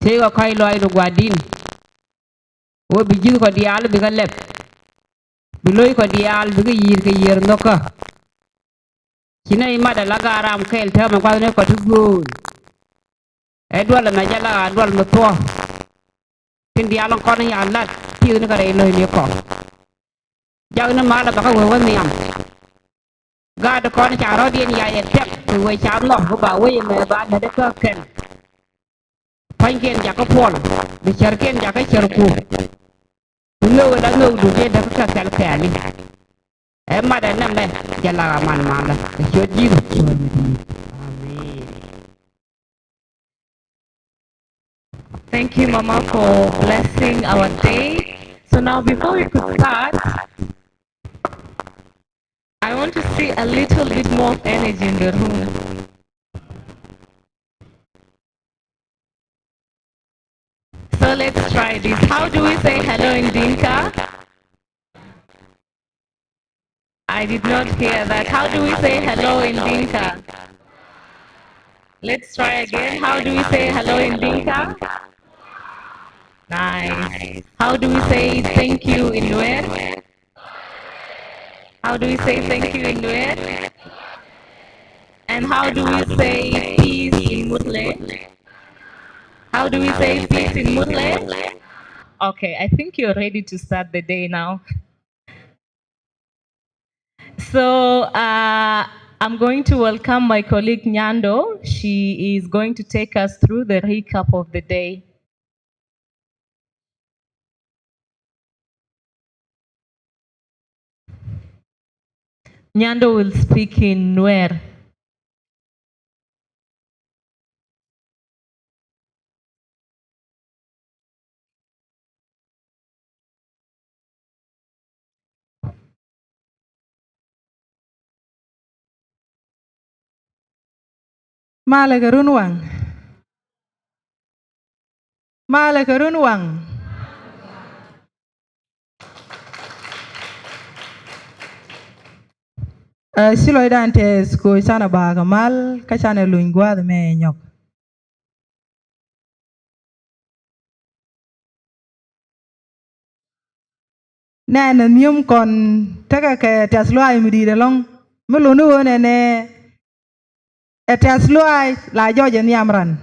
Tego kai loy do gwadin wo bi jigu ko dial bi ga leb bi loy ko dial bi ga yir ndoka kina imada la garam kel ta ma kwa ne ko tugo e dwala na jala dwal mo to tin dial ko ne ya lat ti ne ka re loy ne ko jag na mala ba ka wo niam ga da ko ne cha ro dien ya ye tek to we cha no ko ba we me ba da ka ken pangen ja ko pol bi cherken ja ka cherku no da no du de da ka tel kali e ma da nam le jala man mala ko jiru amen. Thank you, Mama, for blessing our day. So now, before we could start, I want to see a little bit more energy in the room. So let's try this. How do we say hello in Dinka? I did not hear that. How do we say hello in Dinka? Let's try again. How do we say hello in Dinka? Nice. How do we say thank you in Nuer? How do we say thank you in Nuer? And how do we say peace in Murle? How do we say peace in Murle? Okay, I think you're ready to start the day now. So I'm going to welcome my colleague Nyando. She is going to take us through the recap of the day. Nyando will speak in Nuer. Malagarunwang. Malagarunwang. Silo dantes ko sana baga mal kachane luingwa de me nyok. Na na nyum kon taka ke tasloai mudi de long mulunu wone ne tasloai la joje niamran.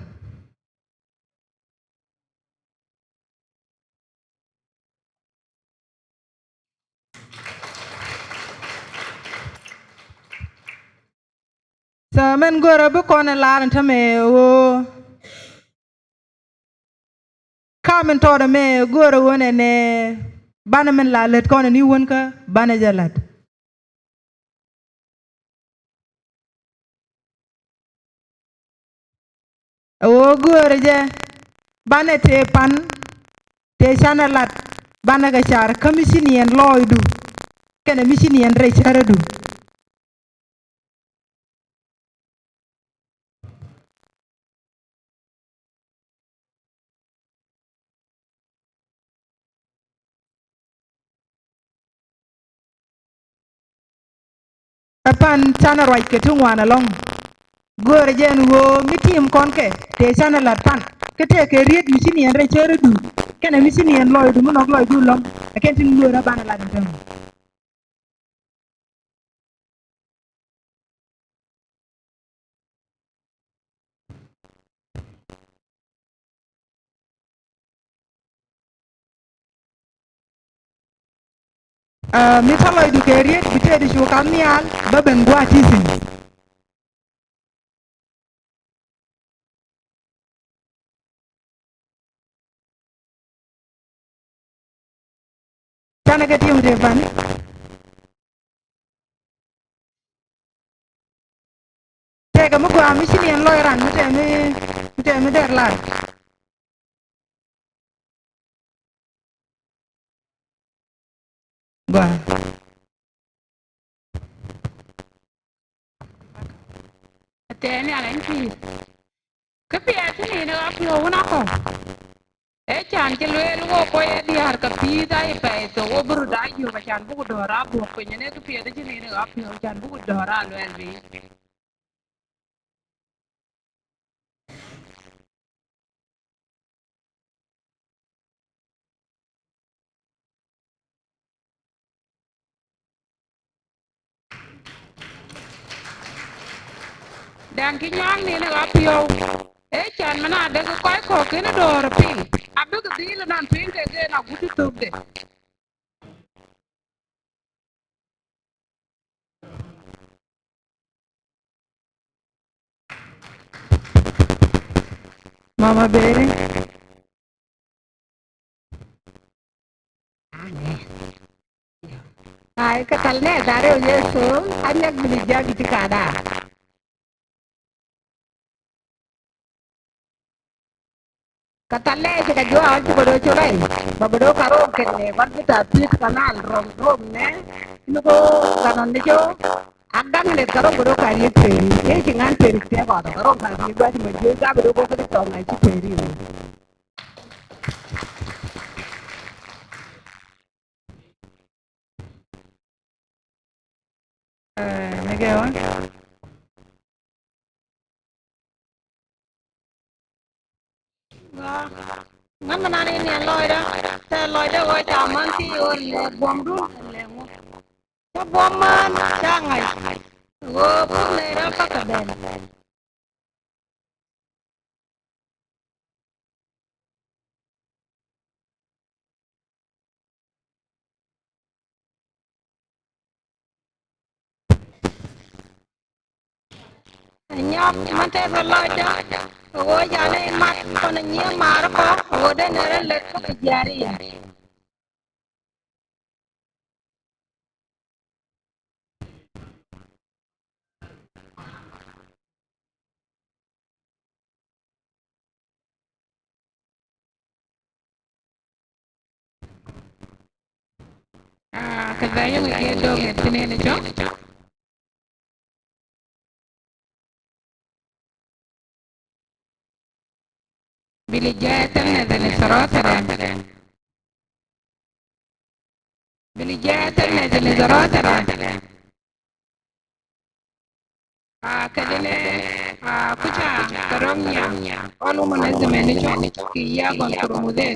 So men gora bu kon la tame o kamen to de me gora wone ne bana men la let kon ni won ka bana jalat. O gora je bana te pan te chana lat bana ga char kamisini en loydu kene misini en re charadu. Apan chana right ke tungwana long gore jen wo mitim konke te chana lat pan kete ke riet misini en re charadu kene misini en loydu munok loydu long akentin gora bana lat tem. Mitaloydu ke riet bitedi shu kamial baben gwa tisin. Chana ke tium te pan te ka mugwa misini en loyran mite mi der lat. Gwa Teni alenki kapi atini no apio una ko e chan ke lwel wo ko e diar ka pi da e pe to wo bru da yu ka chan bu do ra bu ko nyene ka pi da chini no apio chan bu do ra lwel bi Dan ki nyang ni na apio. E chan mana de ko ko ke na do ping. Abu ke di nan ping ke na gutu tubde. Mama Berry. Ay katalne dare o yeso anyak bilija gitu kada. Katalne jika jua anti bodo chulai. Babodo karo kene wan kita pit kanal rom ne. Nuko kanon ne jo. Agam ne karo bodo kari peri. Ye jingan peri te bodo karo kari gwa di majo ga bodo ko kete tong ai peri. Megawan. Ngắm mà này nè lòi đó, ta lòi đó gọi chào măng thì ôn buông đun, cho buông man, cha ngày, gỡ bút này đó bắt cả đèn. Nhóc, mà thế rồi lòi đó, gỡ giờ này mặt, còn là nhiều mà đó có, gỡ đây này lệch có cái gì à? Cái đấy những cái đồ nghề thế này chứ. Bilijatan na dali sarotara. Bilijatan na dali sarotara. Kadene kucha karomnya. Olu manazimeni cho kiya kon kurumude.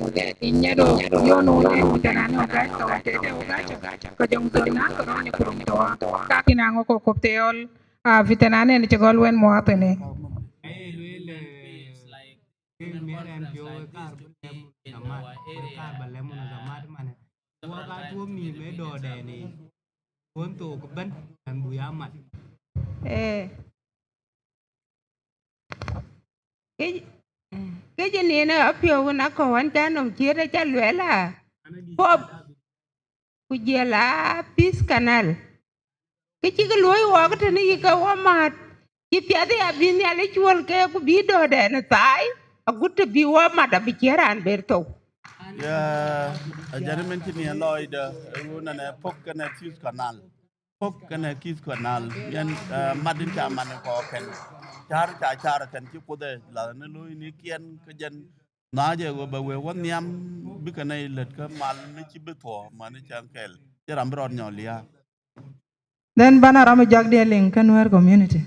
Inyado yono ne utanano gacha watete ugacha. Kajong zona karomnya kurumtoa. Kakina ngoko kopteol vitanane ni chegol wen moapene. Cái gì nè ở phía bên nó còn cha nồng chia ra cha lẽ là pop kujia la peace canal cái chi cái lối wa cái này cái wa mat chi pia de abin ya le chuol ke ku bi do de na sai a gut bi wa mat a bi cheran berto ya ajarmen ni loy de una ne pok kana tis canal pok kana kis canal yan madin ta man ko ken char kan ci ko de la ne loy ni kien ke jen na je go ba we won yam bi kana let ka mal ni ci beto man chan kel jaram ron nyolia. Then bana rama jagde Lincoln Ware community.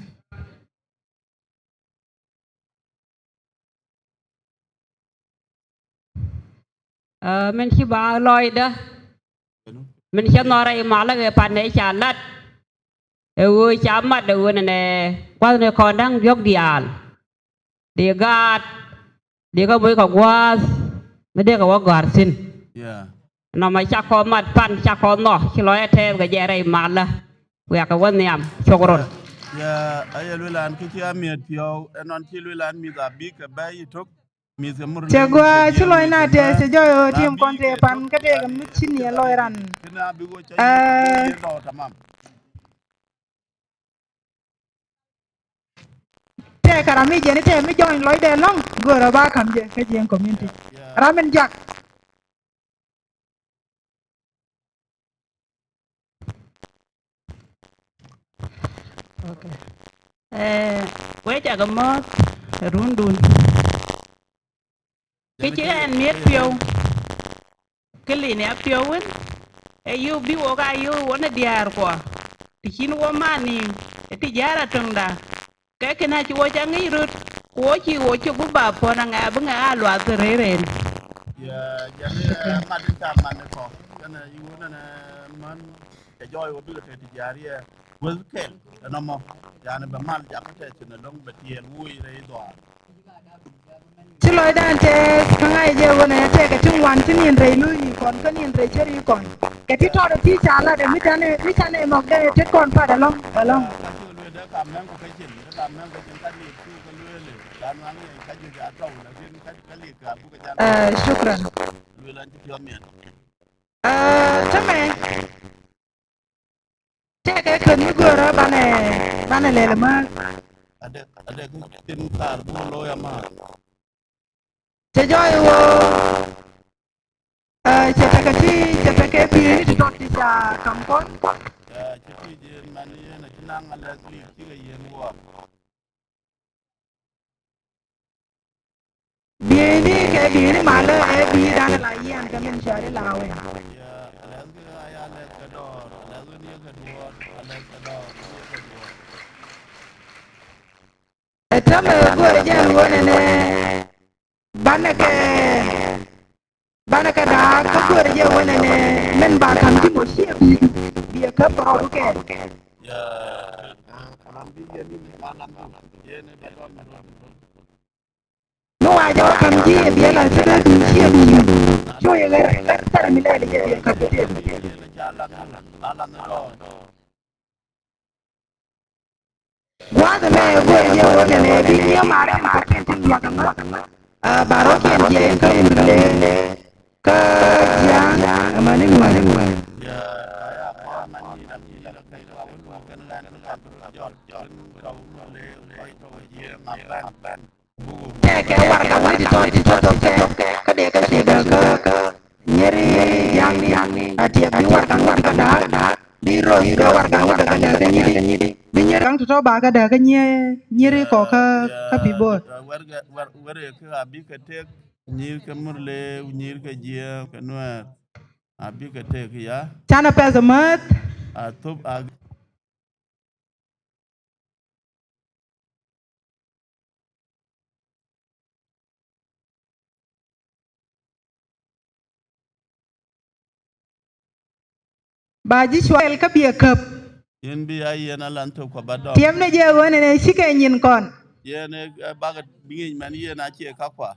Men chi ba loy da men chi nora I mala ge panne chalat e wo chamat de wona ne kwa ne kondang yok dial de gat de ga boy ko gwas me de ga wa garsin no ma cha ko mat pan cha ko no chi loy te ga jere mala we ka won yam chogron ya ayel wilan ki ci amiet pio enon ci wilan mi da bi ka bayi tok. Chegwa chulo ina te se joyo team konte pan kate ga michini ya loiran. Te karami jeni te mi join loy de long gora ba kam je ke jen community. Ramen jak. Okay. We cha ga mo rundun. Cái chế anh miết phiêu cái lì này phiêu ấy yêu bi wo ga yêu wo na diar kwa ti chin wo mani ti jara tungda cái na chi wo cha ngi rut wo chi bu ba po na nga bu nga lwa tereren ya jane madin ta man ko kana yu na man ke joy wo bi te tijariya wel kel no mo yani ba mal jakate tin long betiel wuy re do ci loy dan te kanga je wona te ka tin wan tin yin re lu yi kon kan yin re cheri kon ke ti to ti sala de mi tane mo de te kon pa da long long le de kam nan ko ke chin de kam nan ko chin ka ni tu ko le dan wan ni ka ju ja taw la bin ka li ka bu ka jan shukran le lan ti yo men tame te ke kan ni gora bane le ma ade ko tin kar bu lo ya ma te joy wo che te ke bi ni to ti sa kam kon ci ti je man ye na ci nang ala li ci ga yen wo bi ni ke bi ni ma le e bi dan la yan ka min shari la we ya ala ga ya le ka do ala ga ni ga do ala ka do ni ga do tame gora je wona ne bane ke da ka gora je wona ne men ba kan ti mo shi bi ka ba ru ke ya man bi ye ni ma nam ye ne ba do ma do no wa jo kan ji bi la se da du shi bi jo ye ga ta mi le je ka te ye ne ja la ala na do wa da me gora je wona ne bi ni ma ra ma ke ti ya kan ba ro ke je ka le ka ja ma ni ya ya ko man ni nam ni la kai wa ko kan la na ka jor jor ko le ko ye ma ban ke warga wani to ke de ka shi da ka nyeri yang ni ati bi warga da bi ro warga da ka ni bi nyeri kan to ba ka da ka nyeri ko ka pi bo warga ka abi ka tek nyir ka murle nyir ka jia ka nuar abi ka tek ya chana pesa mat a top a ba ji shwel ka bi kap yen bi ay yen alan to ko badom tiem ne je woni ne shike nyin kon yen baga bingi man yen a che ka kwa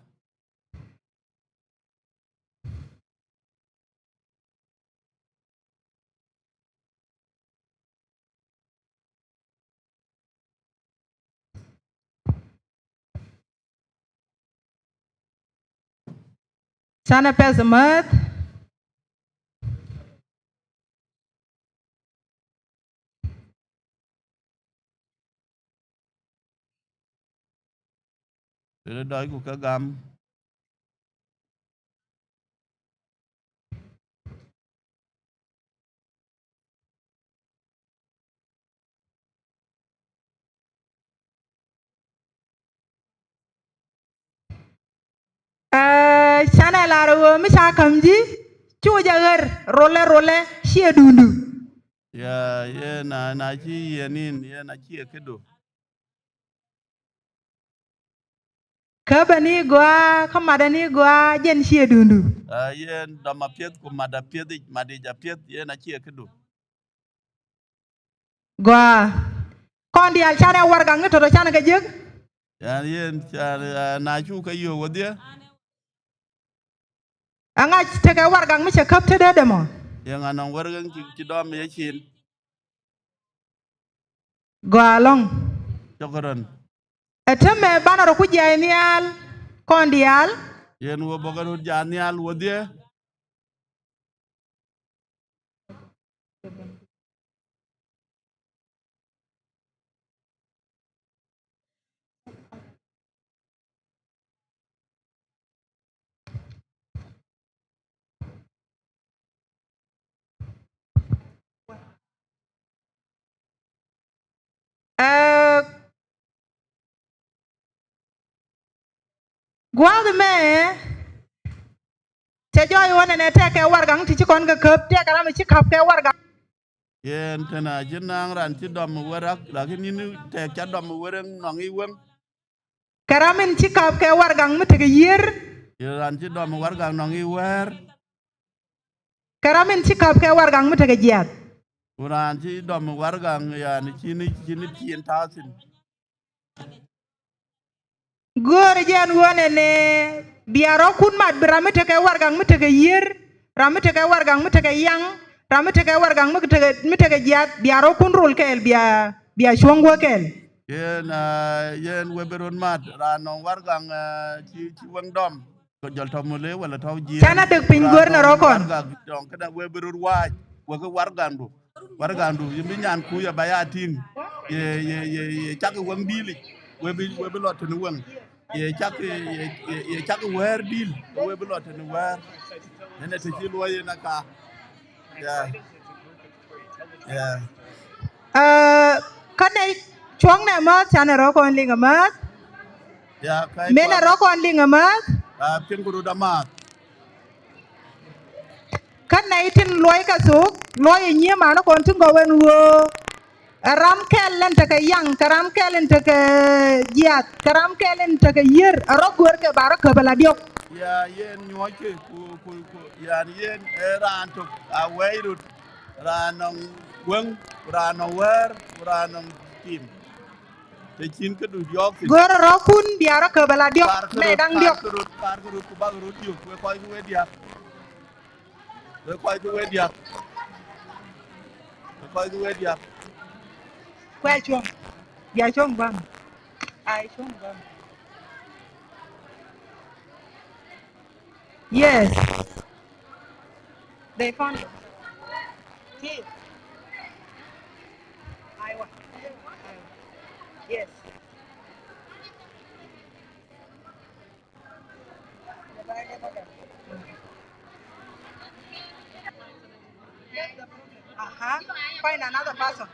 chana pesa mat le doi ku ka gam chana la ro mi sa kamji chu ja ger role she dundu ya yen na chi yenin yen a che kedo ka bani gwa ka madani gwa jen she dundu yen da ma piet ku ma da piet ma de ja piet yen a che kedo gwa kon di al chana warga ngito to chana ga jeg ya yen na chu ka yo wodia anga te ka warga mi che kap te de mo yen anon wargan ki dom ye chin gwa long chokran eteme banaro ku jay nial kon di al yen wo bogaru janial wodia gwa me te joy wona ne te ka warga ti ci kon ga kap te ka mi ci kap ke warga yen tena jinang ran ti dom warak lakini ni te cha dom wereng nong iwem karamin ci kap ke warga mi te yer ran ti dom wargang nong iwer karamin ci kap ke warga mi te jiat Uran chi dom wargang ya ni chini chien tasin. Gore jen wone ne biaro kun mat bramete ke wargang mete ke yer ramete ke wargang mete ke yang ramete ke wargang mete ke jat biaro kun rul kel bia chwongwo kel Yen weberun mat ranong wargang chi wang dom ko jol to mule wala to jien chana dek pin gor na rokon wargang dong kada weberun waj waga wargandu yimi nyan ku ya bayating ye chak wang dili webi lot ni wang ye chak wer dil webi lot ni wer nene te chi loye na ka ya kane chwong na ma chana rokon linga ma ya kai mena rokon linga ma pinguru dama kana itin loy ka suk loy nyie ma no kon tungo wen wo ram kellen te ke yang karam kellen te ke jiat karam kellen te ke yer ro gor ke bar ke bala diok ya yen nyoy ke ku ya yen ran to a weirut ranong wang ranong wer ranong tim te chin ke du diok gor ro kun biara ke bala diok me dang diok par kurut ku bagurut diok we koy ku we diak we koy ku we diak we koy ku we diak kwa chong ya chong bam ai chong bam yes they found it yes I want yes find another person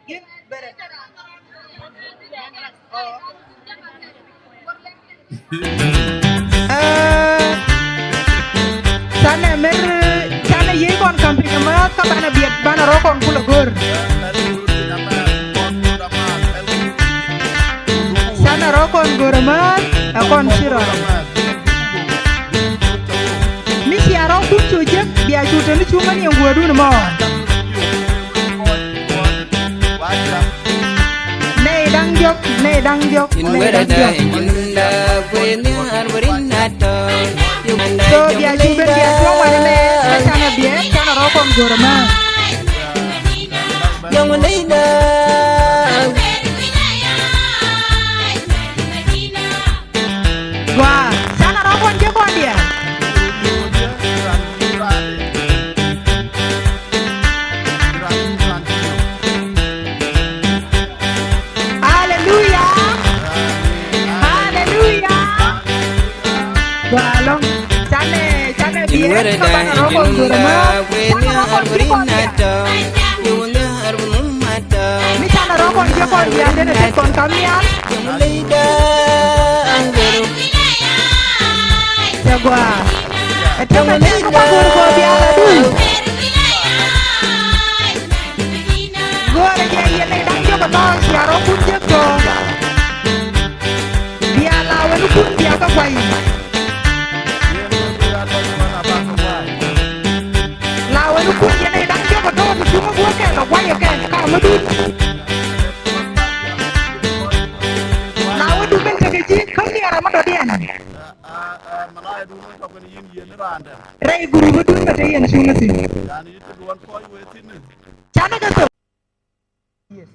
give better oh sana ye kon camping ma ka bana biet bana ro kon kula gor sana ro kon gor ma kon siro mi si aro kun chuje bia chute ni chuma ni ngodu mo nei dang jok so bia chube bia chwa wala me sana biet sana ro kon gor ma Jonglei da wa sana ro kon je kon dia hallelujah wa long sana biet ka bana ro kon gor ma sana ro kon je kon dia mi sana ro kon je kon dia dene te kon kamia Jagwa. Ito na ko pagul ko biara du. Gore ye ye le dang yo ko to siaro kun je ko. Biala wen kun dia ka kwai. La wen kun ye le dang yo ko to su mo ko ke ka kwai ke ka mo du. La wen du ben ke ji ko ni ara ma do dian. malaya du no ko ni yin randa Rai guru bu dun bata yen sunna tin. yani itu duan koy we tin Chana ka to. Yes.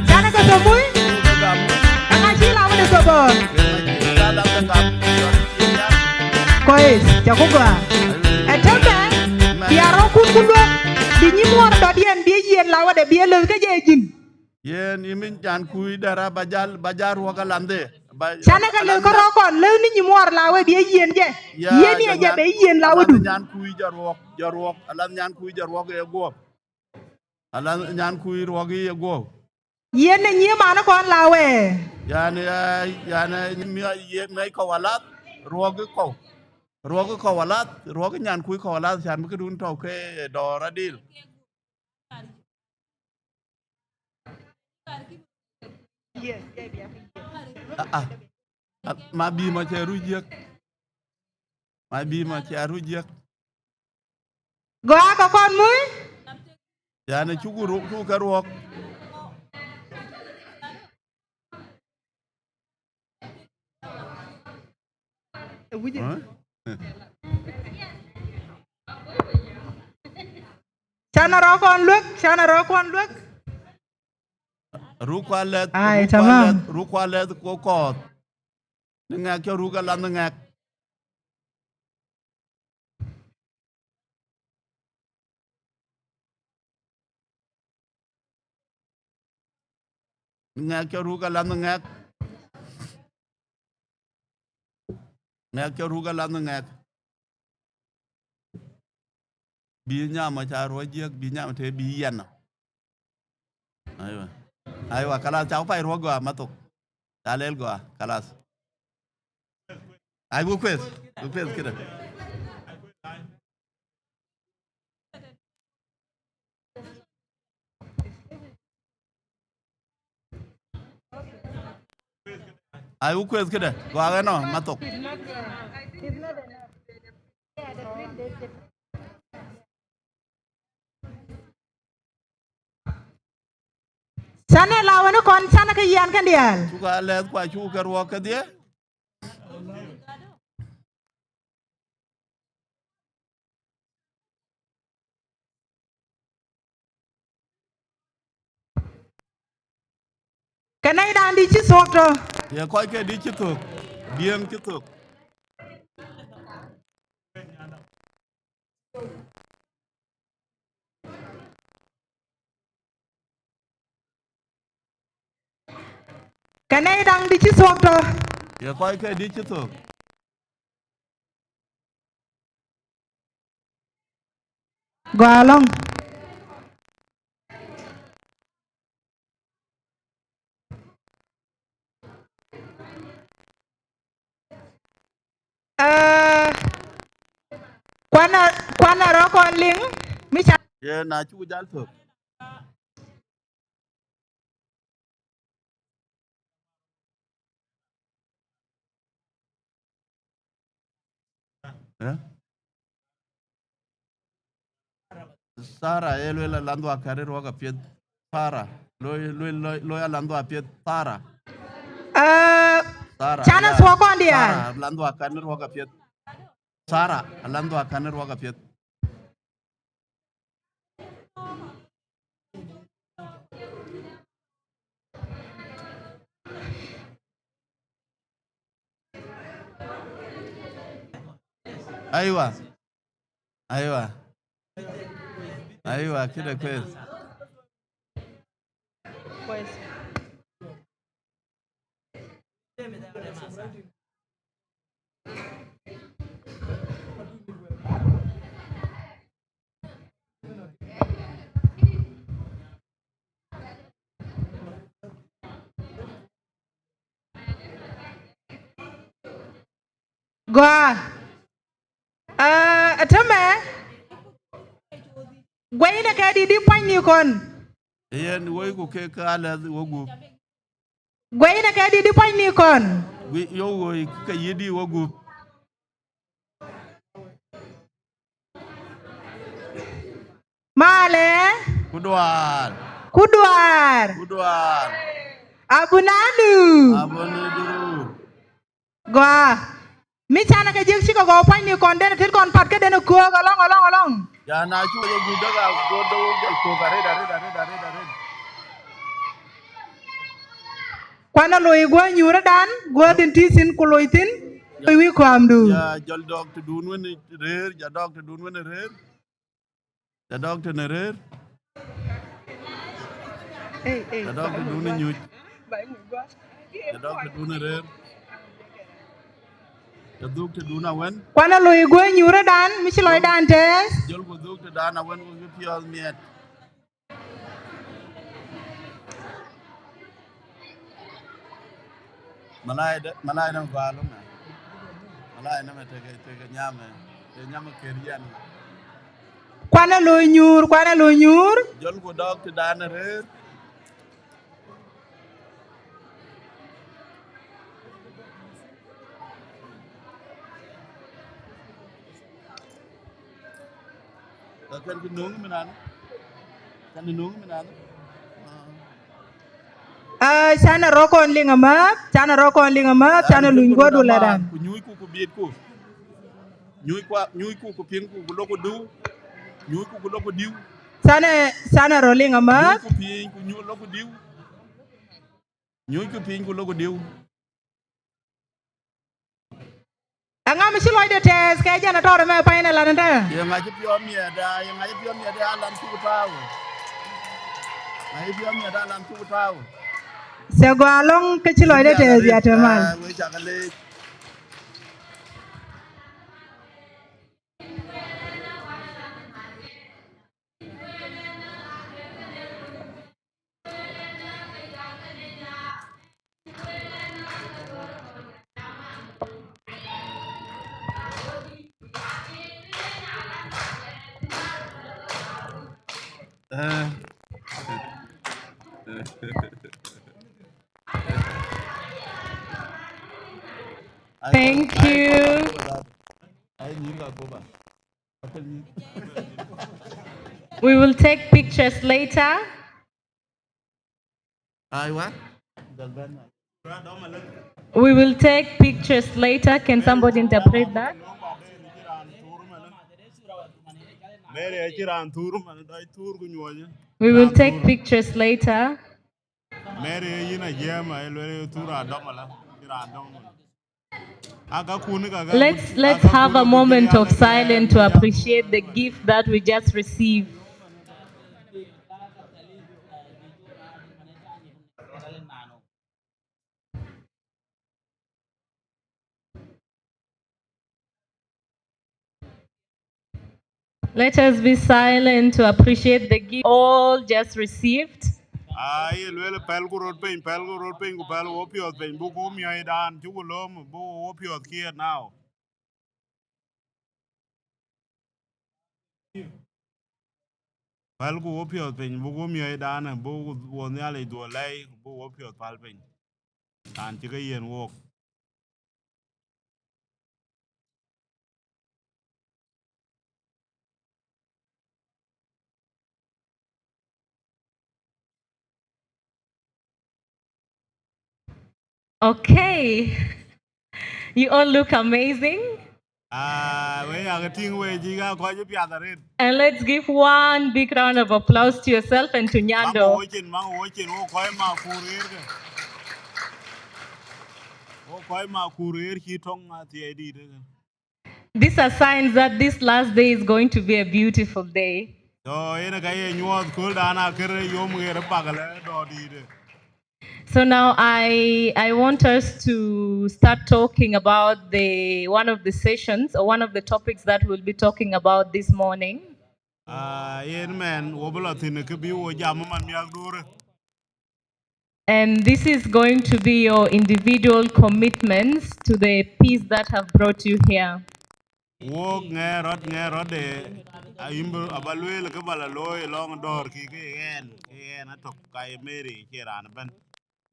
Chana ka to muy. Anga chi la wala to bo. Kois, jako gua. Etembe, biaro kun kundo. Di nyimor do dien bi yen la wada bi le ka je jin. yen imin jan kuy dara bajar waga lande Chana ka le ko kon le ni nyimor la wa bi yen je. Yen ye je be yen la wadu. nyan kuy jarwok alan nyan kuy jarwok e go alan nyan kuy rogi e go Yen ne nyima na kon la we. yani mi ye nay ko walat rogi ko walat rogi nyan kuy ko walat chan mi dun to ke do radil Yes, ma bi ma che rujek ma bi ma che rujek Go ako kon muy. Yani chuku karuok. Chana ro kon look. Ay, tamam. Rukwalet ko kot. Ngak cho ruka lan ngak. Ngak cho ruka lan ngak. Ngak cho ruka lan ngak. Bi nyama cha rojek bi nyama te bi yen. Aywa kalas chao pai ro gwa matok. Dalel gwa kalas. Ay bu kwes kida. Ay bu kwes kida. Gwa no matok. Chana lawan kon chana ke yan kan dial. Chuka let kwa chuka ro ka dia. Kanai dan di ci sokto. Ya koy ke di chituk. Biem chituk. Kanai dan di ci sokto. Ya koy ke di chituk. Gwalong. Kwana ro kon ling. Mi cha. Ya na chu jal tuk. Ya. Sara elwe la lando akare ro ka piet. Para. Loy lando a piet para. Sara. Chana Ya. swakon dial. Sara lando akane ro ka piet. Sara lando akane ro ka piet. Aywa. Aywa kida kwes. Pues. Gwa. Atame. Gwaina ka di pani kon. Yen woy ku ke kala wogu. Gwaina ka di pani kon. Yo woy ka yidi wogu. Male. Kudwar. Abunanu. Aboniduru. Gwa. Mi chana ka jik chiko go pani kon den tir kon pat ka den ko along. Ya na chu yo gudaga godo ko gare. Kwana loy gwa nyura dan gwa din tisin ko loitin. Wi ko amdu. Ya jol dog to dun wen rer, ja dog to dun wen rer. Ja dog to rer. Ja dog to dun nyuj. Ja dog to dun rer. Ja dug to dun awen. Kwana loy gwa nyura dan mi loy dan tes. Jol ko dug to dan awen ko pios miet. Malay na valo na. Malay na tege nyame. Te nyame kerian. Kwana loy nyur. Jol ko dog to dan rer. Kan di nung menan. Kan di nung menan. Sana rokon linga ma, sana rokon linga ma, sana lungo duladan. Ku nyuy ku biit ku. Nyuy ku ping ku loko du. Nyuy ku loko diw. Sana rolling a Nyuy mat. ku ping ku nyuy loko diw. Nyuy ku ping ku loko diw. Angam si loy de tes kaya jana tore me paine la nda. Yang aja pion ya da, yang aja pion ya da alam tu tahu. Aja pion ya da alam tu tahu. Se go along ke si loy de tes ya temal. We cakale. Thank you. We will take pictures later. We will take pictures later. Can somebody interpret that? We will take pictures later. Let's have a moment of silence to appreciate the gift that we just received. Let us be silent to appreciate the gift all just received. Pelgu road pain, ku pel opiot pain, buku mi aidan, chugulom, bu opiot here now. Pelgu opiot pain, buku mi aidan, bu wonyale do lay, bu opiot palpin. And chicken yen walk. Okay. You all look amazing. And let's give one big round of applause to yourself and to Nyando. These are signs that this last day is going to be a beautiful day. So now I want us to start talking about one of the sessions or one of the topics that we'll be talking about this morning. And this is going to be your individual commitments to the peace that have brought you here.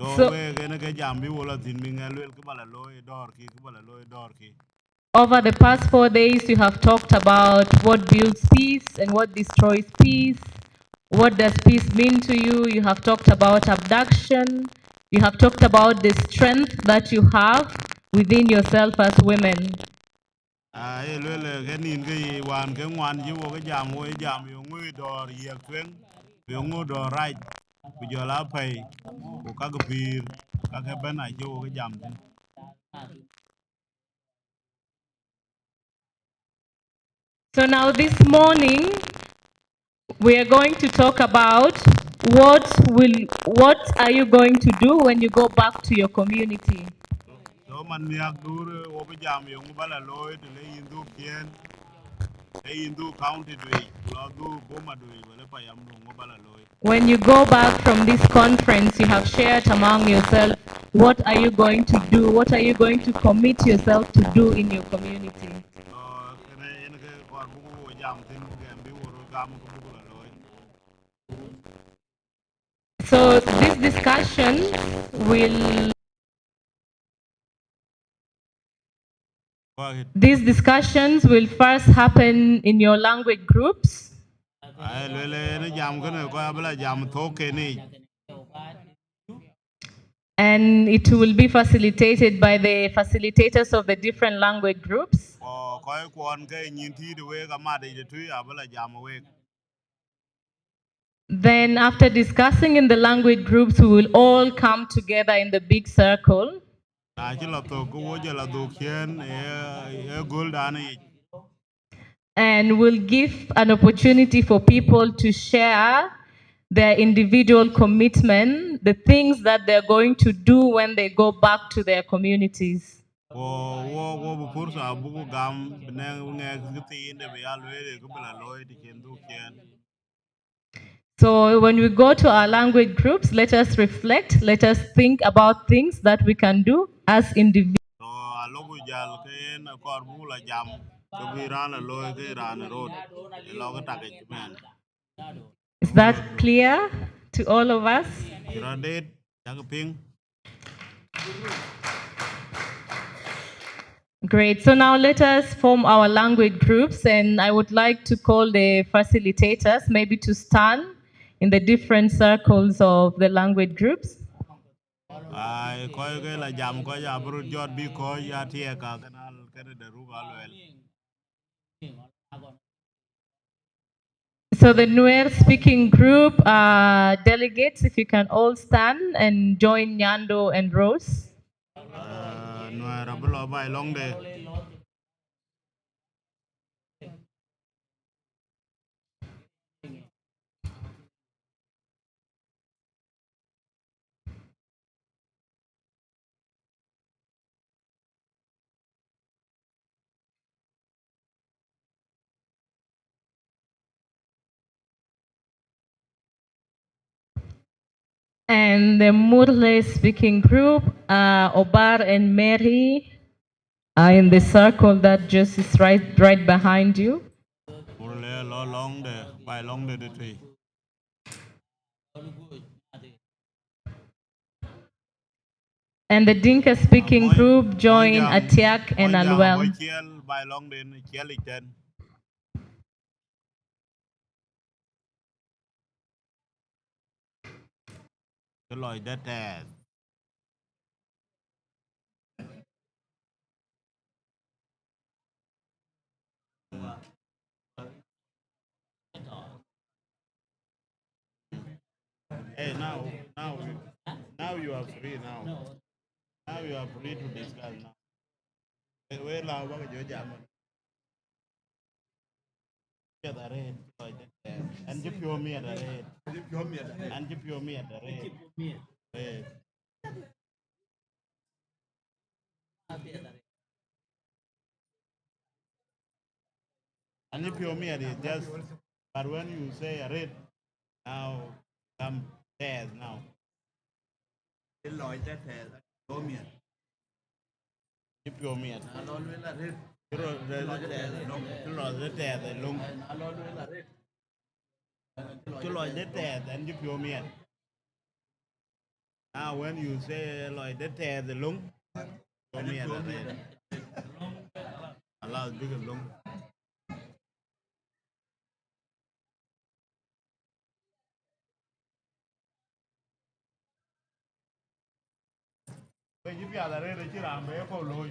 So, over the past 4 days, you have talked about what builds peace and what destroys peace. What does peace mean to you? You have talked about abduction. You have talked about the strength that you have within yourself as women. So now this morning, we are going to talk about what are you going to do when you go back to your community. When you go back from this conference, you have shared among yourself, what are you going to do? What are you going to commit yourself to do in your community? So this discussion will These discussions will first happen in your language groups. ai lele ne jam ko ne ko abla jam to ke ni And it will be facilitated by the facilitators of the different language groups. ko ko ke nyin ti de we ga ma de tu abla jam we. Then, after discussing in the language groups, we will all come together in the big circle. Na chi la to ko wo je la do kien e gol da ni. And we'll give an opportunity for people to share their individual commitment, the things that they're going to do when they go back to their communities. Wo bu pursa bu ko gam ne nge ti ne be ya le ko bla loy di ken do kien. So when we go to our language groups, let us reflect, let us think about things that we can do as individuals. So alogu jal ke na kor bu la jam ko bi ran la loy ke ran road e lo ga ta ke men. Is that clear to all of us? Kira det jak ping. Great. So now let us form our language groups, and I would like to call the facilitators maybe to stand in the different circles of the language groups. Ai ko ke la jam ko ya bru jot bi ko ya tie ka kanal ke de ru ga wel. So the Nuer speaking group delegates, if you can all stand and join Nyando and Rose. No era blo bai long de. And the Murle speaking group, Obar and Mary are in the circle that just is right behind you. Murle lo long de bai long de de tri. And the Dinka speaking group join Atiak and Alwell. Mo chiel bai long de ni chiel iten. Cái loài đất tè. Hey, now you are free now. Now you are free to discuss now. Where là bao giờ giảm mình? Cái đó đấy, loài đất tè. Anh giúp yo mi đó đấy. Anh giúp yo mi đó đấy. And if you mean it, just but when you say a red, now come tears now. Cái loại test có miệng. If you mean, nó luôn là red. Cái loại test là lung. Cái loại test and if you mean. Now when you say loại test là lung, you mean là red. Allah big lung. Bây giờ là đây chứ làm bé cô lôi.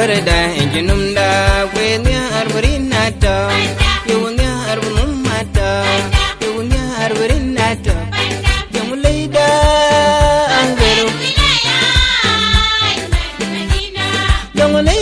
Werda enjinumda kwenya arbarinata yunya arbumata yunya arbarinata Jonglei angero Jonglei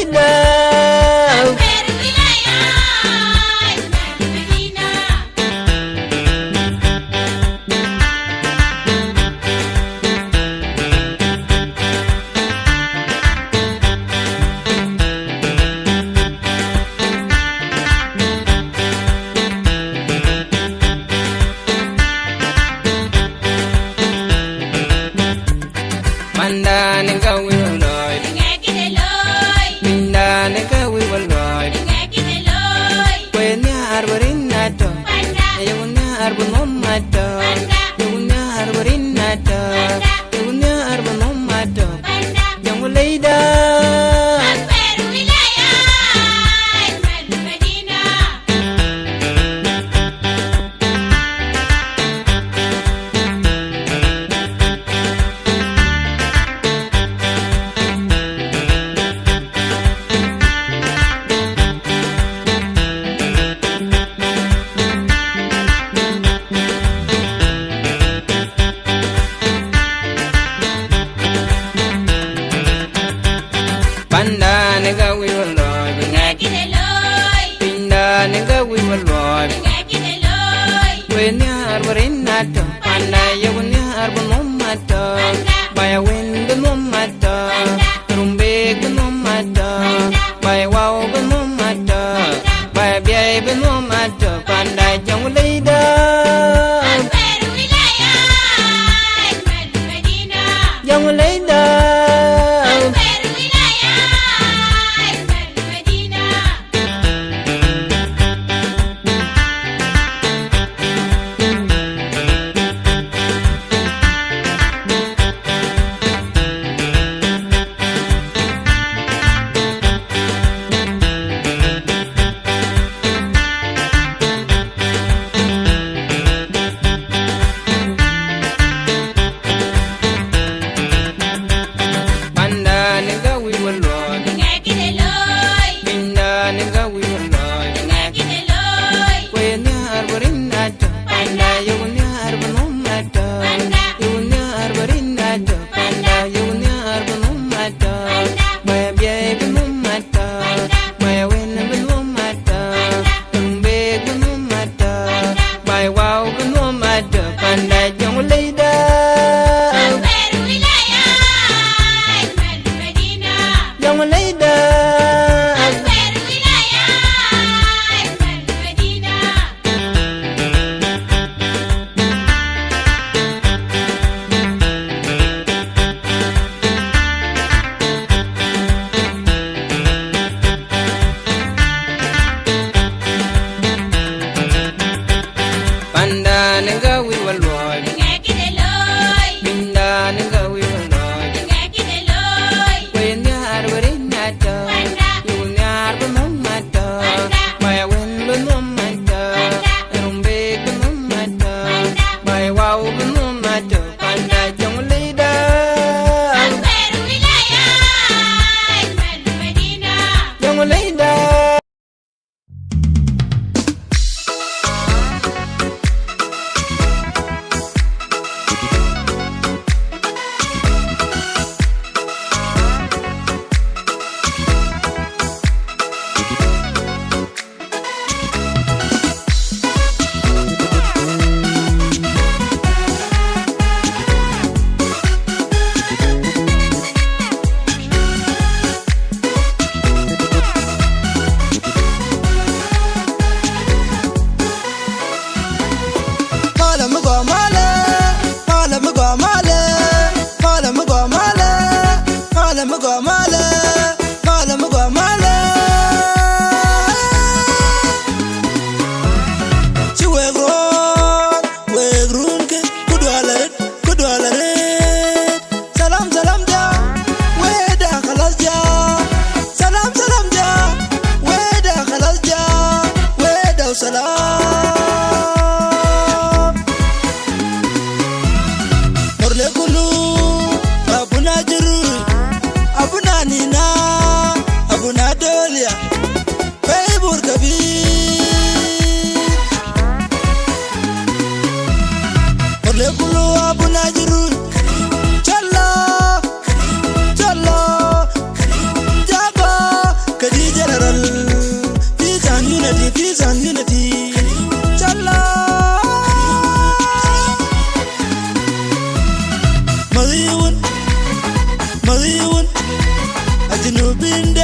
Jinubin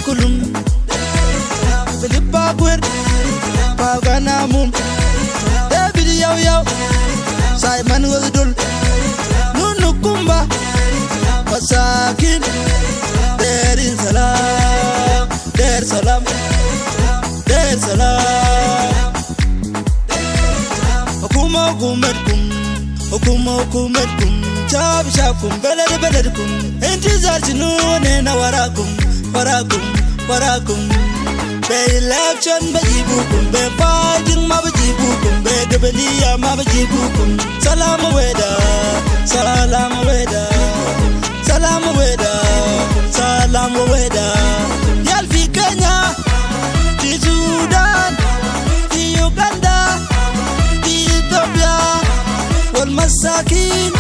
kulum Philippa Gwer Pagana Mum David Yaw Simon Wildul Nunu Kumba Masakin Derin Salam Der Salam Der Salam Okuma Okumetkum Chab Shakum Beledkum Intizar Jinune Warakum Be election bajibukum be fighting mabajibukum be gabaliya mabajibukum Salam weda Yal fi Kenya fi Sudan fi Uganda fi Ethiopia wal masakin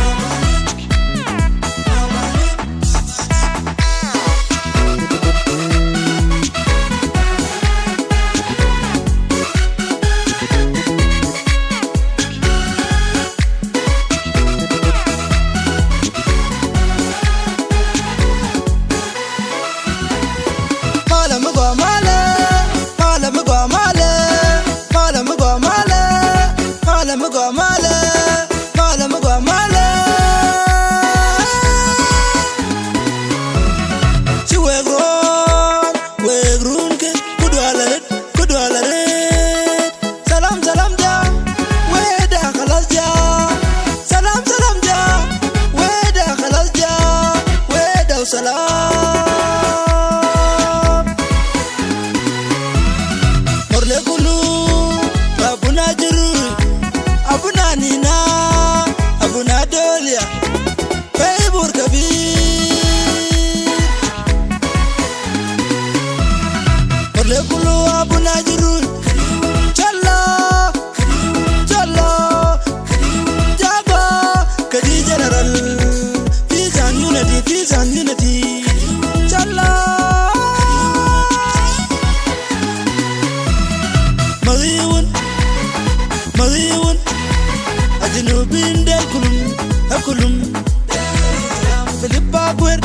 Philippa Gwer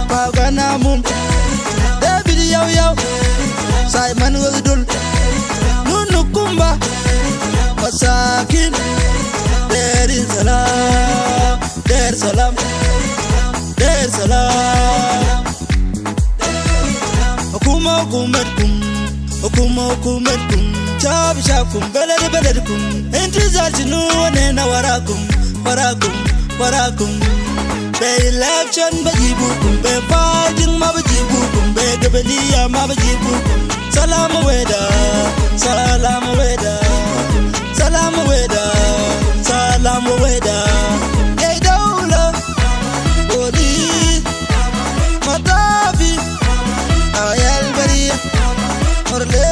Pagana Mum David Yaw Simon Wildul Nunu Kumba Masakin Derin Salam Der Salam Okumetkum Chab Shakum Beledkum Intizar Jinune Warakum Be election bajibukum be fighting mabajibukum be gabaliya mabajibukum Salam weda Hey Dawla Odi Matafi Ayal Bariya Orle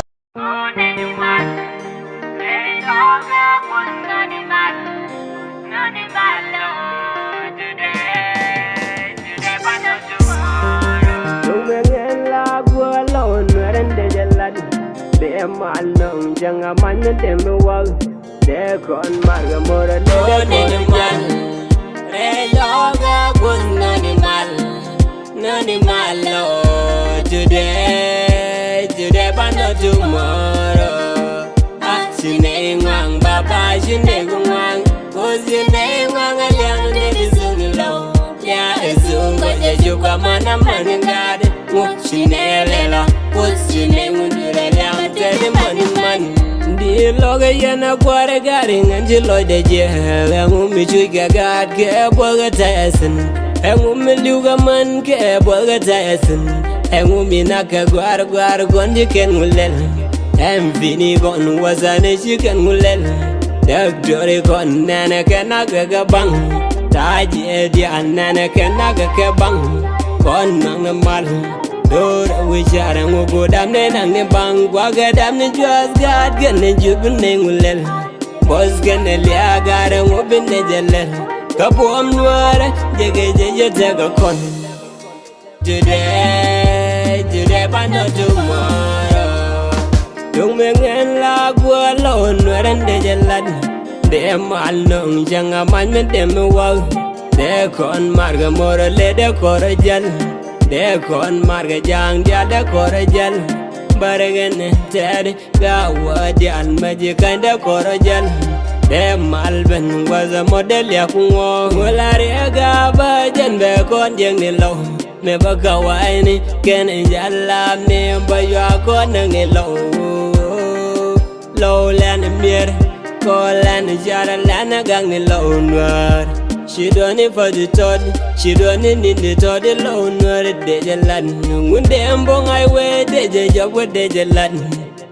Malong janga manya demi wag de kon marga mora de mal re loga gun nani mal lo today bana tomorrow asine ngwang baba jine ngwang kozine ngwang aliang de zunglo ya ezungo je juga mana maningade muchine lela kozine ngundire liang de man di loga yana kware garing anjilo de je ngumi chuga gad ke boga tayasin ngumi luga man ke boga tayasin ngumi naka gwar gondi ken ngulel vini gon wazane chiken ngulel dagdore kon nana kenaga gabang taji di anana kenaga ke bang kon nang mal Dora wijara ngugo damne nangne bang Gwaga damne juaz gad gane jubne ngulel Boz gane liya gara ngubine jalel Kapo amnuara jege jeje tega kon Today bano tomorrow Yung mengen la gua lo nwere jalad De mal nung janga man me de me wag De kon marga mora le de kora jal de kon marga jang dia de korajal bargen ted gawa dial maji kanda korajal de malben was a model ya kungo ngolari ga ba jen be kon jeng ni lo me ba kawaini ken jalla me ba ya kon ni lo lan mir ko lan jara lan gang ni lo nwar she done it for the thought she done it in the thought the lo nwar de jalan ngunde mbong ai we de job we de jalan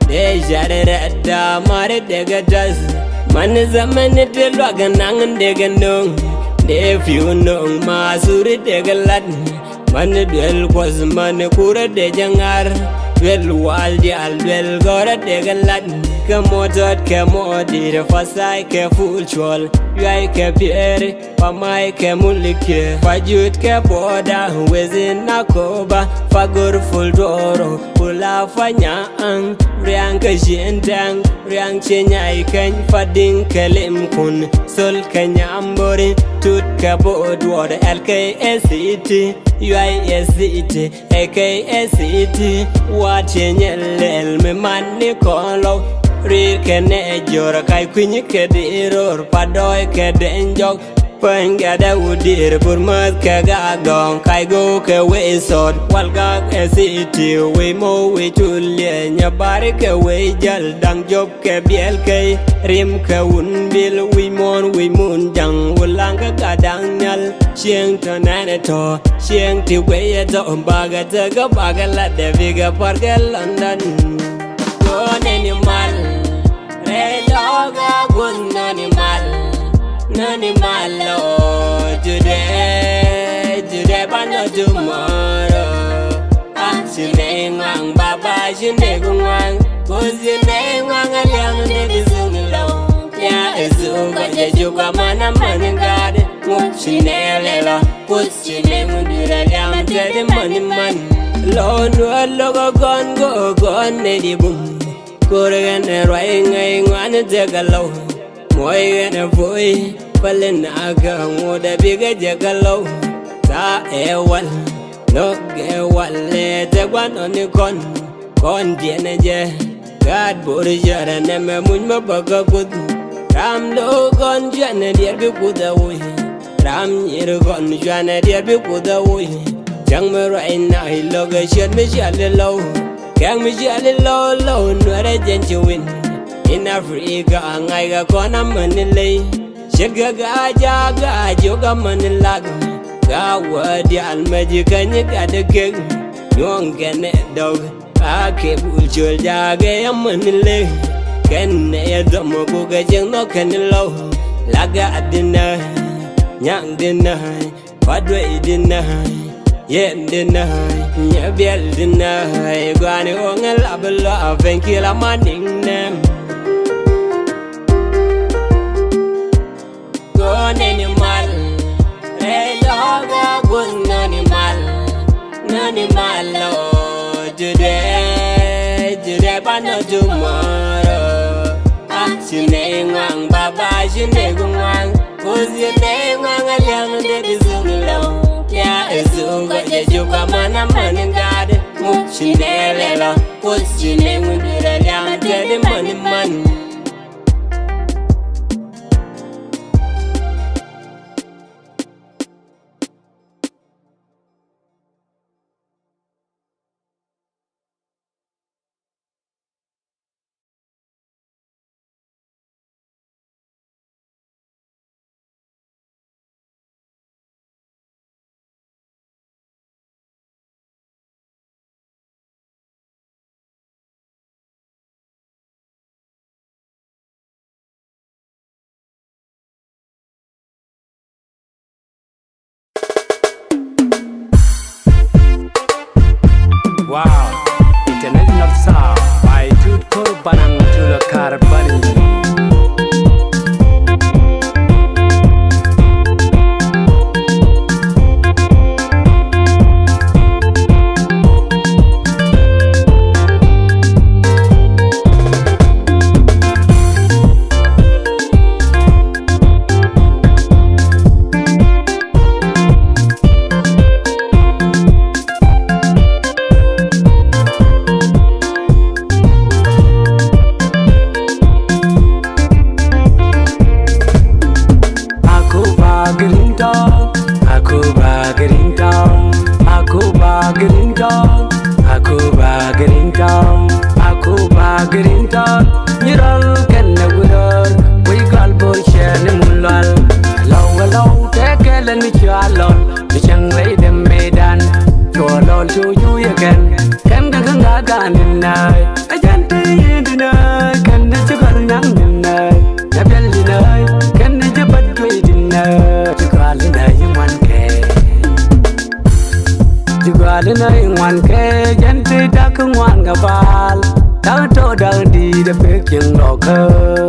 de jara da mare de gadas man zaman de lo ganang de ganong de fiu nong masuri de galan man del was man kura de jangar wel waldi al wel gora de galan kamotot kamodi de fasai ke full chol yai ke piere pamai ke mulike fajut ke boda wezin nakoba fagor full doro pula fanya ang riang ke jendang riang chenyai ken fading kelim kun sol kenyambori tut ke bodwor lksct UISCT AKSCT wachenyelel me mani kolo rir kene jora kai kwinyi kediror padoy kedenjok penga da udir burmat kaga gong kai go ke we sod walga SCT we mo we chulie nyabari ke we jal dang job ke biel ke rim ke un bil we mun jang ulang ka dang nyal chieng to nane to chieng ti we to baga te ga baga la de viga parke London go animal re loga gun animal oh today but not tomorrow shine ngang baba shine ngang cause shine ngang aliang de zung lo ya ezu ga je juga mana maningade shine lela put shine mundira liang de man lo no lo gon ne di bum korgan roi ngai ngwan de galo moi ne voi palen aga ngoda biga je galo ta ewal no ge wale te gwan oni kon diene je gad bor jara ne me mun ma baga gud ram lo gon jane der bi kuda oi ram yir gon jane der bi kuda oi jang me rai na lo ga shet me jale lo gang me jale lo no re jen win in Africa ngai ga kona manile shiga ga joga manilag ga wadi almaji kanye ga de keg nyong kene dog ake bulchol jaga yamanile kenne ya domo ko ga jeng no kenne lo laga adina nyang dina padwe dina yen dina nyabiel dina gwani ongal abla venkila maning nem animal gun animal oh today but not tomorrow shine ngang baba shine ngang cause shine ngang aliang de zung lo ya ezu ga je juga mana maningade shine lela cause shine mundira liang de man Grinton, Akuba Grinton, Akuba Grinton, Yiral Kenawur, we call Bullshen Mulal, Low, take a little chalon, the Jonglei the Maiden, Cholol to you again, Kangagan in night, I can't pay in the night, can the sugar young in night, I tell you night, can the but wait in night, to call in a human care. You got in one cage and take a one gabal. Down to down the picking locker.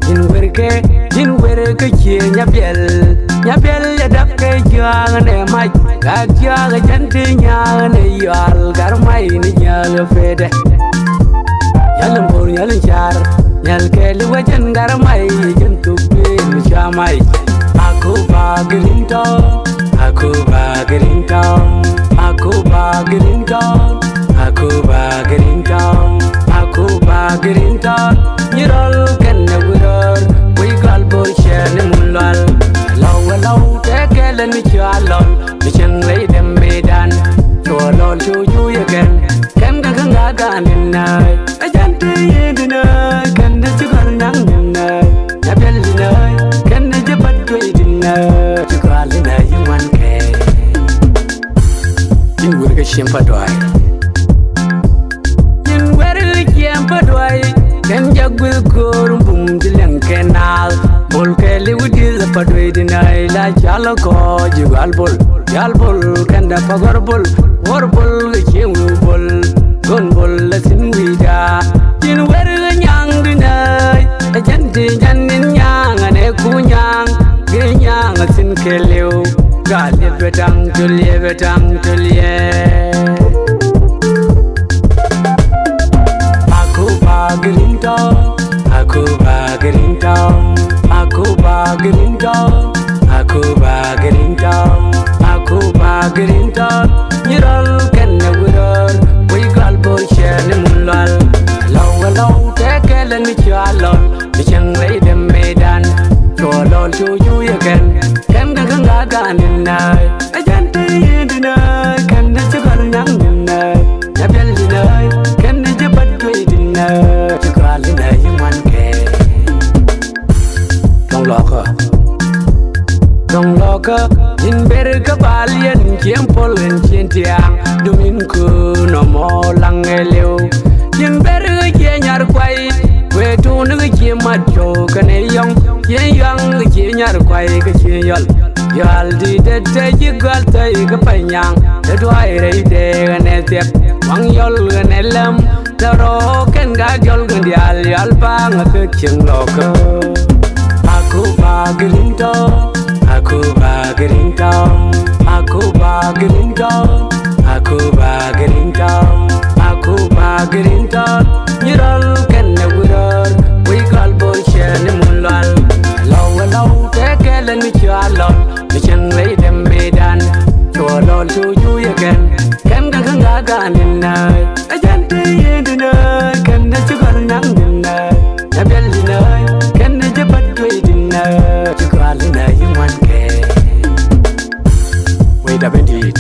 In work, Yabiel, a duck cage, young and a mite. Got young a gentle young and a yal, got my in the yellow fed. Yellow bull, yellow jar, yell Kelly, wagon, got my agent to play with Shamai. Akuba Grinton, Akuba Grinton. Akuba Grinton, Akuba Grinton, Akuba Grinton. Yiral Kenawur, we call Bullshen Mulal. Low, take a little chalon, the Jonglei the Maiden. Cholol to you again, Kangagan in night. I can't pay in the night, can the sugar young in night. I tell you night, can the but wait in night. You call in a human care. In work a shimpadway. In where a champadway, can you will go boom the young canal? Bulkelly would is a padway deny like Jalaco, Yalbul, can the Pagorbull, Warbull, the Chimbull, Gunbull, the Sinwida. In where a young deny, a gentle Janin Yang and a Kunyang, Ginyang, a Sinkelio. God live it down to live it down to live. Akuba Grinton, Akuba Grinton, Akuba Grinton, Akuba Grinton, Akuba Grinton. Yiral Kenawur, we call Bullshen Mulal. Low, take a little chalon, the Jonglei the Maiden. Cholol to you again. Kangagan in night. I can't pay in the night. Can the sugar young in night. I tell you night. Can the but wait in night. To call in a human care. Don't lock up. In Bergabalian, Kimpol and Chintiang. Domingo no more Langelio. In Bergayar quite. Where to the macho can a young Kinyar quite a Yal did it take you got take a panyang. The dwyer day and a tip. Wang yol and a lamb. The rock and got yol and the alpang a fiction locker. Akuba Grinton, Akuba Grinton, Akuba Grinton, Akuba Grinton, Akuba Grinton. Yiral Kenawur, we call Bullshen Mulal. Low, take a little chalon, the Jonglei the Maiden. Cholol to you again, Kangagan in night. I can't pay in the night, can the sugar young in night. I tell you night, can the but wait in night. You call in a human care. Wait up indeed.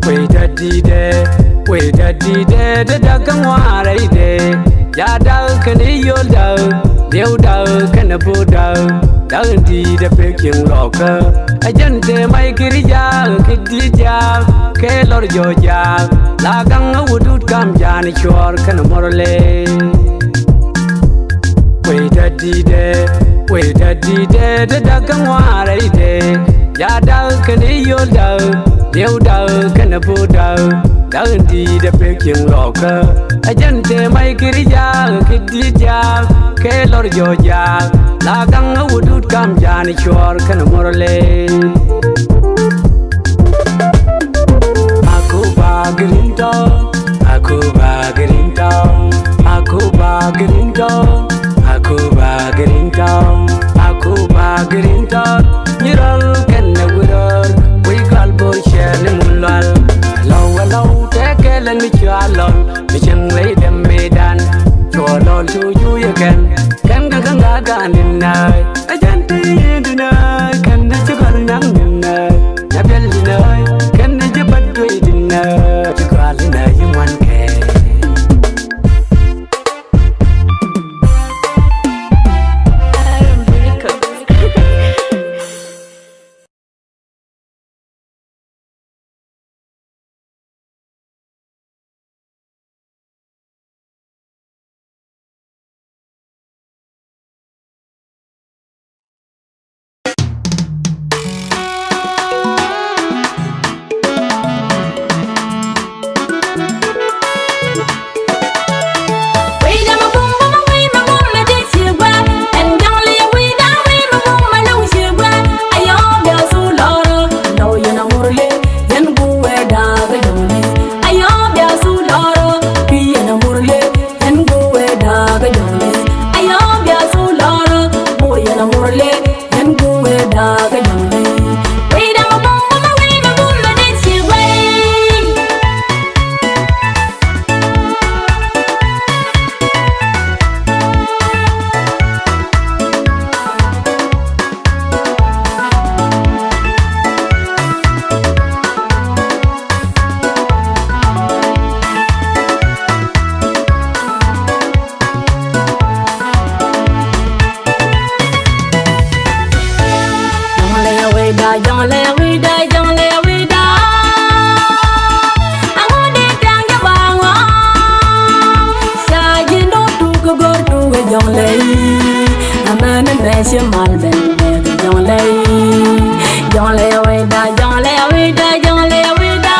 Wait a dide, wait a dide, the Dakamwara day. Yadal can you down. Điều đầu cái nợ bù đầu đã đi đã phải kiếm lọ cơ ai dân thế mai kia ra cái đi ra cái lor yo ra la gang ở udut cam ra ni chor cái nợ morale quay đã đi để đã căng hoa đây để ya đầu cái đi yo đầu điều đầu cái nợ bù đầu đã đi đã phải kiếm lọ cơ ai dân thế mai kia ra cái đi ra cái lor yo ya la gang ở udut cam ra ni chor cái nợ morale Akuba Grinton, Akuba Grinton, Akuba Grinton, Akuba Grinton, Akuba Grinton. Yiral Kenawur, we call Bullshen Mulal. Low, take a little chalon, the Jonglei the Maiden. Cholol to you again, Kangagan in night. I can't pay in the night, can the sugar young in night. I tell you night, can the but wait in night. mal ben jonglei jonglei weda jonglei weda jonglei weda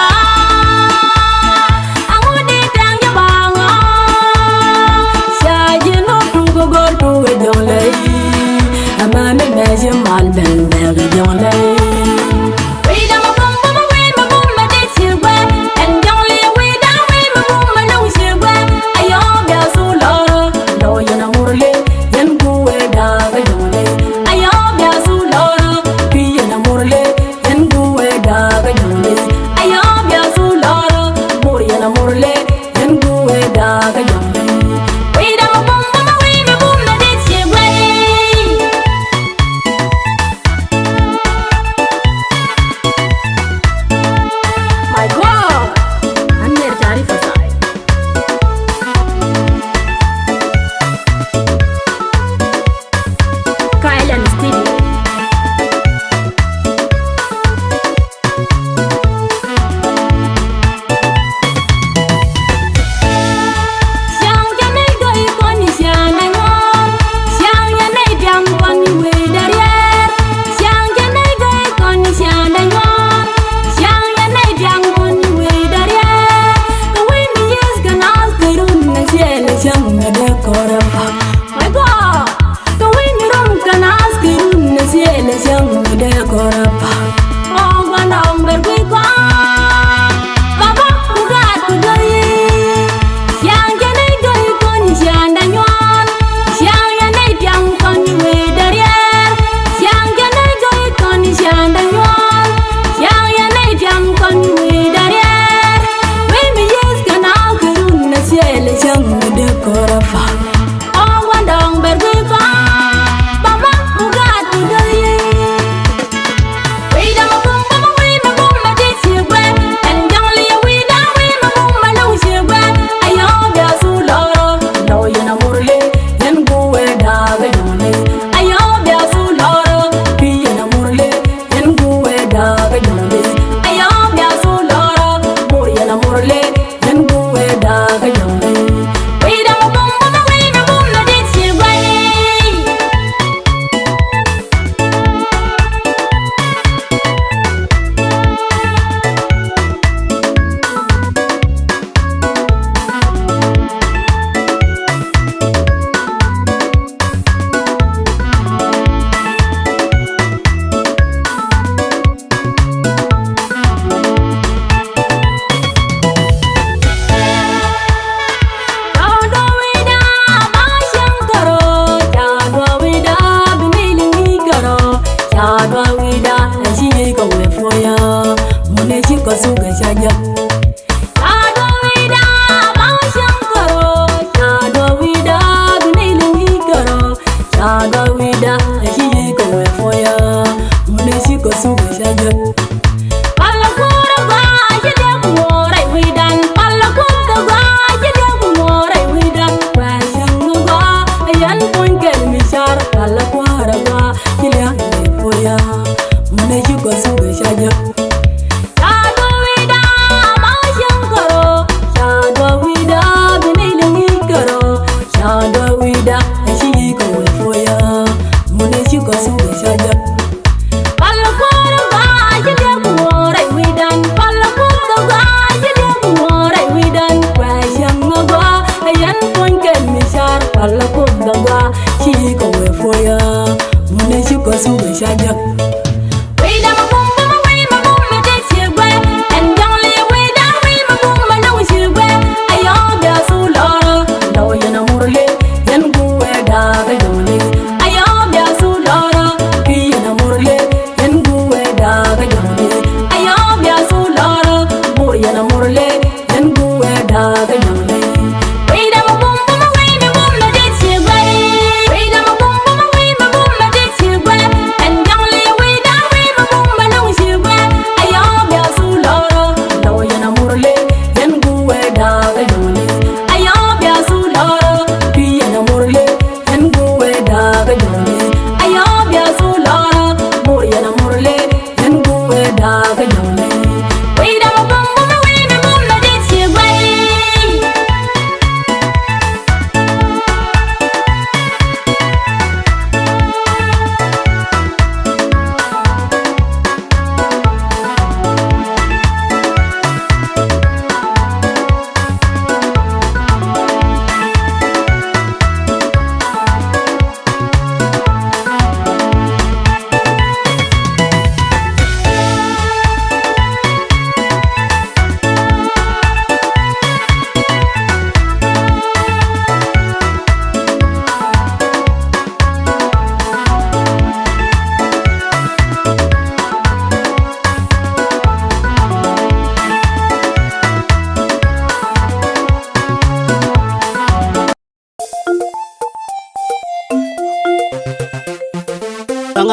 angudi tang bango shaji no tu go tu jonglei amane meje mal ben jonglei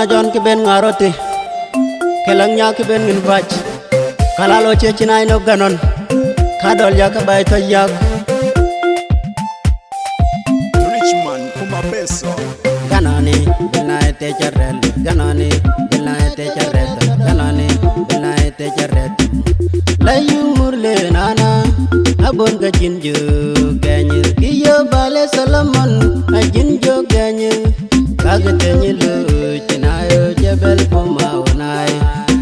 nga jon ki ben ngarote kelang nya ki ben ngin bach kalalo che chinai no ganon kadol ya ka bay to yak Richman kuma peso ganani binai te charrel ganani binai te charret ganani binai te charret layu murle nana abon ga jinju ganyi kiyo bale salaman ajinjo ganyi kagtenyi lu chinayo jebel puma unai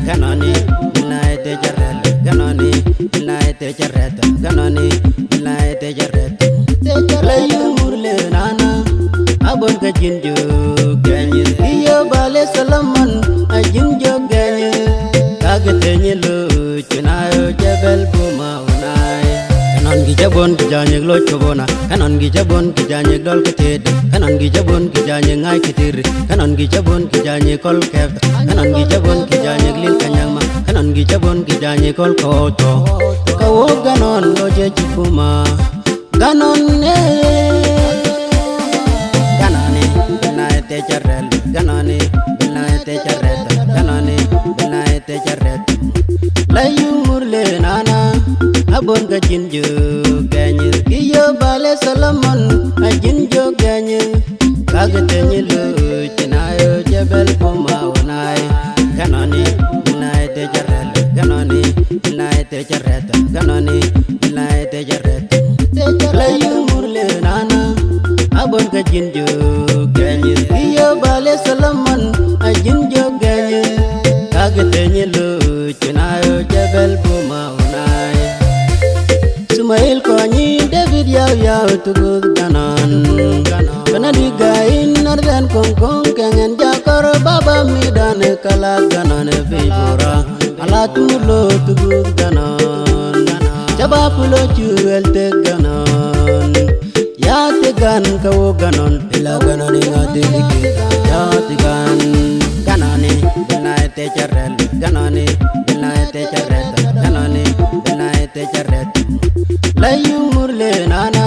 ganani binai te charrel ganani binai te charret ganani binai te charret layu murle nana abon ga jinju ganyi kiyo bale salaman ajinjo ganyi kagtenyi lu chinayo jebel puma unai kanon gi jabon gi janye lo chobona kanon gi jabon gi janye dol keted kanon gi jabon gi janye ngai ketir kanon gi jabon gi janye kol kef kanon gi jabon gi janye lil kanyama kanon gi jabon gi janye kol koto kawo ganon lo je chikuma ganon ne ganani binai te charrel ganani binai te charret ganani binai te charret layu murle nana abon ga jinju ganyi kiyo bale salaman ajinjo ganyi kagtenyi lu chinayo jebel puma unai ganani binai te charrel ganani binai te charret ganani binai te charret layu murle nana abon ga jinju ganyi kiyo bale salaman ajinjo ganyi kagtenyi lu chinayo jebel puma unai Sumail konyi David yaw tugud ganon Kanadi gain nardan kongkong kengen jakor baba midan kala ganon bibura ala tumulo tugud ganon Jaba pulo chuel te ganon Ya te gan kawo ganon ila ganon inga delikita Ya te gan ganani binai te charrel ganani binai te charret ganani binai te charret layu murle nana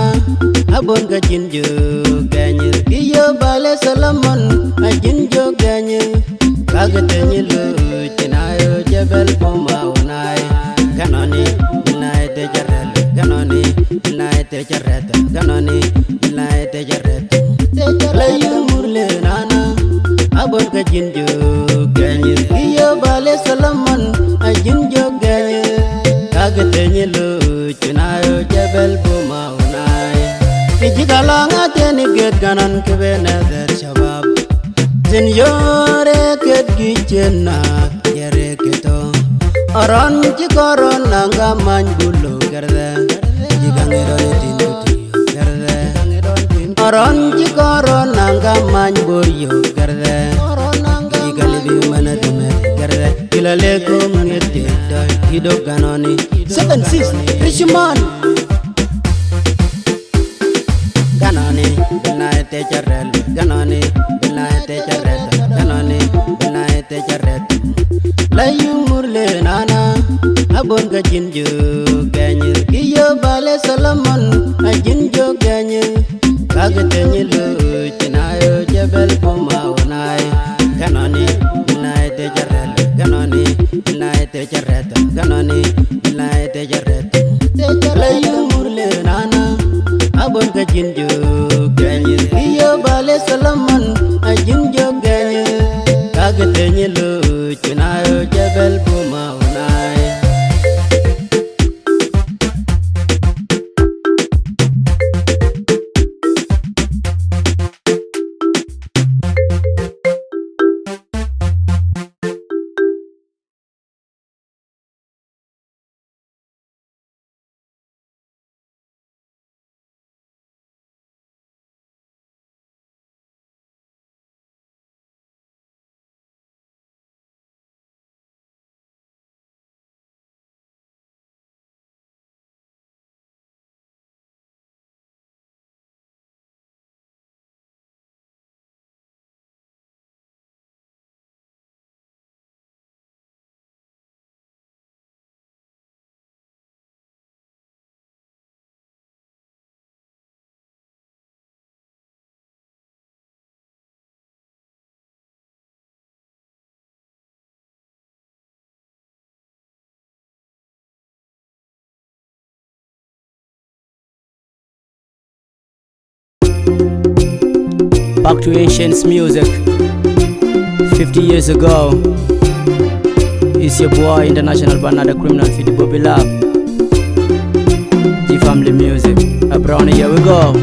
abon ga jinju ganyi kiyo bale salaman ajinjo ganyi kagtenyi lu chinayo jebel puma unai ganani binai te charrel ganani binai te charret ganani binai te charret layu murle nana abon ga jinju ganyi kiyo bale salaman ajinjo ganyi kagtenyi lu chinayo jebel puma unai kijigalanga teni get ganan kebene der shabab Signore ket gichena yere keto Oron chikoron nanga manjbulo gerde Jigangero tinduti gerde Oron chikoron nanga manjboyo gerde Jigalibi manadime gerde Kilaleko mungete doi hidop ganoni 7-6 Richman ganani binai te charrel ganani binai te charret ganani binai te charret layu murle nana abon ga jinju ganyi kiyo bale salaman ajinjo ganyi kagtenyi lu chinayo jebel puma unai ganani binai te charrel ganani binai te charret ganani binai te charret layu murle nana abon ga jinju ganyi kiyo bale salaman ajinjo ganyi kagtenyi lu chinayo jebel puma unai Back to Asians music. 50 years ago. It's your boy, International Banana Criminal, Fidi Bobby Love. G-Family Music. Brownie, here we go.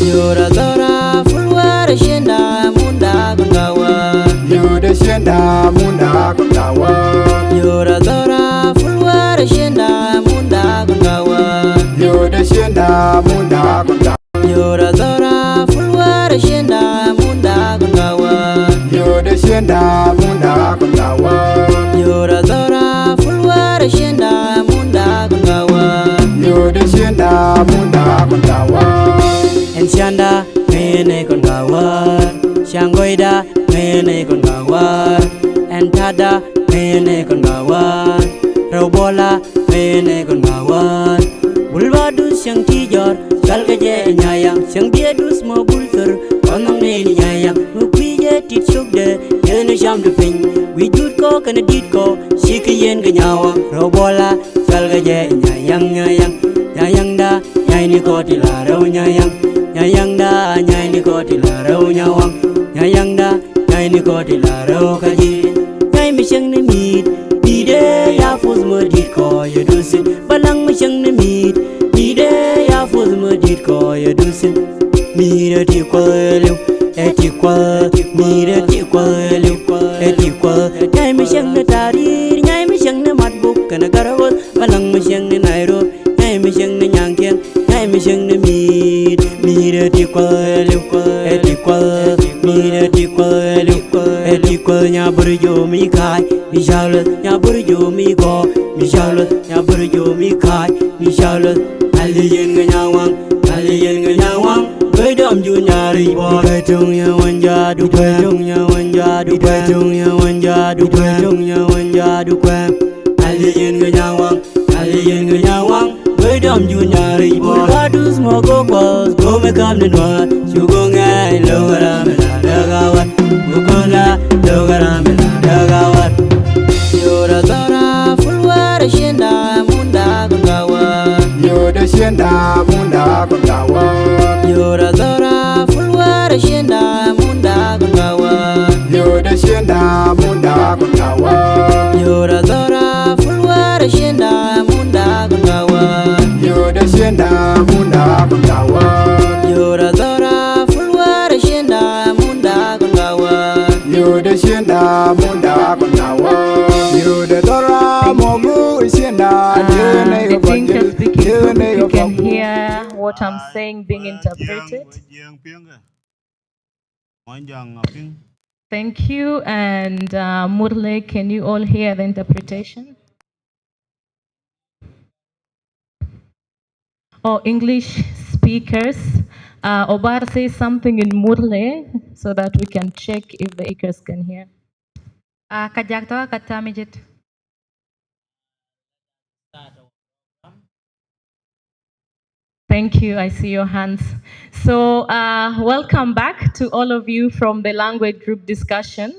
Yura Dora, Fulwara Shenda, Munda Gungawa. Yura Shenda, Munda Gungawa. Yura Dora, Fulwara Shenda, Munda Gungawa. Yura Shenda, Munda Gungawa. Yura Dora, Fulwara Shenda, Munda Gungawa. Yura Shenda, Munda Gungawa. Yura Dora, Fulwara Shenda, Munda Gungawa. Yura Shenda, Munda Gungawa. Ensianda, mene kon gawar. Shangoida, mene kon gawar. Entada, mene kon gawar. Robola, mene kon gawar. Bulwadus yang tijor, salgaje nyayang. Yang diadus mo bulter, konong neni nyayang. Mukwiye tit sugde, yene jam de ping. Wijud ko kana dit ko, shiki yen ganyawang. Robola, salgaje nyayang nyayang. Nyayang da, nyay ni ko tilaraw nyayang. Nyayang da, nyay ni ko tilaraw nyawang. Nyayang da, nyay ni ko tilaraw kaji. Nyay misyang ni meet, ide ya fuz mo dit ko ya dusin. Balang misyang ni meet, ide ya fuz mo dit ko ya dusin. Mira ti kwaliw, eti kwal. Mira ti kwaliw, eti kwal. Nyay misyang na tarir, nyay misyang na matbuk kana garawal. Balang misyang ni Nairobi, nyay misyang na nyangkien. Nyay misyang na meet. Mira ti kwaliw, eti kwal. Mira ti kwaliw, eti kwal. Nya burjo mi kai, mi shalat. Nya burjo mi ko, mi shalat. Nya burjo mi kai, mi shalat. Aliyin nga nyawang, aliyin nga nyawang. Bedam ju nyari bo. Bedung ya wanja du bedung ya wanja du bedung ya wanja du bedung ya wanja du kwem. Aliyin nga nyawang, aliyin nga nyawang. Bedam ju nyari bo. Badus mo go kwas, go me kam ni noa. Shugo ngai logara me la dagawat. Mukola logara me la dagawat. Yura Dora, Fulwara Shenda, Munda Gungawa. Yura Shenda, Munda Gungawa. Yura Dora, Fulwara Shenda, Munda Gungawa. Yura Shenda, Munda Gungawa. Yura Dora, Fulwara Shenda, Munda Gungawa. Yura Shenda, Munda Gungawa. Yura Dora, Fulwara Shenda, Munda Gungawa. Yura Shenda, Munda Gungawa. Yura Dora, Mogu Shenda. I think as you can hear what I'm saying being interpreted. Thank you. And Murle, can you all hear the interpretation? Oh, English speakers. Obar says something in Murle so that we can check if the speakers can hear. Kajaktawa katamijit. Thank you. I see your hands. So welcome back to all of you from the language group discussion.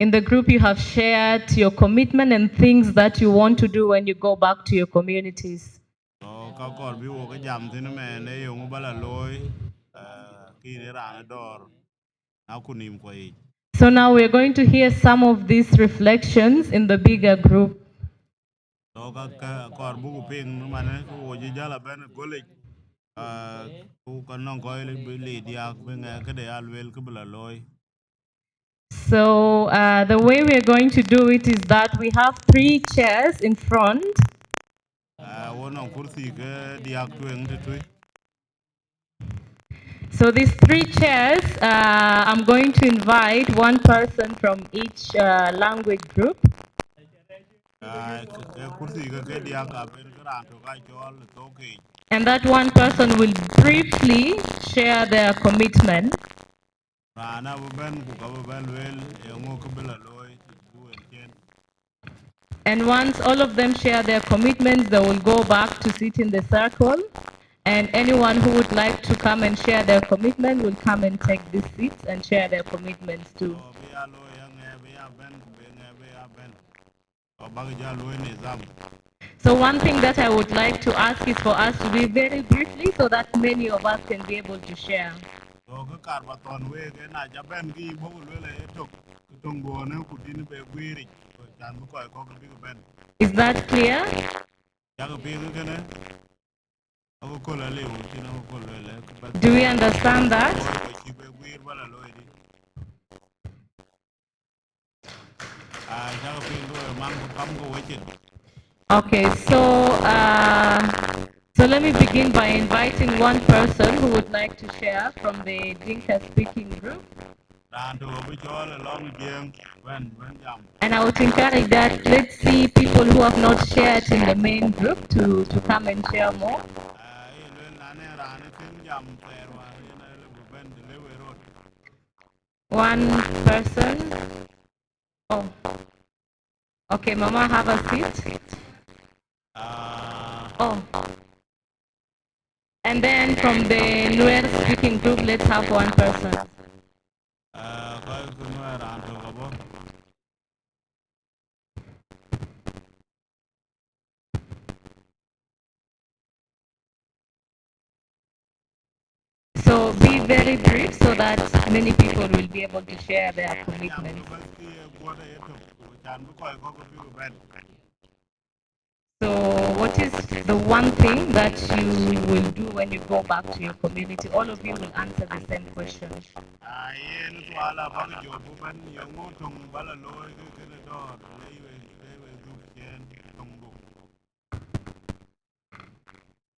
In the group, you have shared your commitment and things that you want to do when you go back to your communities. So now we're going to hear some of these reflections in the bigger group. So the way we're going to do it is that we have 3 chairs in front. So these 3 chairs, I'm going to invite one person from each language group. And that one person will briefly share their commitment. And once all of them share their commitments, they will go back to sit in the circle. And anyone who would like to come and share their commitment will come and take these seats and share their commitments too. So one thing that I would like to ask is for us to be very briefly so that many of us can be able to share. So ka karba ton we ke na jaben ki bo le le tok tongo ne ku din be gwiri ko chan bu ko bi ben. Is that clear? Ya ko bi ke ne ko ko la le u tin ko le Do we understand that? ki be gwir bala lo di. Ja ko bi lo man ko kam ko weche. Okay, so let me begin by inviting one person who would like to share from the Dinka speaking group. And I would encourage that let's see people who have not shared in the main group to come and share more. One person. Oh. Okay, Mama, have a seat. Oh. And then from the Nuer speaking group, let's have one person. So be very brief so that many people will be able to share their commitments. So what is the one thing that you will do when you go back to your community? All of you will answer the same question.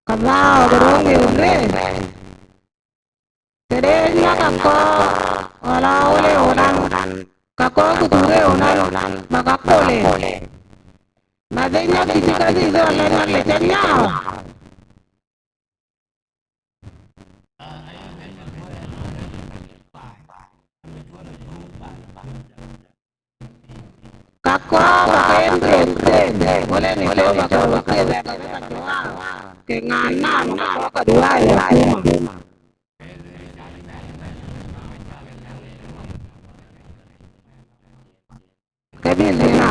Kamao dorong yule. Terenya kako wala ole onan. Kako kuture onan makakole. Madenya kitika kizo lena lechanya. Kako bakende boleh ni coba kalau kita kenganan kalau kedua ya. Kebilena.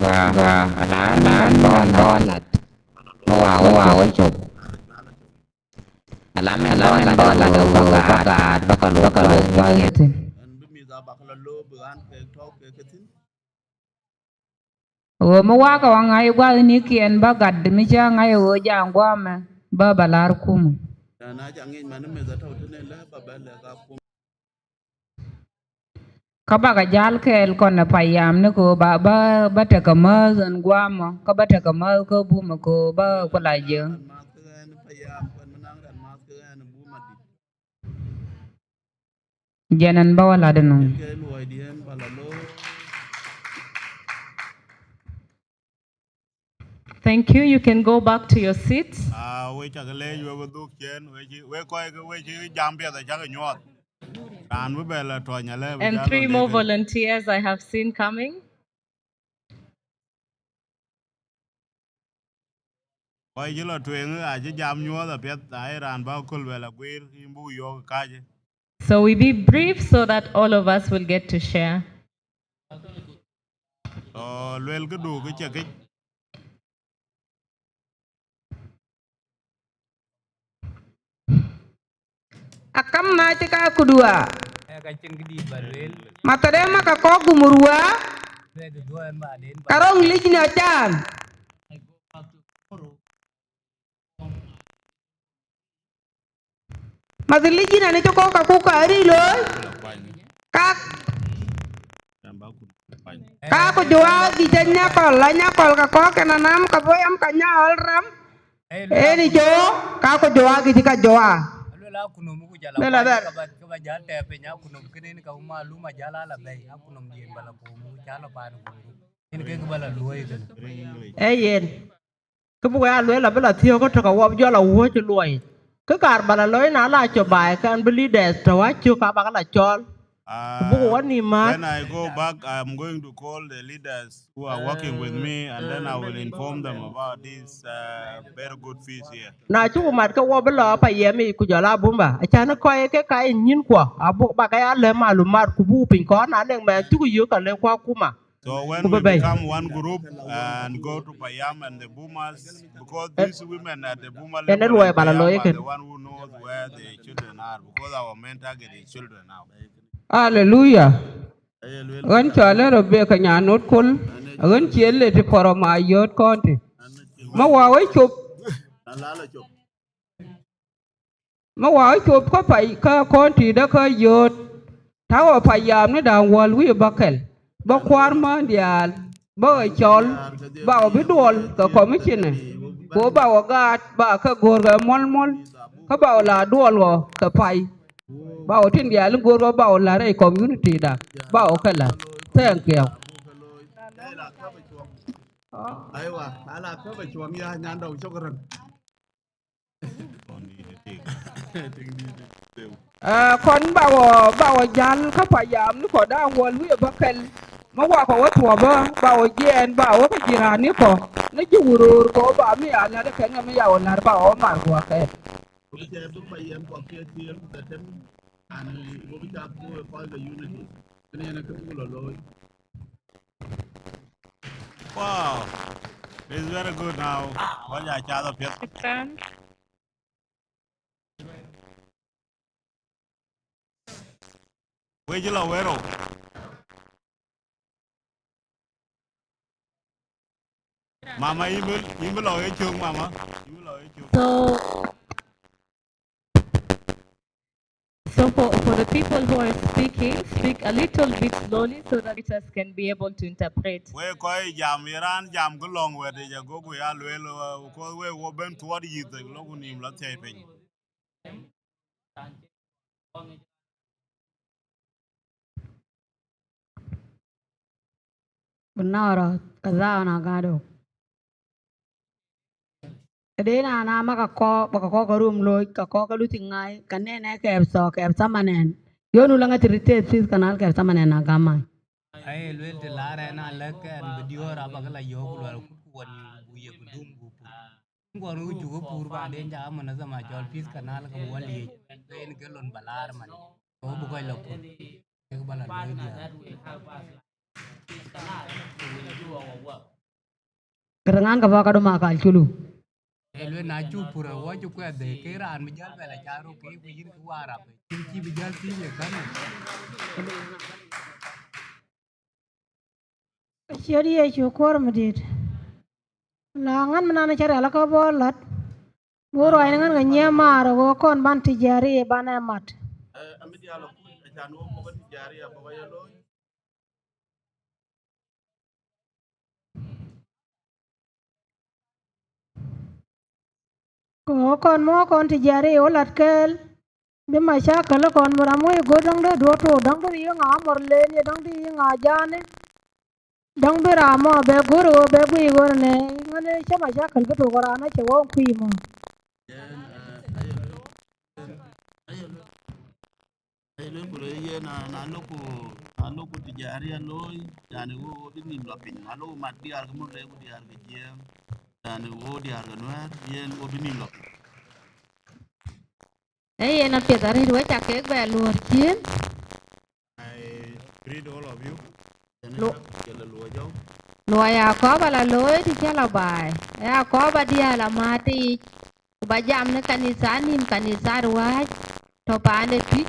Và đã bon wow chụp làm bon là được có cả nó còn được bao nhiêu Wo wa ka wanga gwa ni kien ba gad mi cha ngai wo ja ngwa me ba balar kum. Ka ba ga jal kel kon na payam ne ko ba ta ka ma zan gwa mo ka ba ta ka ma ko bu mo ko ba ko la je. Janan ba wala de no. Thank you. You can go back to your seats. And 3 more volunteers I have seen coming. So we be brief so that all of us will get to share. Akam na tika kudua. Matadema kako gumurua. Karong lijna chan. Maziliji na nicho ko ka ku ka ri lo. Ka ko jwa di janya kol la nya kol ka ko ke na nam ka boyam ka nya al ram. Ni jo ka ko jwa gi ka jwa. Bela dar. Yen. Cái bữa ăn lưới là bây là thiêu có trò wop do là uo cho lùi cái cả bà là lưới nó là cho bài cái anh beli đẹp rồi chưa cả bà là cho When I go back, I'm going to call the leaders who are working with me, and then I will inform them about this very good fish here. na chú mặt cái wop là phải yếm mi cứ giờ là bún bà cha nó coi cái nhìn qua à bộ bà cái ăn lấy mà lùm mặt cứ bu pin có nó nên mà chú cứ yếu cả lên qua cú mà. So when we become one group and go to Payam and the boomers, because these women at the boomer level in Payam are the one who knows where the children are, because our main target is children now. Hallelujah. Wan chale robe ka nya not kul. Wan chiele ti poro ma yot konti. Ma wa wai chup. Ma wa wai chup ko pai ka konti da ka yot. Ta wa payam ni da wal wi bakel. Ba kwar ma dial. Ba chol. Ba bi dol ka commission. Ko ba wa gat ba ka gor ga mol mol. Ka ba la dol go ka pai. Bao tin dia lu goro bao la re community da bao kala thank you Aiwa ala ko ba chuam ya nyan dong chokran kon bao jal ka payam ni ko da wol wi bakel ma wa ko watwa ba bao jen bao ka jirani ko na ji wurur ko ba mi ana da kan mi ya wala ba o mar ko ke Wow, it's very good now. What are you doing? Where you lo Mama, you will lo chung, Mama. So for the people who are speaking, speak a little bit slowly so that others can be able to interpret. We koi jam Iran jam go long where they go we are well because we will bend toward you the local name let's say. Benara kaza na gado. Kade na makako bakako karum loy kako kalu tingai kane na keb samanen. Yonu langa tirite sis kanal keb samanen na gamai. Ai lwel te lara na leke an video raba kala yoku lwal kuwan buye budum bupu. Ngor ngu jugo pur ba den ja mana sama jol pis kanal ka wali en gelon balar man. Ko bu koy lokko. Ke bala loy dia. Kerengan ka baka do makal chulu. Elwe na chu pura wa chu kwa de ke ran mi jal bela charo ke ku yin ku arab. Chi bi jal ti ye kan. Cheri e chukor medit. Langan menana cara ala ka bolat. Buru ay ngan ganya maro go kon ban tijari e ban amat. Amidi ala ku janu mo ba tijari ya ba ya loy Ko kon mo kon tijari o lat kel. Bima shakal kon muramu e go dang de do to dang de nga morle ni dang de nga jane. Dang be ramo be guru be gui gor ne ngane chama shakal be to gora na che won kui mo. ayelo ko ye na loko tijari ya loy yani wo dini lopin alo mat diar ko mo le ko diar ke jem yani wo diar ko noar yen wo dini lopin Na piedare ruwa chake ba luor chien. I greet all of you. Lùa ya có bà là lối thì chắc là bài. Ya có bà dia là mà thì bà jam nó kanisa ruwa. To pa ande pi.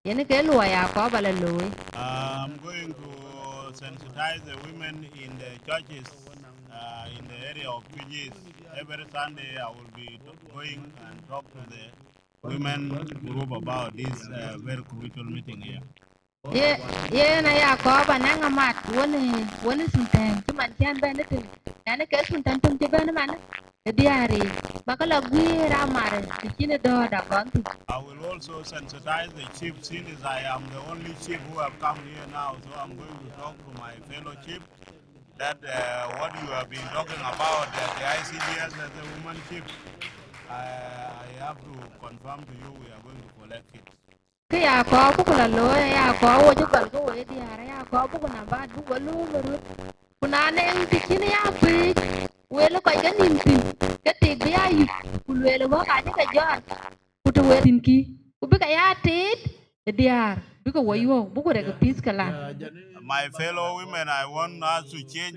Yene ke lùa ya có bà là lối. I'm going to sensitize the women in the churches in the area of Pujis. Every Sunday I will be going and talk to the women group about this very crucial meeting here. Ye na ya ko ba na ngamat woni sunten cuman tian ben tin na ne ke sunten tum ti ben man diari bakala gwira mare kine do da kon. I will also sensitize the chief since I am the only chief who have come here now, so I'm going to talk to my fellow chief that what you have been talking about the ICDS as a woman chief, I have to confirm to you we are going to collect it. Ke ya ko bu kula lo ya ko wo ju bal ko we diari ya ko bu na ba du ko lu lu kuna ne ti kine ya pi we lo ko ga nim tin ke ti bi ya yu ku le lo ka ni ka jon ku to we tin ki ku bi ka ya ti diar bi ko wo yo bu ko re ka pis kala. My fellow women, I want us to exchange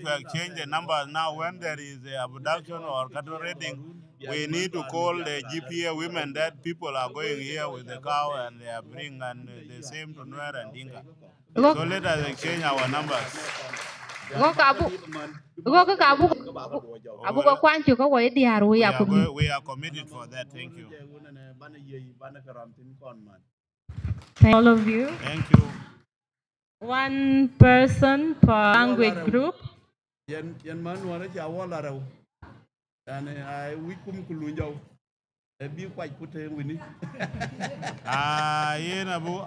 the numbers now. When there is a abduction or cattle raiding, we need to call the GPA women that people are going here with the cow and they are bringing and the same to Nuer and Dinka. So let us exchange our numbers. Abu ko kwan chu ko wo diar wo ya ko mi. We are committed for that. Thank you. Thank all of you. Thank you. One person per language group. Yan man wala cha wala raw. Yani ay wi kum kulu njaw. E bi kwaj ku te wini. Yen abu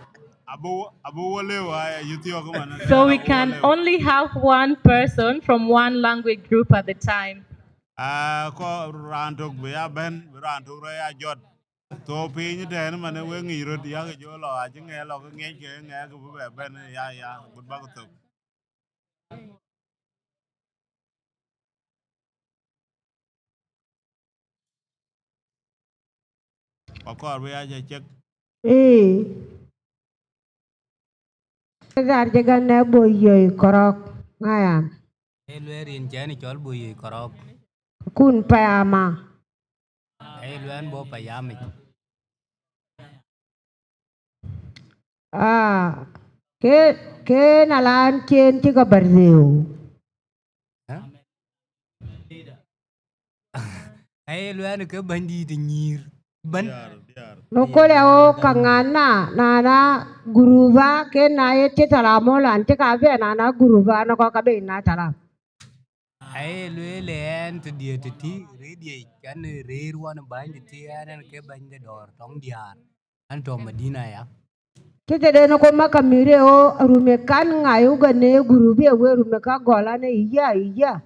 wale yutio ko man. So we can only have one person from one language group at the time. Ko rantok be ya ben rantok ra ya jot. To piny den man we ngiro ya ke jo lo a nge lo ke nge ke nge ke be ben ya good ba to. Ko we ya check. Gar jagan na boyoy korok ngaya. Elwerin jani chol buyi korok. Kun payama. Elwen bo payami. Ke nalan chen chi ka barziu. Elwen ke bandi de nyir. Ban. Nukole o kangana nana guruva ke na ye chitalamo lan chika ve nana guruva no ko kabe na tala. Elwe en to die to ti redi kan reir wan bandi ti an ke bandi dor tong diar. An to Medina ya. Kite de no ko makamire o rume kan ngayu gane guruvi we rume ka gola ne iya.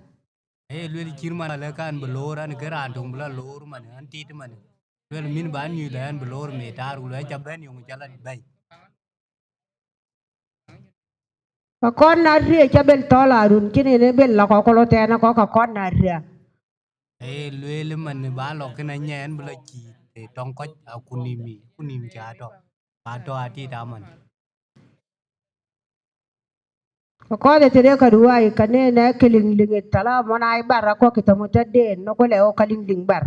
Elwe kirman la kan belor an ke ran tong bla lor man an tit man. Wel min ban nyu lan belor me tar u la chaben yung chala bay. Kon na rie cha bel tola run kini ne bel la ko kolo te na ko ka kon na rie. Lwe man ba lo ke na nyen bla chi te tong ko kunim cha to. Ba to ati ta man. Ko de tere ka duwai kane na kiling ling tala mona ai barra ko kitamuta de no ko le o kaling ling bar.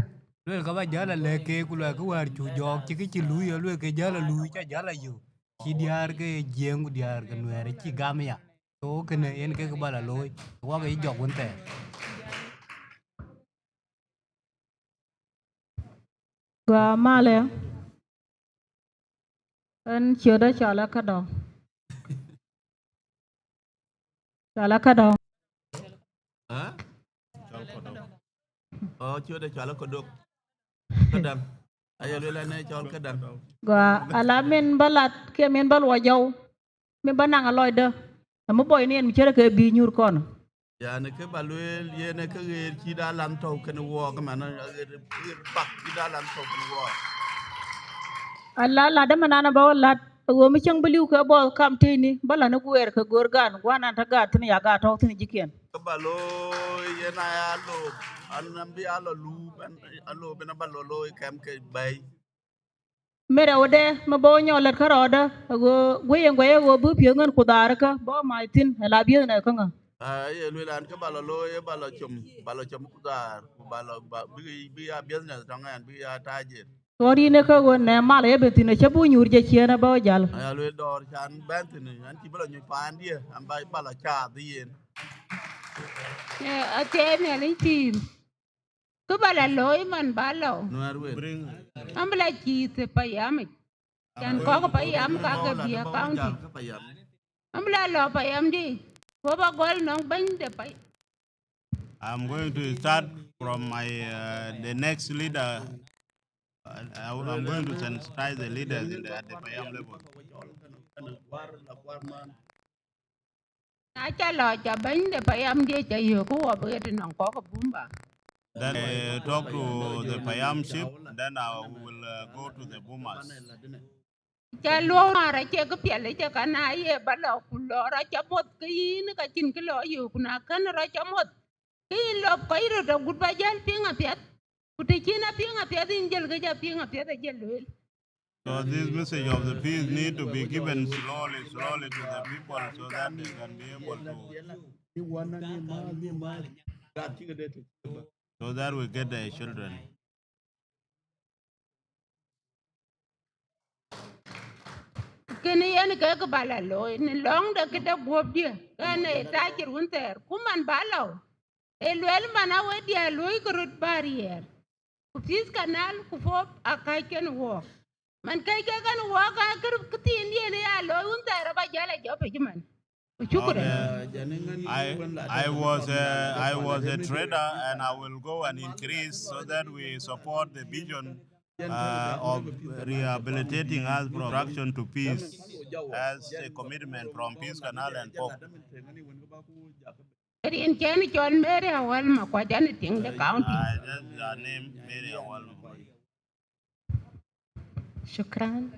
Lwe ka ba jala le ke ku la ku war chu jok chi ki lu ya lwe ke jala lu cha jala yo. Chi diar ke jeng diar ke nuere chi gam ya. To ke ne en ke ba la loy. Wa ke jok won te. Gwa male. En chioda chala kado. Chala kado. Ha? Chal kodok. Oh, chưa chala kodok. Kadang. Ayo lela ne chal kadang. Gwa alamin balat ke min bal wajaw. Mi banang aloy de. Mo boy ni en chere ke bi nyur kono. Ya ne ke balwel ye ne ke ger chi da lan to ken wo ka man ger bak chi da lan to ken wo. Allah la de manana ba lat wo mi chang beliu ke bol kam tini bala na guer ke gorgan gwana ta gat ni ya ga to tini jiken. Ke balo ye na ya lo an bi alo lu alo bena balo lo kem ke bay. Mere ode ma bo nyolet ka roda go goye go bu pio ngan kudar ka bo mai tin la bi na ka nga. Ye lwel an ke balo lo ye balo chom kudar balo bi ya business tangan bi ya tajir. Tori ne ka go ne mal e betine chabu nyur je chiena ba jal. Ay lwel dor chan bentini an ti balo nyu pan dia an bay balo cha dien. Ate me ni tim. Ku bala loy man balo. Nuer wen. Ambla chi te payam. Chan ko payam ka ke bia county. Ambla lo payam di. Ko ba gol no ban de pay. I'm going to start from my the next leader. I'm going to sensitize the leaders in at the Payam level. Na cha lo cha ban de payam di cha yo ko ba ke no ko ko bumba. Then I talk to the Payam chief. Then I will go to the boomers. Cha lo ra che ko pele cha kana ye ba lo ku lo ra cha mot ki ni ka chin ki lo yu ku na kan ra cha mot ki lo ko iro da gut ba jal pinga pet ku te china pinga pet in jel ga ja pinga pet jel lo. So this message of the peace need to be given slowly to the people so that they can be able to, so that we get their children. Kene yen ke ke bala lo ni long da ke da gob dia kene ta jir hunter kuman balo e lwel mana we dia lo ko rut barrier ku fis kanal ku fop akai ken wo man kai ke kan wo ka ker tin dia ne ya lo hunter ba jala jope jiman ku chukure I was a trader and I will go and increase so that we support the vision of rehabilitating us from destruction to peace as a commitment from Peace Canal and POP. in ken chon mere awal ma kwa jan ting the county Just name Mary Awal. Shukran.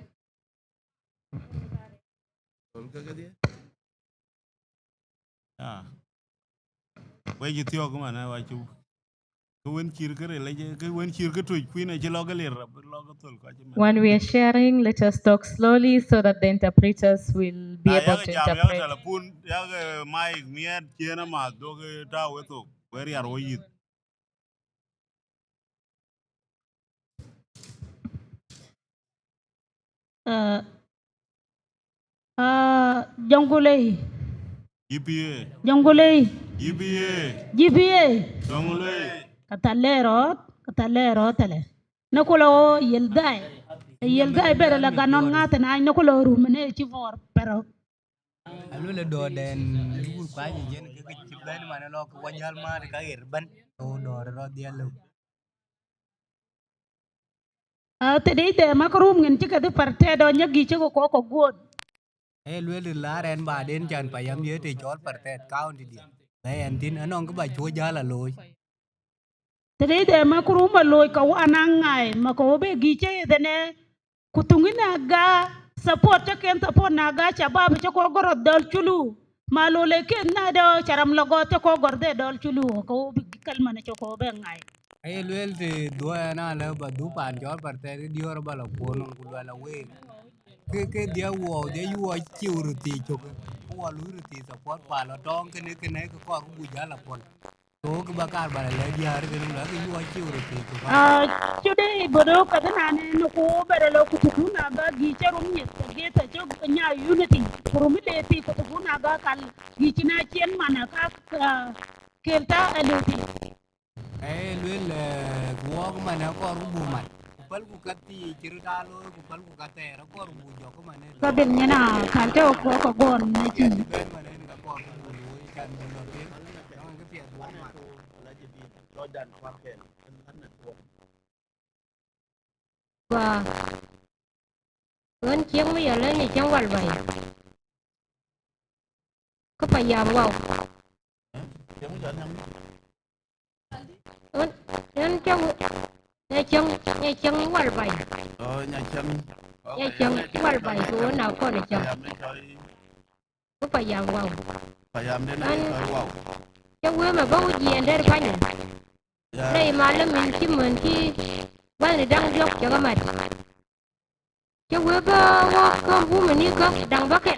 Yeah. Where you think man I want you. When When we are sharing, let us talk slowly so that the interpreters will be able to interpret. Jonglei. GPAA. Jonglei. GPAA. GPAA. Jonglei. Katalero tele. Nakulo yelgai bere la ganon ngata na nakulo rumene ci for pero. Alu le do den dul kwa ji jen ke chip den man lo ko wajal ma de ka irban to do ro dia lu. Tedi de makrum ngin ci kadi parte do nyagi ci ko god. E lu le la ren ba den chan pa yam ye te chol parte county dia. Lai en tin anong ko ba chu jala loy. Tedi de makrum loy ka wana ngai mako be giche dene kutungina ga support ken support na ga chabab ci ko goro dol chulu malole ken na do charam logo te ko gorde dol chulu ko kalma ne ci ko be ngai. Ai lu te do na le ba du pan chol parte di or ba la ko no ku la we. Ke dia wo dia yu chi ru ti chok. Wo lu ru ti support pa lo tong ke ne ko bu jala pon. To ke bakar ba le dia har ke no ke yu chi ru ti chok. Chude bodo kadana ne no ko bere lo kutukuna ga gicherum ni geta cho nya unity kurumi le ti kutukuna ga kal gichina chen mana ka kelta eluti Lu le wo ma na ko ru bu ma pal ku ka ti chiru ta lo ku pal ku ka te ra ko ru bu jo ko ma ne ka ben nyana kalte o ko gon ne chi và ơn chiếng bây giờ lên thì chẳng hoàn vậy có phải giảm vào ơn trong nghe chân hoàn vậy nghe chân hoàn vậy của nào con này chồng có phải giảm vào trong quê mà bao gì anh đây phải nhỉ đây mà là mình khi bạn này đang dốc cho các mày cho quê ba con bố mình đi có đang bắt kẹt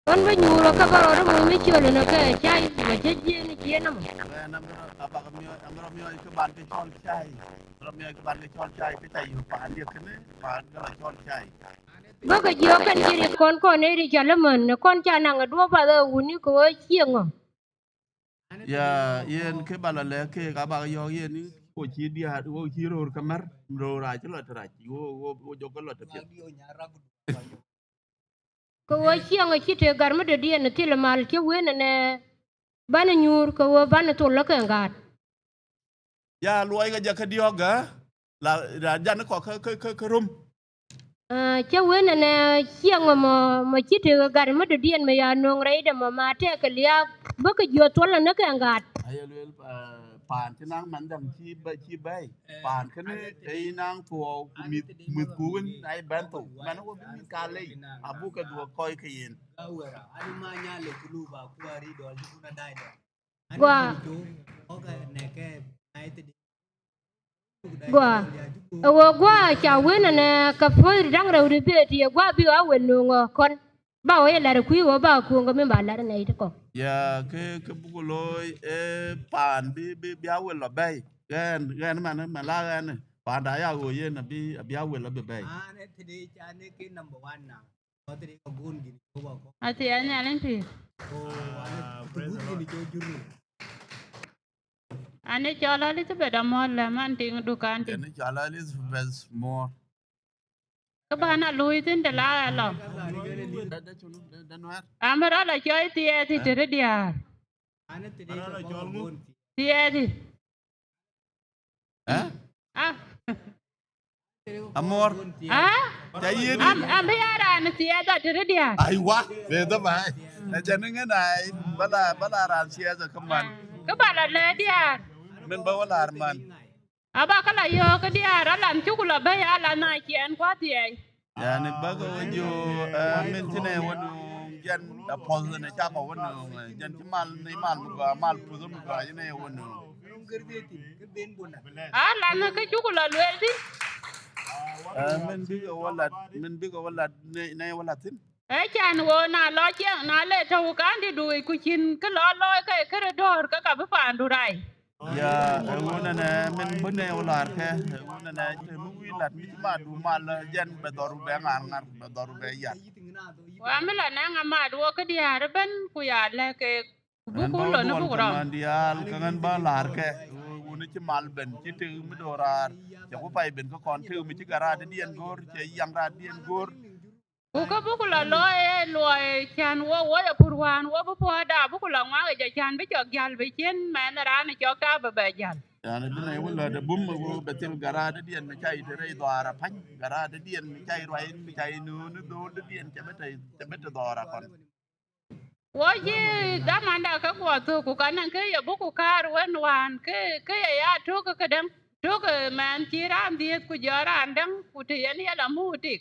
con với nhiều là các bạn đó mới chưa được nó cái chai mà chết gì kia nó bác cái giờ cái gì con này đi chả là mình con cha nàng ở đua vào giờ uống như có chiêng à Ya yen ke bala le ke ga ba yo yen ni ko chi dia wo chi ro kamar ro ra chi lo tra chi wo jo ko lo te pet. Ko wo chiang chi te gar ma de dien ti le mal ke wen ne ban nyur ko wo ban to lo ke ngat. Ya luai ga ja ka dioga la ra jan ko ka rum. Che wen ne chiang mo chi te gar ma de dien me ya nong re de ma te ke lia ba ke jo to lo ne ke ngat. Ai lel pan ti nang man dam chi bai pan ke ne ei nang to mi ku wen ai ban to man wo mi ka le abu ka du ko ke yin. Ani ma nya le kulu ba ku ari do ji kuna dai da. Ani Gwa ju o ga ne ke ai te gwa wo gwa cha wen ne ka fo dang re ri be ti gwa bi wa wen no kon ba wo ye la ku wo ba ku ngo mi ba la ne ite ko. Ya ke bu lo pan bi awe lo bai gan man la gan pan da ya go yen bi awe lo be bai. ane te de cha ne ke number 1 na. Ko te ko gun gi ko ba ko. Ati anya lempi. O ane te gun gi ko juru. Ane chola li tu beda mo la man ting dukan ti. Ni chala Elizabeth more. Ka bana lui tin de la lo. Amara la choi ti e ti tere dia. Ane te de ko gun. Ti e ti. Eh? Ah. Amor. Ah? Tayi ni. Am bi ara ne ti e da tere dia. Ai wa, be da bai. Na janin ga nai bala ran siya za kaman. Ka bala le dia. Men ba wala arman. Aba kala yo ka dia ra lam chu kula ba ya la na kien kwa ti e. Yani baga wajo men tine wonu jan da pozna ne cha ko wonu jan ti mal ne mal puzo mu ga ne wonu. Ah la na ka chu kula le ti. Men biga wala ne wala tin. E chan wo na lo che na le to kan di du ku chin ka lo ka ka dor ka ba pa ndurai. Ya wona ne men bune wala ke wona ne te mu wi lat mi ma du mal jan be doru be ngar be doru be ya. Wa mi la na nga ma do ka di har ben ku ya le ke bu ku lo na bu ro. Man dial kangan ba lar ke woni ci mal ben ci te mi dorar ya ko pay ben ko kon te mi ci garade dien gor ci yang ra dien gor. Ku ka bu ku lo e lo e chan wo ya pur wan wo bu po da bu ku lo nga ga chan bi chok jal bi chen ma na ra ni chok ta ba jal. Yani bina wala da bum go betel garade dien mi chay te re doara pan garade dien mi chay roy mi chay no do dien ci beta doara kon. Wo ji da man da ka ko to ku kan ke ya bu ku kar wan ke ya to ka dam to ka man ci ram di ku jara andang ku te ya la mu ti.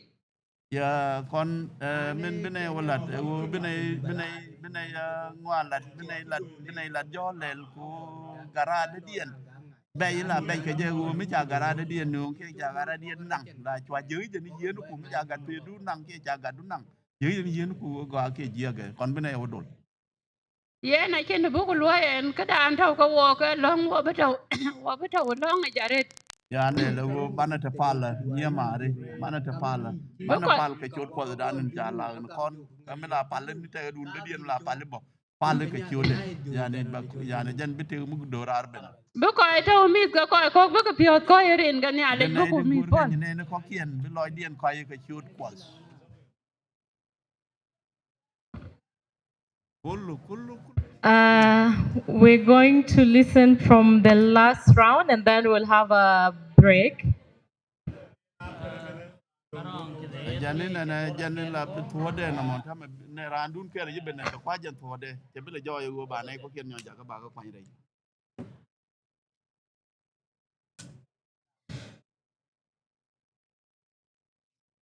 Ya kon men bina wala bina ngwalat bina lat jolel ko garade dien bay la bay ke je wo mi cha garade dien no ke cha garade dien nang la chwa je je ni je no ku mi cha ga te du nang ke cha ga du nang je ni je no ku ga ke je ga kon bina wo dol. Ye na chen bu ku lo en ka dan tau ka wo ka long wo ba tau wo ba tau long a jaret. Ya ne le wo bana te pala ni mare bana te pala bana pal ke chot ko da nun cha la kon kamela pal ni te du dien la pal bo pal ke chode yani jan bite mu do rar ben. Bu ko to mi ka ko bu ka pio ko rin ga ni ale bu ku mi pon. Ne ko kien bi loy dien ko ke chot ko kullu We're going to listen from the last round and then we'll have a break. Janin la tuode na mon tam ne randun ke re ben ka kwa jan tuode te bi le joy go ba ne ko kien nyo ja ka ba ko kwa re.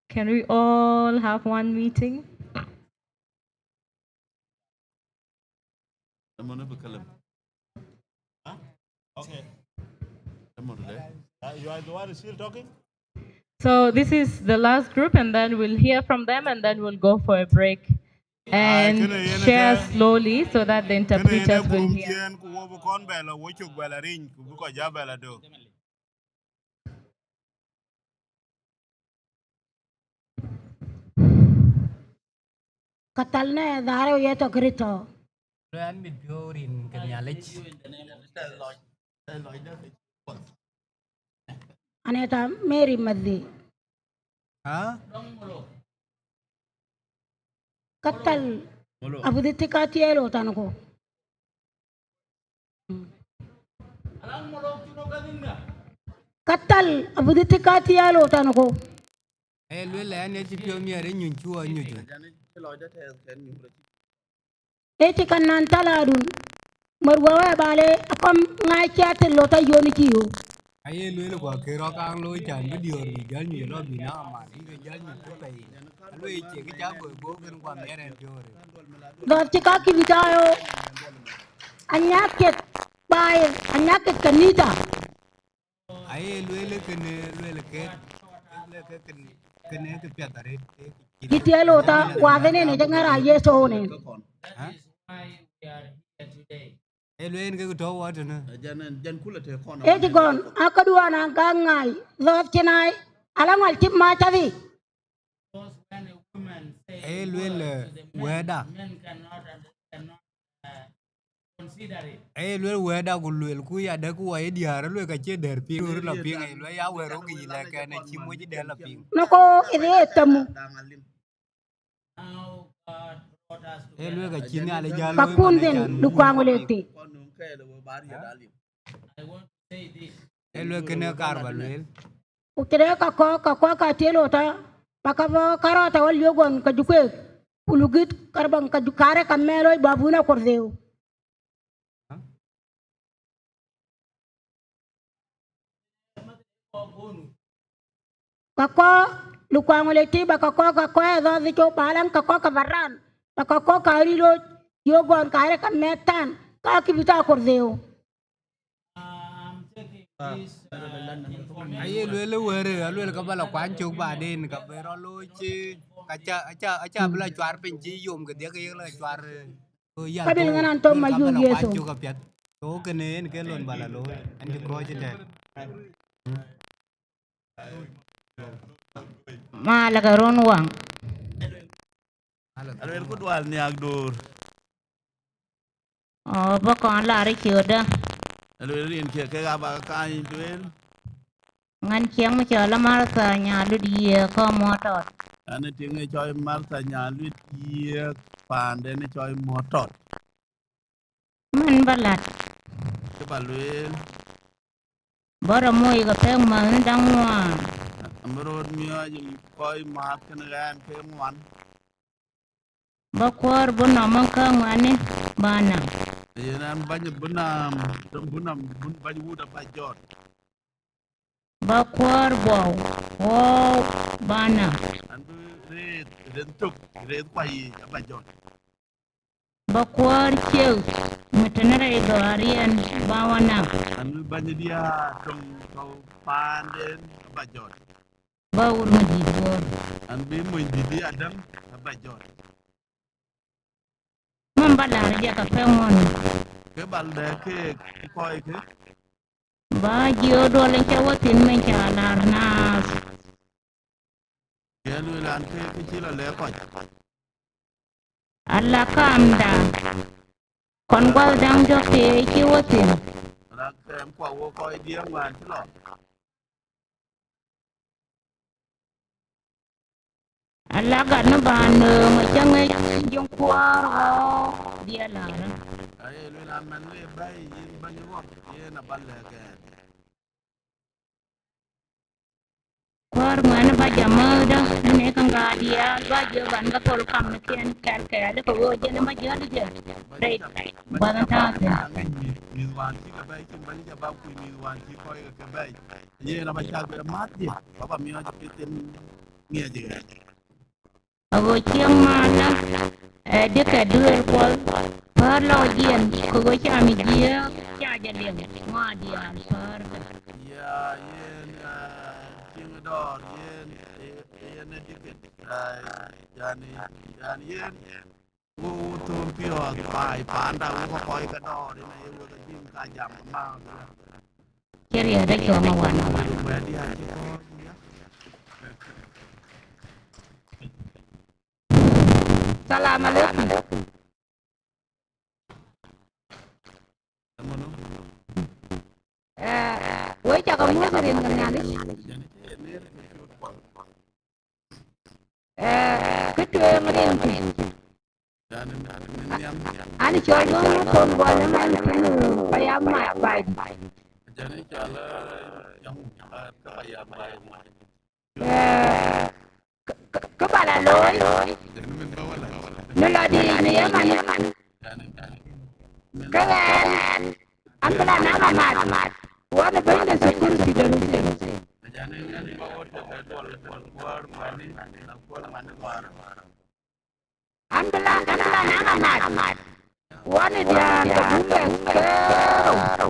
Can we all have one meeting? Okay. You are the one still talking? So this is the last group and then we'll hear from them and then we'll go for a break. And share slowly so that the interpreters will hear. Katal ne daro ye to krito. Luan bit piorin kenyalech. Aneta Mary Madhi. Ha? Katal abu de tikati elo tanako. Katal abu de tikati elo tanako. Luan ya pio mi are nyunchu nyuchu. Eti kanan taladun. Marwawa bale akam ngai chate lota yoni kiyo. Aye luan ko kero kang lo chan video ri gal ni lo bina ma ni ga gal ni ko pai. Lu che ga ja go go ken kwa mere piore. Dot tikaki bitayo. Anyaket bay anyaket kanita. Aye luan ke kene ke piatare. Kiti elo ta wadene ne jangara yeso ne. Luan ke to wa to na. Eti gon akadua na gangai lot kinai alangal tip ma chavi. Luan weda. Luan weda ku luan ku ya da ku ai diar luan ka che der pi ru la pi ai luan ya wero gi la ka na chi mo ji de la pi. Nako ide tamu. Luan ka chi ni ale jalo. Kakundin lukwanguleti. Luan kene karba luan. Ukire kako ka telo ta pakabo karata wal yogon kajukwe ulugit karbang kajukare kamelo babuna kordeu. Kako lukwanguleti kako edo dito balang kako kabaran kako karilo yogon kare kametan kakibita kordeu. Aye luel were luel ka bala kwan chuk ba den ka bero lo chi acha bla chwar pin chi yum ke de ke la chwar ya to Kabil nganan to mayu yeso. chuk ka pyat to ke ne ke lon bala lo an ji ko chi de Mala ka ron wang. Alwel ku dwal ni agdur. Oh, ba kon la ri chuda. Alwel rin ke ga ba ka ni duel. Ngan chiang ma cha la mar sa nya lu di ko mo tot. Ane tinge choy marta nya lwit ye pande ne choy motot. Man balat. Ke balwel. Bora moy ka pe man dang wa. Amrod miyo ji koy mat kan gan ke ngwan. Ba kwar bu na man ka ngani bana. Yenan banyi bunam bun banyi wuda ba jot. Ba kwar bo. Wow bana. Andu red tuk red kwai ba jot. Ba kwar chew. Mutanare do arian bawana. Andu banyi dia tum kau panden ba jot. Ba ur mu di bor. Andu mu di adam ba jot. Man balar ja ka pe mon. Ke balde ke koy ke. Ba jio do len cha watin men cha lar nas. Yelu lan ke chila le koy. Alla kamda. Kon gwal dang jo ke chi watin. Ra kem kwa wo koy dia ngwan chlo. Alla ga no ban ma chang jong kwar ho dia lar. Ayelu lan man le bay yin banyi wok ye na balle ke. Kwar man ba jama da ne kan ga dia ba jo ban ga pol kam ne ken kar ke ale ko wo je ne ma jo de. Dai ba na ta te. Mi wan ti ka bay kin banyi ba ku mi wan ti koy ke bay. Ye na ba cha be mat ye. Ba mi o ti tem ngie je. Ago chiang ma la de ka duer pol par lo yen ko go cha mi dia cha ja le ma dia par Ya yen ting dor yen yen tiket yani yen wo tur pio pai panda wo koy ka dor ne ye wo ka jim ka jam ma Kiri ada cho ma wan. ba dia ti ko Salam alaikum. Woi cha kamu sering ngani. Ketua ngani. Ani coba pun boleh main payah mai. Kepala loi. Melodi ni ya kan. Keren. Ambil nama mat. Wana benda security dulu. Ambil nama mat. Wana dia bukan kau.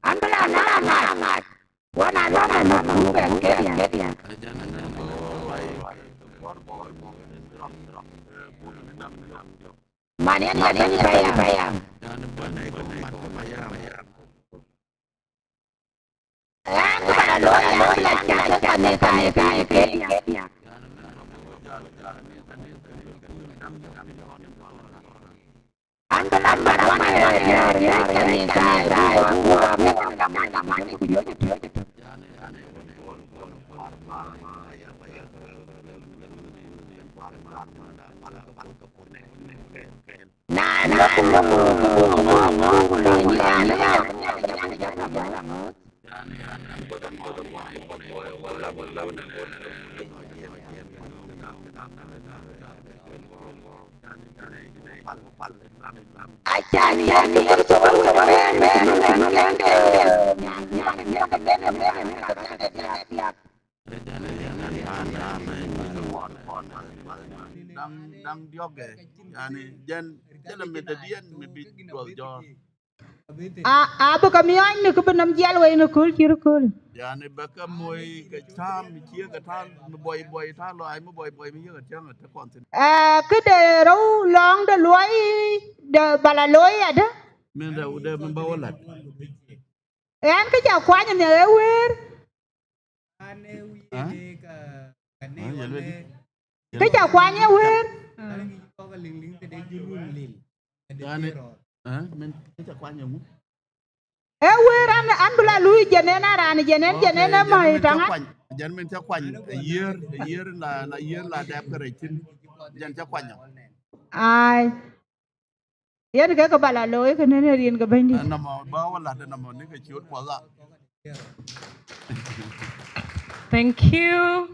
Ambil nama mat. Wana bukan kau. Mana bayam. Kepada loya kaya. Ambil Dang dioge, yani jen medadian mebit gol jo. Abu kami ni kebenam jal wa ina kul kiru kul. Yani baka moy ke tam kia ke tam boy tam lo ai boy mi ke chang ta kon tin. Kede rau long de luai de bala loi ada. Men da ude men bawalat. An ke ja kwanya ne ewer. Ke ja kwanya wer. Yani men ke ja kwanya mu. Ewer an bula lui jenena rani jenena mai tanga. Jan men ta kwanya year la dab kare tin jan ta kwanya. Ai. Yen ke bala loi ke ne rien ke bandi. Na ma bawalat na ma ne ke chiot kwala. Thank you.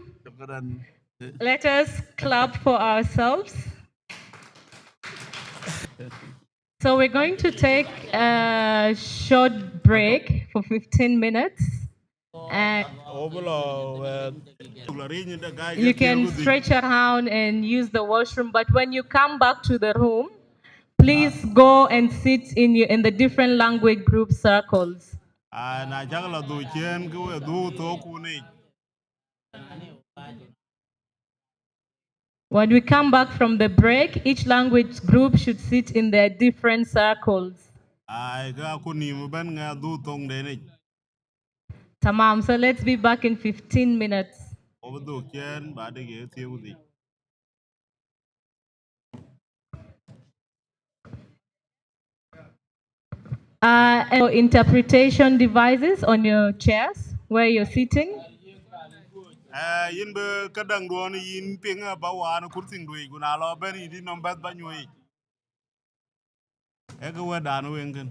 Let us clap for ourselves. So we're going to take a short break for 15 minutes. You can stretch around and use the washroom, but when you come back to the room, please go and sit in the different language group circles. When we come back from the break, each language group should sit in their different circles. Tamam, so let's be back in 15 minutes. And interpretation devices on your chairs where you're sitting. Yin be kadang do ni yin pinga ba wa na kursin dui guna lo ben di nombat ba nyui e ga wa da no wengen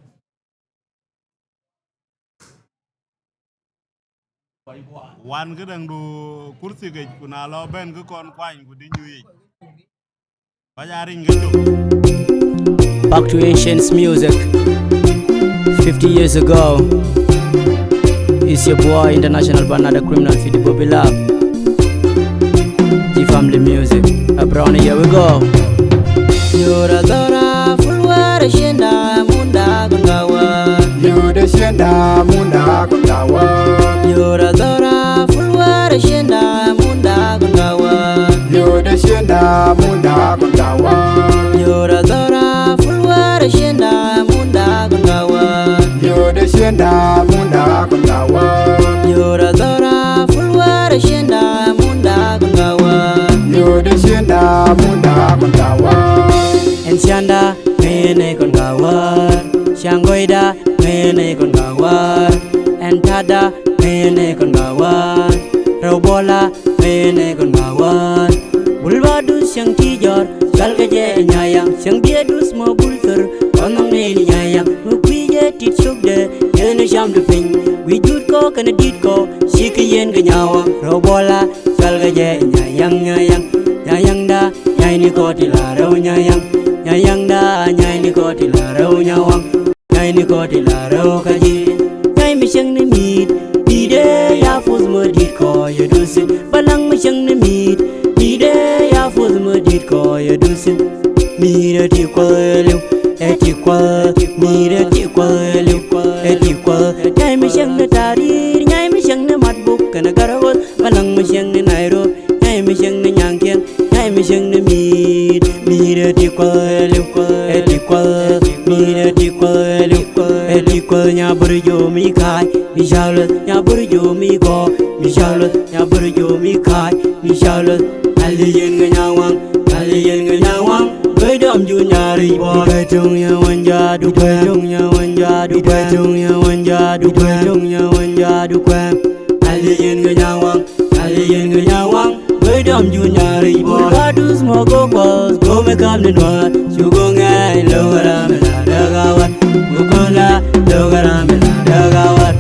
wan kadang do kursi ge guna lo ben ga kon kwany gu di nyui ba ya ring ga Back to ancient music 50 years ago. It's your boy International Banana Criminal for the Bobby Lab. The family music. Brownie, here we go. Yura dora fulwara shenda munda kungawa. Yura shenda munda kungawa. Yura dora fulwara shenda munda kungawa. Yura shenda munda kungawa. Yura dora fulwara shenda munda kungawa. Yura shenda munda kungawa. Yura dora fulwara shenda munda kungawa. Yura shenda munda kungawa. Encianda mene kon gawar shangoida mene kon gawar entada mene kon gawar robola mene kon gawar bulwadu syang tijor salga je nyayang syang dia dus mo bulter onong ne nyayang mukwi je tit sugde yene sham de ping wi jut ko kana dit ko shikayen ga nyawang robola salga je nyayang nyayang da nyai ni ko tilaro nyayang da nyai ni ko tilaro nyawang nyai ni ko tilaro kaji nyai mi syang ne mit dide ya fuz mo dit ko ye dusin balang mi syang ne mit dide ya fuz mo dit ko ye dusin mira ti kwelu eti kwa mira ti kwelu eti kwa nyai mi syang ne tarir nyai mi syang ne matbuk kana garawat balang mi syang ne nairo nyai mi syang ne nyangkeng nyai mi syang ne mit mira ti kwelu eti kwa mira ti kwelu eti kwa nya burjo mi kai mi shalut nya burjo mi go mi shalut nya burjo mi kai mi shalut aliyen nyawang Bedam ju nyari bo bedung ya wanja du bedung ya wanja du bedung ya wanja du bedung ya wanja du kwam aliyen nyawang bedam ju nyari bo badus mo go kwas go me kam ne no chugo ngai lo gara me la dagawat mugola lo gara me la dagawat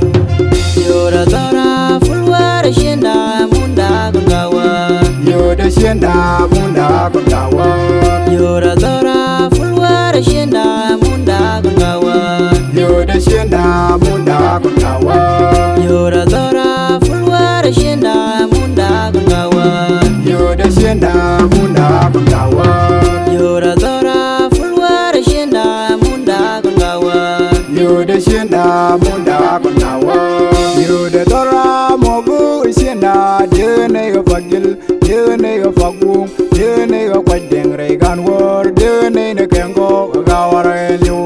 yora dara fulwar shenda munda gawat yoda shenda munda gawat yora dara fulwar shenda munda gawat yoda shenda munda gawat yora dara fulwar shenda munda gawat yoda shenda munda gawat yora dara fulwar shenda munda gawat yoda shenda munda gawat yoda dara mogu shenda dene ga fagil dene ga fagung dene ga kwadeng regan wor dene ne kengo gawar elu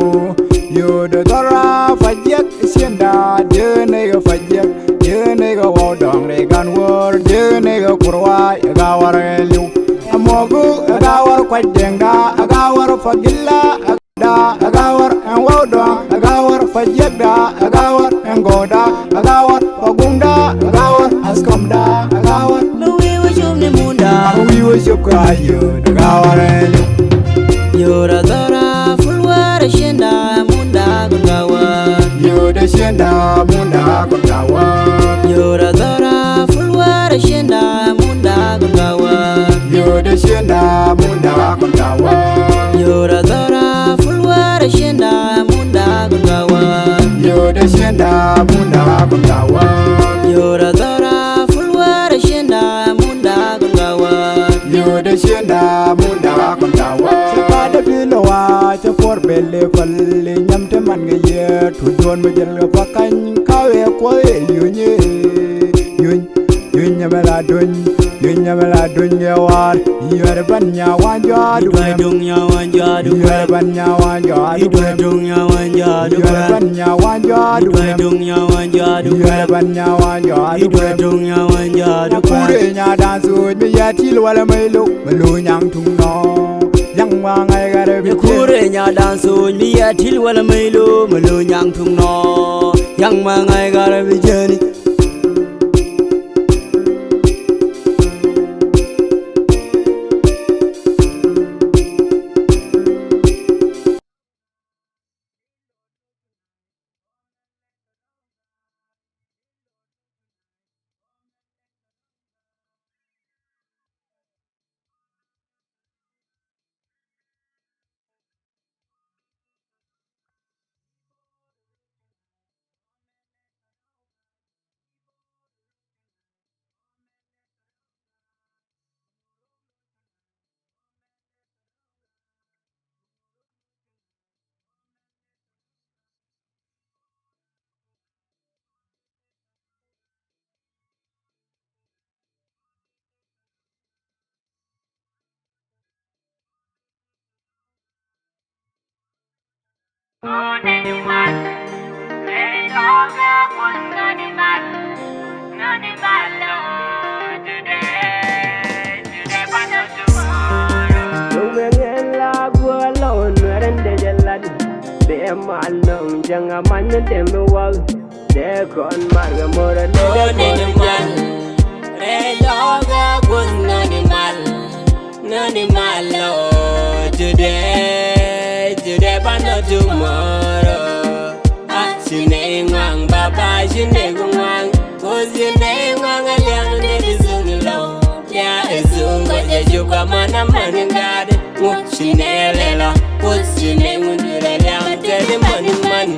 yoda dara fajek shenda dene ga fajek dene ga wodong regan wor dene ga kurwa gawar elu mogu gawar kwadeng da gawar fagilla da agawar en wodong agawar fajek da agawar en goda agawar fagunda agawar askom da agawar we worship ne munda we worship you agawar elu yora dara fulwar shenda munda gawat yoda shenda munda gawat yora dara fulwar shenda munda gawat yoda shenda munda gawat yora dara fulwar shenda munda gawat yoda shenda munda gawat yora dara fulwar shenda munda gawat yoda shenda munda gawat pada bilawa cha por belle falle nyamte man ga ye tu don ma jel ga pakan kawe ko yunye nyamela don ye war yer banya wanja du bedung ya wanja du yer banya wanja du bedung ya wanja du yer banya wanja du bedung ya wanja du yer banya wanja du bedung ya wanja du kure nya dan su mi ya til wala mai lu nyang tung no yang ma ngai ga re bi kure nya dan su mi ya til wala mai lu nyang tung no yang ma ngai ga re bi jeni Yung mengen la gua lo nueren de be mal nong janga man dem wal de kon marga mora de mal re loga gun nani mal lo today but not tomorrow sine ngang baba sine ngang cause sine ngang aliang de zung lo ya zung go je juga mana maningade sine lela cause sine ngundire liang de man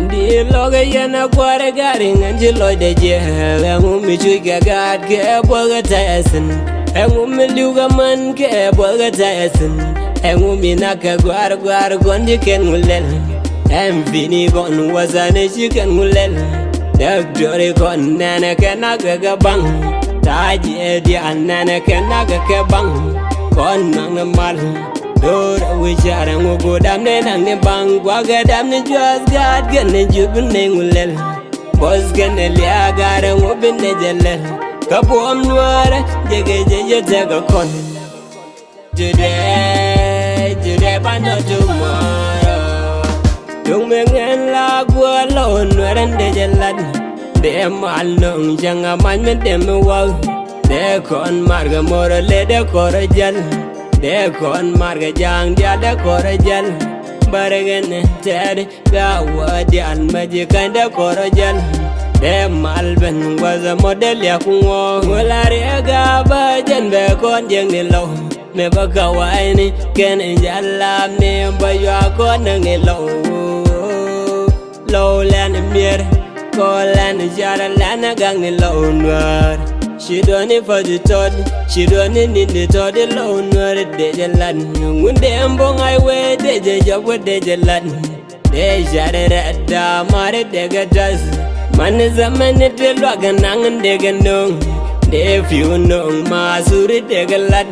di loga yana kware garing anjilo de je ngumi chuga gad ke boga tasen ngumi luga man ke boga tasen ngumi naka gwar gondi ken ngulel vini gon wasane chicken ngulel dagdore gon nana kenaga gabang taji di anana kenaga ke bang kon nang mal dora wichara ngugo damne nang ne bang gwaga damne just god gane jubne ngulel bos gane liagara ngobine jelel kapom nuara jege tega kon today but not tomorrow dung mengen la gua lon nuaran de jalan de mal nong janga man men dem wal de kon marga mora le de korajal de kon marga jang dia de korajal baregen ter ga wadi al maji kan de korajal de mal ben waza model ya kungo wala re ga ba jan be kon jeng ni lo me baka waini ken jalla me bayo kon ngi low land mir ko land jara land gang ni low noir she don't for the todd she don't need the todd low noir de jalan ngunde ambong ai we de job de jalan de jara da mare de gadas man zaman de lo ganang de ganong de few nong masuri de galan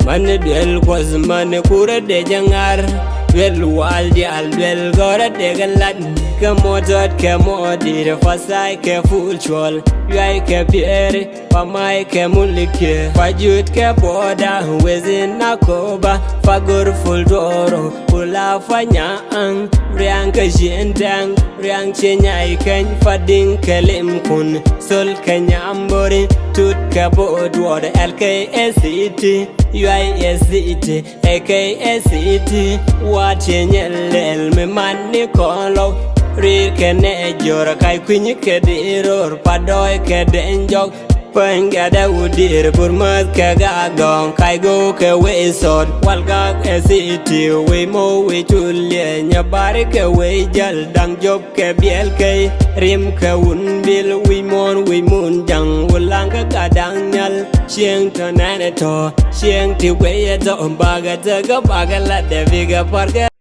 man del was man kura de jangar wel waldi al wel gora de galan kamotot kamodi de fasai ke full chol yai ke piere pamai ke mulike fajut ke boda wezin nakoba fagor full doro pula fanya ang riang ke jendang riang chenyai ken fading kelim kun sol kenyambori tut ke bodwor lksct UISCT AKSCT wachenyelel me manni kolo rikene jora kai kwinyi kediror padoy kedenjok pengada udir burmat kaga gong kai go ke we sod walga SCT we mo we chulle nyabari ke we jal dang job ke biel ke rim ke un bil we mun jang ulanga kadang nyal sieng tanane to sieng ti we to baga taga baga la de viga parga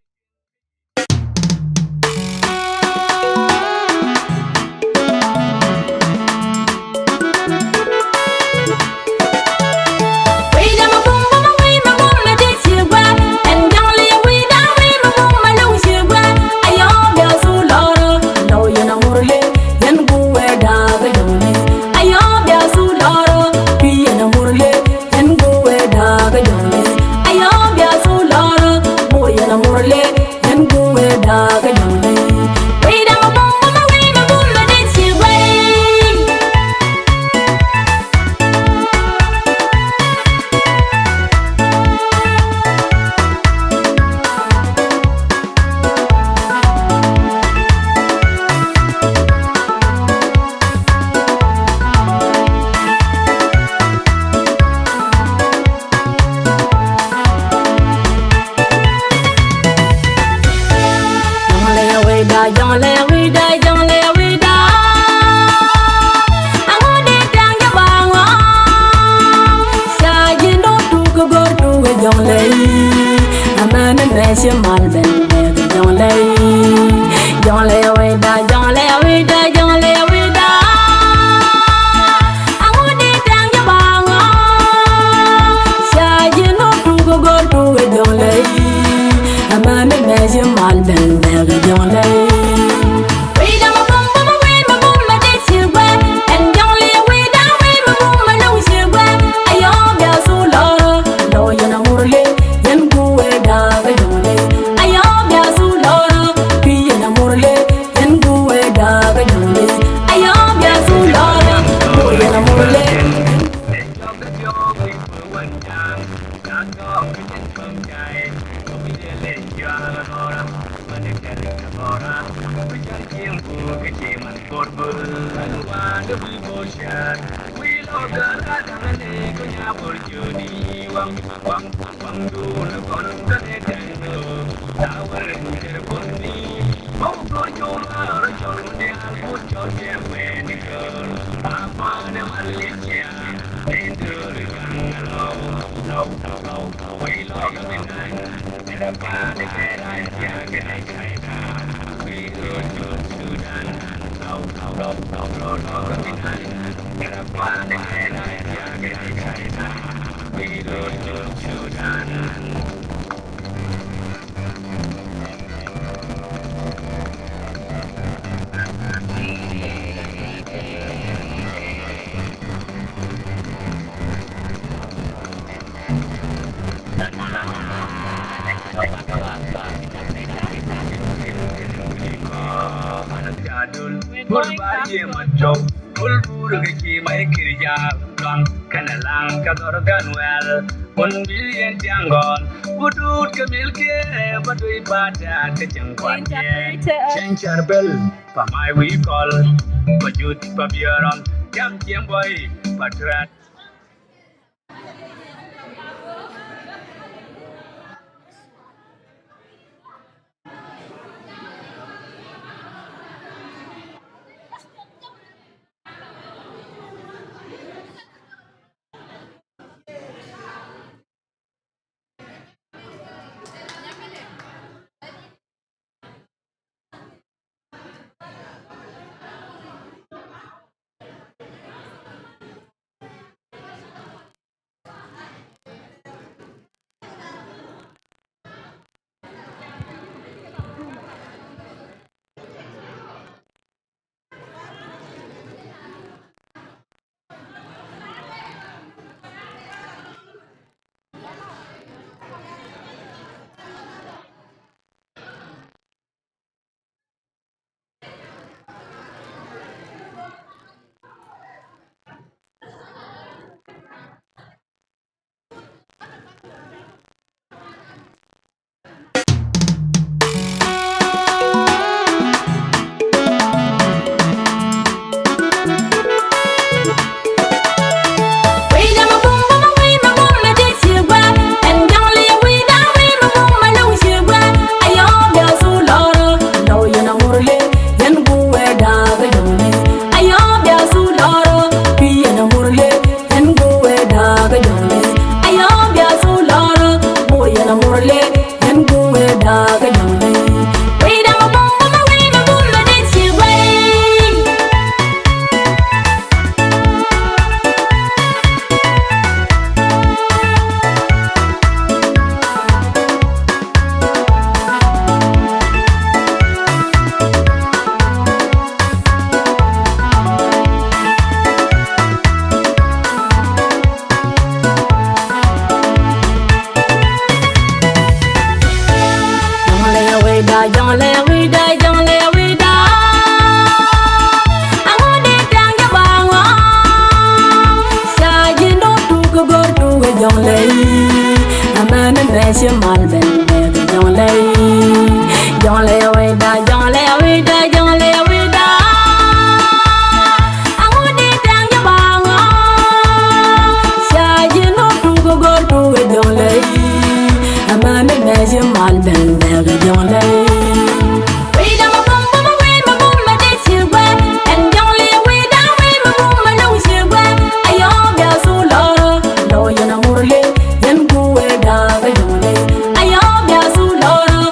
Ayo, biasu loro,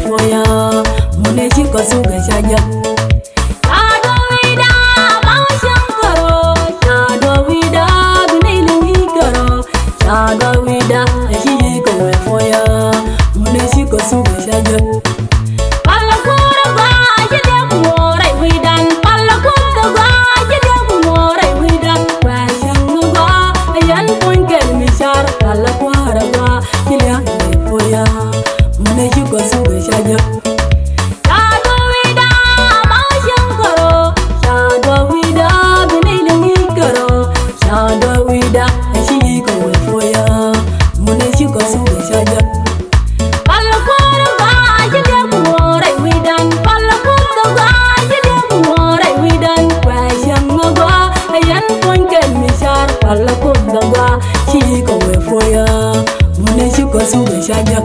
foya mune chiko suge chaja Shado vida mau shankaro Shado vida binailu hikaro Shado vida chiko foya mune chiko suge chaja Palla kura ga jide muore widan Palla kura ga jide muore widan Kwa shangu ga ayan punkel mishar Palla kura ga jide foya mune chiko suge chaja Shado vida mau shankaro Shado vida binailu hikaro Shado vida chiko foya mune chiko suge chaja Palla kura ga jide muore widan Palla kura ga jide muore widan Kwa shangu ga ayan punkel mishar Palla kura ga chiko foya mune chiko suge chaja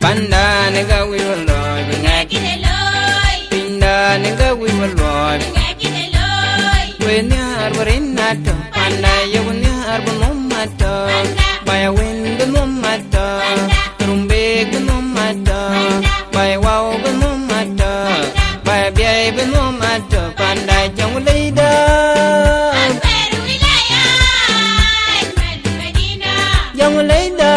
Panda nigga we will lord, we ngaki de loy. Pinda nigga we will lord, we ngaki de loy. When ya arborin nato, panda ya when ya arbon mummato, by a wind the mummato, rumbe the mummato, by wow the mummato, by a baby mummato, panda Jonglei da. Jonglei da.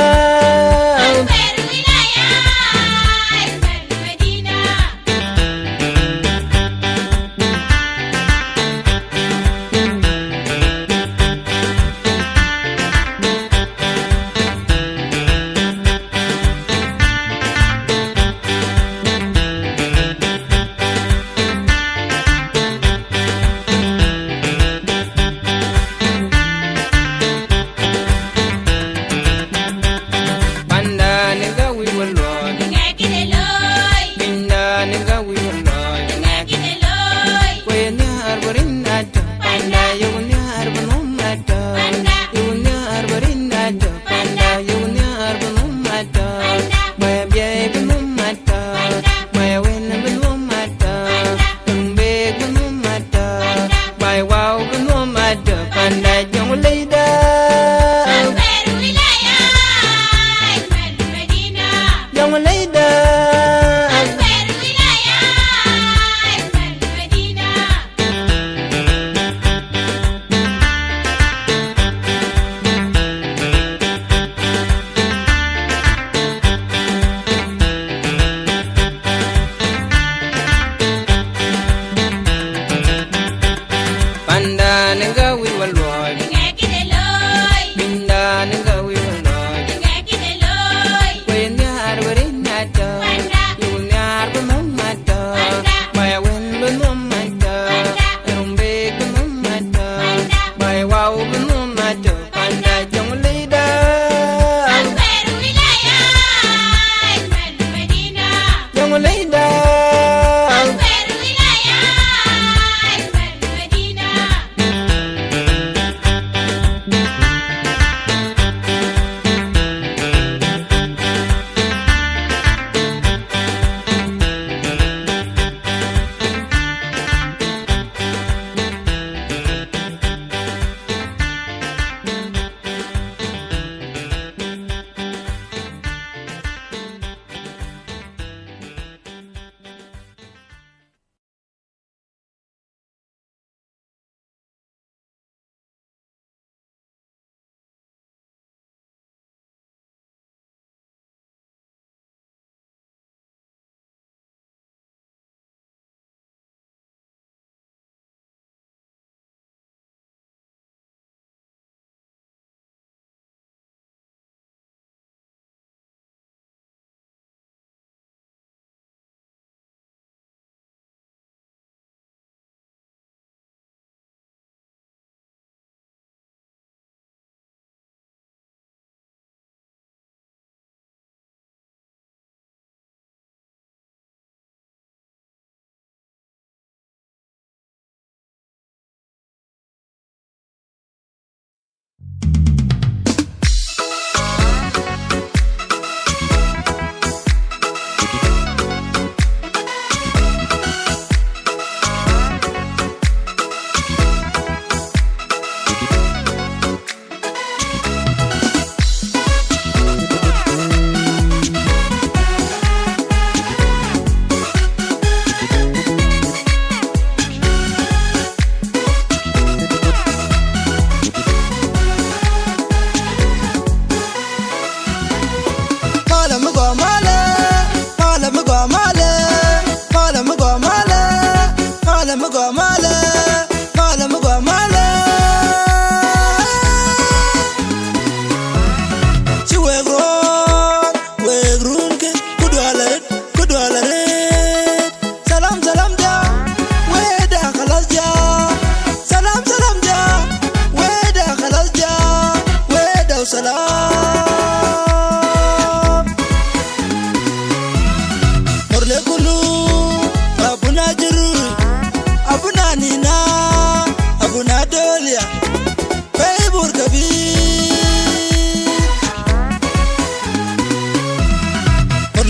When you are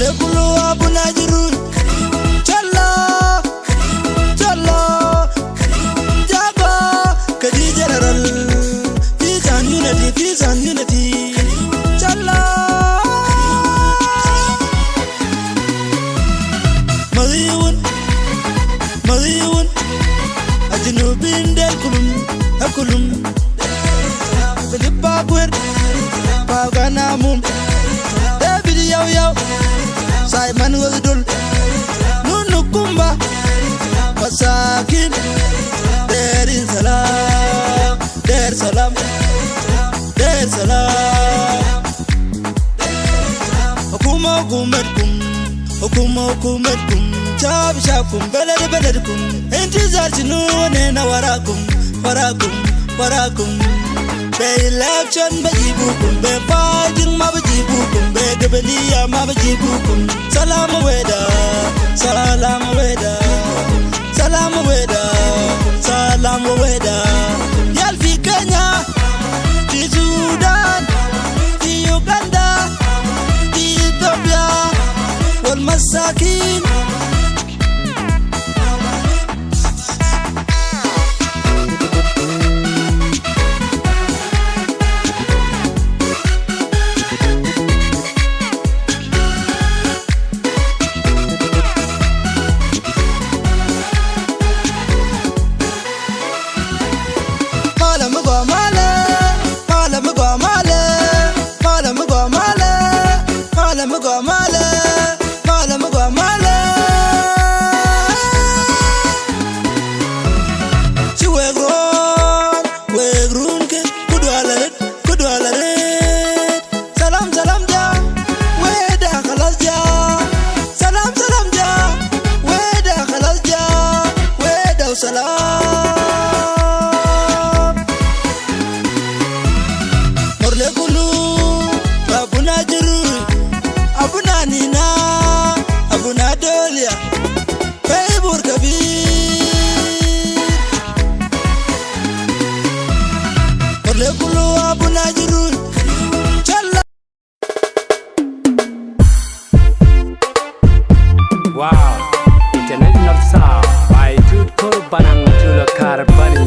Morle kulu abuna jiru. Challa, challa, jaga, kadi general. Peace and unity, peace and unity. Challa. Mariun, ajinubin del kulum, akulum. Filipa kwer, paganamum. David yaw, Simon Wildul. Nunu kumba, masakin. Derin salam, der salam, der salam. Okuma kumetkum, okuma kumetkum. Chab shakum, beled kum. Intizar chinu nena warakum, warakum, warakum. Be election bajibukum, be fighting mabajibukum, be gabaniya mabajibukum. Salam weda, salam weda, salam weda, salam weda. Yal fi Kenya, fi Sudan, fi Uganda, fi Ethiopia, wal masakin. Wow, international sound by Jude Korbanang Tula Carbani.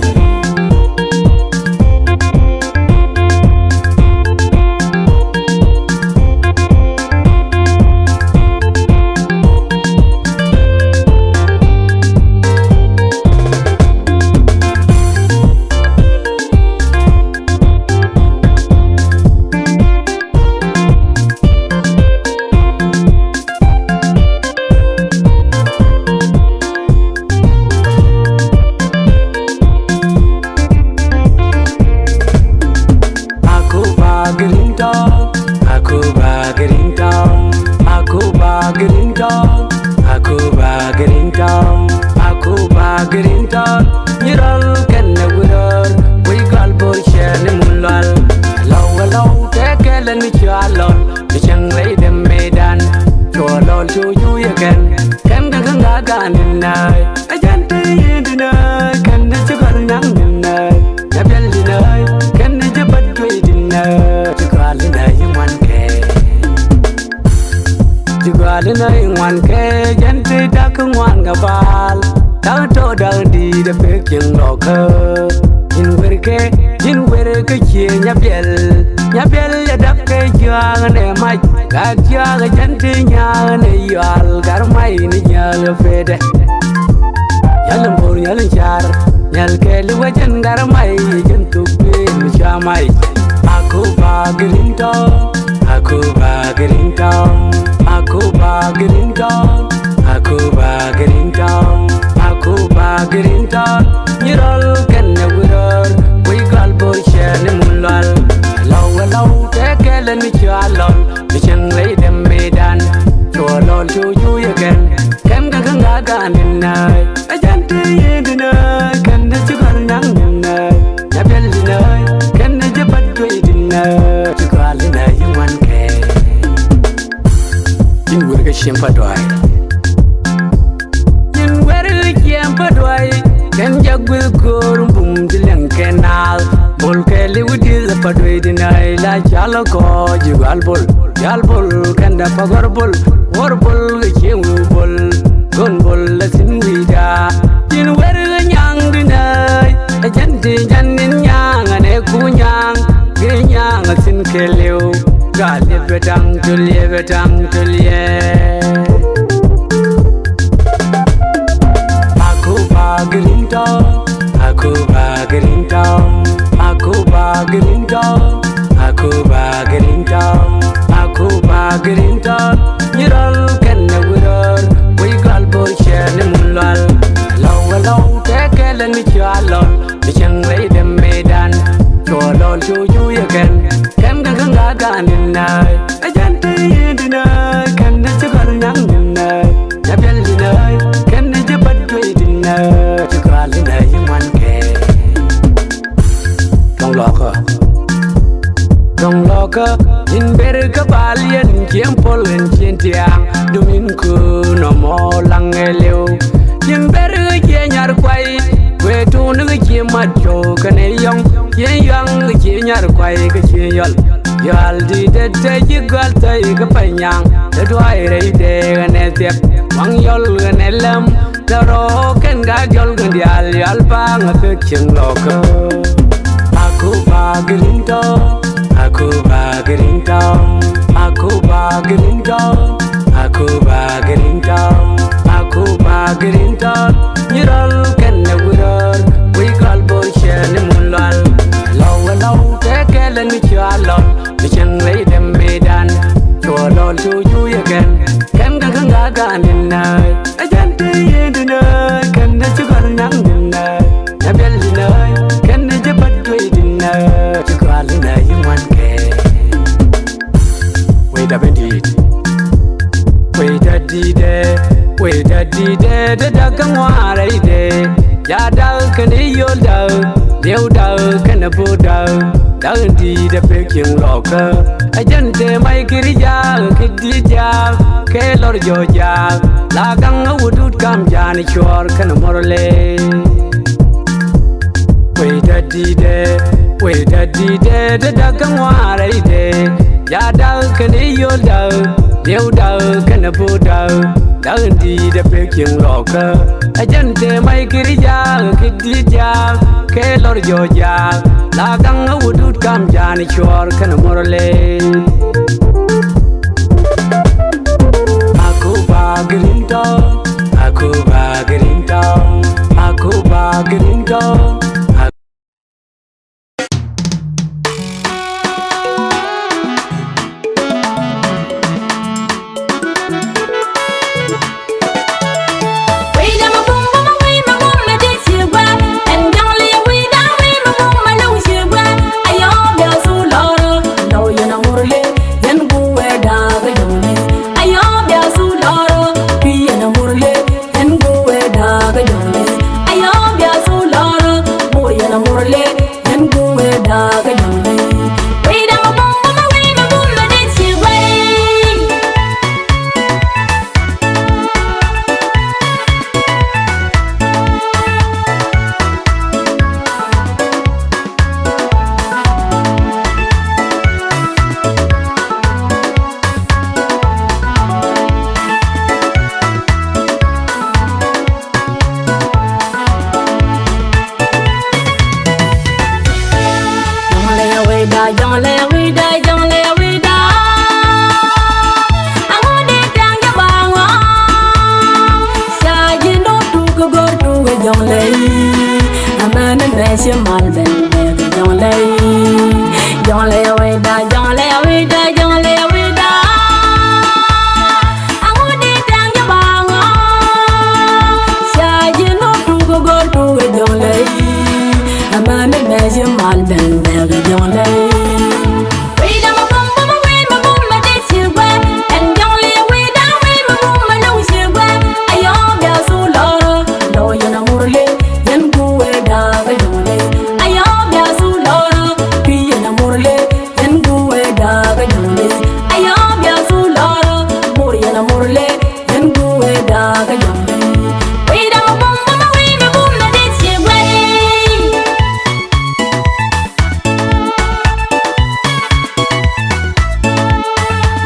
or bol che bol gon bol la sin wida tin wer nyang dinai a jante janin nyang ane kunyang ge nyang sin keleu gale betang tulie aku bagrinta aku bagrinta aku bagrinta aku bagrinta aku bagrinta nyiral ken wurar we gal bo chen mulal law tekelen mi chalon mi changlei dem medan cholol chu ya ken ga ganin nai ajante yedinai kan de chukar nang dinai jabel dinai kan de jabat koi dinai chukal dinai man ke dong loka in ber ka balien kiem polen tiang dumin ku no mo lang eleu in ber ke nyar kwai we tu nu ke macho kane yong ke nyar kwai ke yol yal di de ji gal tai ka panyang de dwai re de ne tep wang yol ne lam da ro ken ga yol gan yal pa nga pe ching loka aku bagrinta aku bagrinta aku bagrinta aku bagrinta aku bagrinta nyiral ken wurar we gal bo chen mulal law tekelen mi chalon mi changlei dem medan cholol chu ya ken ga ganin nai ajante yedinai ken de chugar nang dinai jabel dinai ken de jabat koi dinai chukal dinai man ke we da bendit we da di de da kangware de ya da ken yol da deu da ken bu da di de peking loka ajante mai kirja kidija ke lor joja la gang wudut kam jani chor ken morle we da di de da kangware de ya da ken yol da deu da ken bu da di de peking loka ajante mai kirja kidija ke lor joja la gang wudut kam jani chor ken morle aku bagrinta aku bagrinta aku bagrinta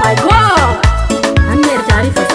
My God, I'm here, Tarifa.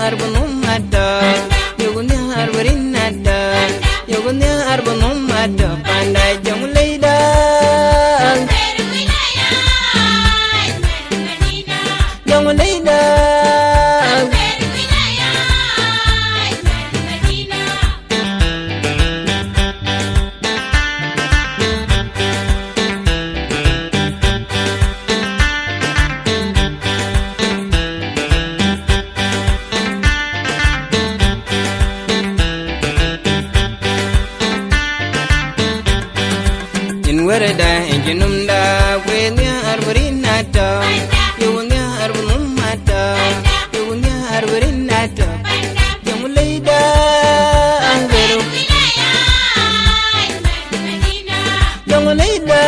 arbonumata yugunya arbarinata yugunya arbonumata panda jongleida jongleida Werda enjinumda wenya arbarinata yugunya arbonumata yugunya arbarinata jongleida angero jongleida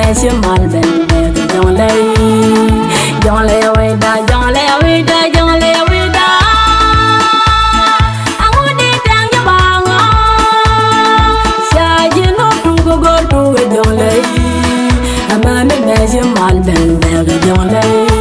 measure mal ben jonglei jonglei weda jonglei weda jonglei weda angudi tang jabanga shaji no tu go tu jonglei amane measure mal ben jonglei Jonglei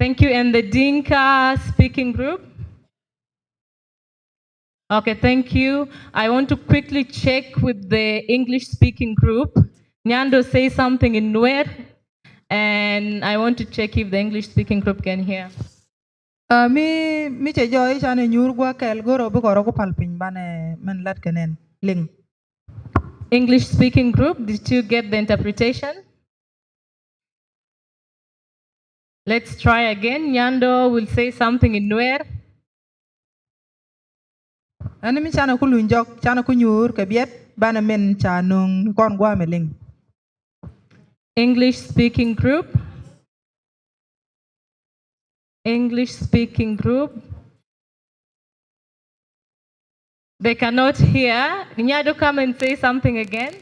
Thank you. And the Dinka speaking group? Okay, thank you. I want to quickly check with the English speaking group. Nyando say something in Nuer, and I want to check if the English speaking group can hear. Mi che joy chane nyur gwa kel goro bu koro ko palpin bane men lat kenen ling. English speaking group, did you get the interpretation? Let's try again. Nyando will say something in Nuer. Ani mi chana ku lunjok chana ku nyur ke biet bane men chanung kon gwa meling. English speaking group. English speaking group. They cannot hear. Nyado, come and say something again.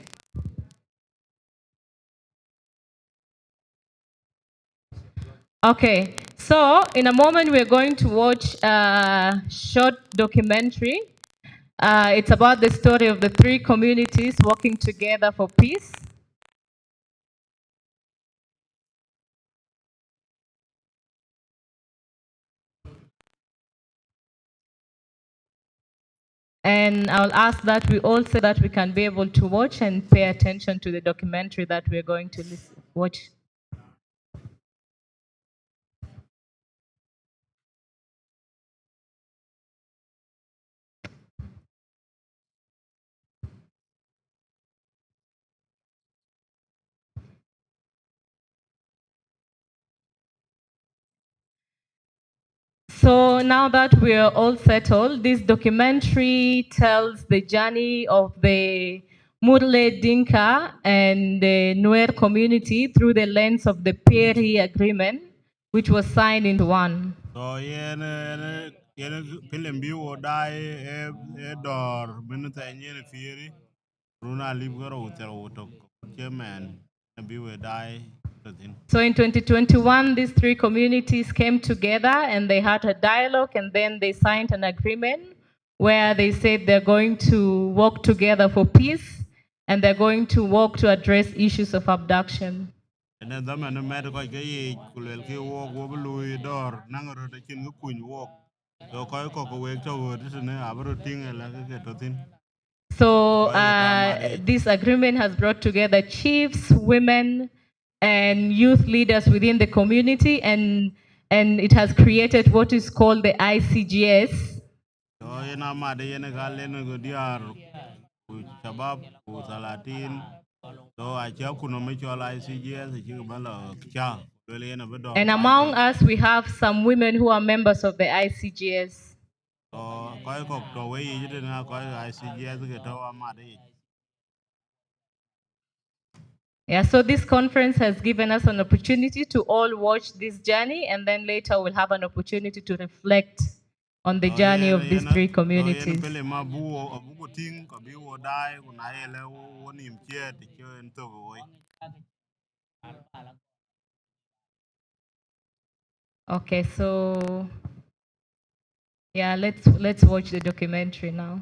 Okay, so in a moment we're going to watch a short documentary. It's about the story of the three communities working together for peace. And I'll ask that we all say that we can be able to watch and pay attention to the documentary that we're going to watch. So now that we're all settled, this documentary tells the journey of the Murle Dinka and the Nuer community through the lens of the Peri Agreement, which was signed in one. So yen film bi wo dai e dor bin ta nyen fieri runa libgaro utero to kemen bi wo dai tin. So in 2021, these three communities came together and they had a dialogue, and then they signed an agreement where they said they're going to work together for peace and they're going to work to address issues of abduction. Ene da man med ko ke yi kulel ki wo wo lu dor nangaro de kin ku kun wo to ko we to wo ne abro ting la ke to tin. So this agreement has brought together chiefs, women, and youth leaders within the community, and it has created what is called the ICGS. So ena ma de ene ga len go diar ku shabab ku salatin so a cha kuno me chola ICGS ki bala cha le ene be dor. And among us, we have some women who are members of the ICGS. So ko to we yi na ko ICGS ke to ma de. Yeah, so this conference has given us an opportunity to all watch this journey, and then later we'll have an opportunity to reflect on the journey of these three communities. Okay, so yeah, let's watch the documentary now.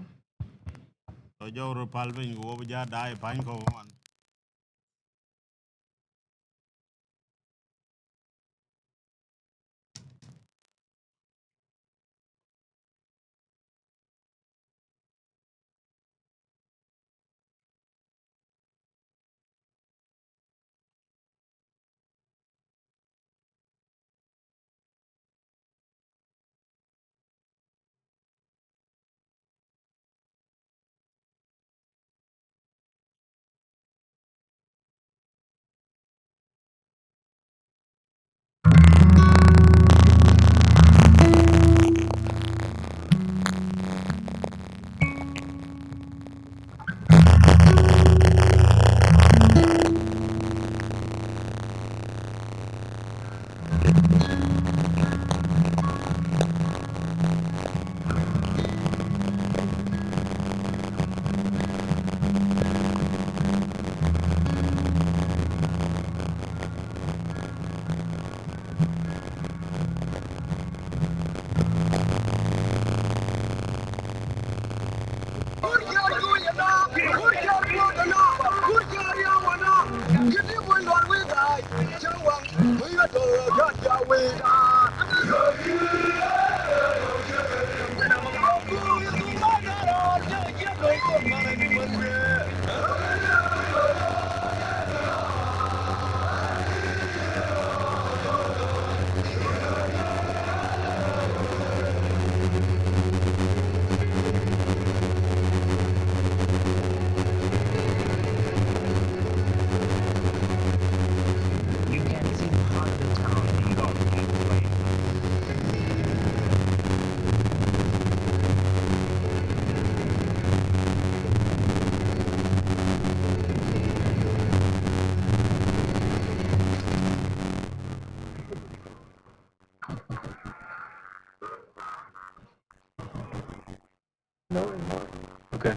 Okay.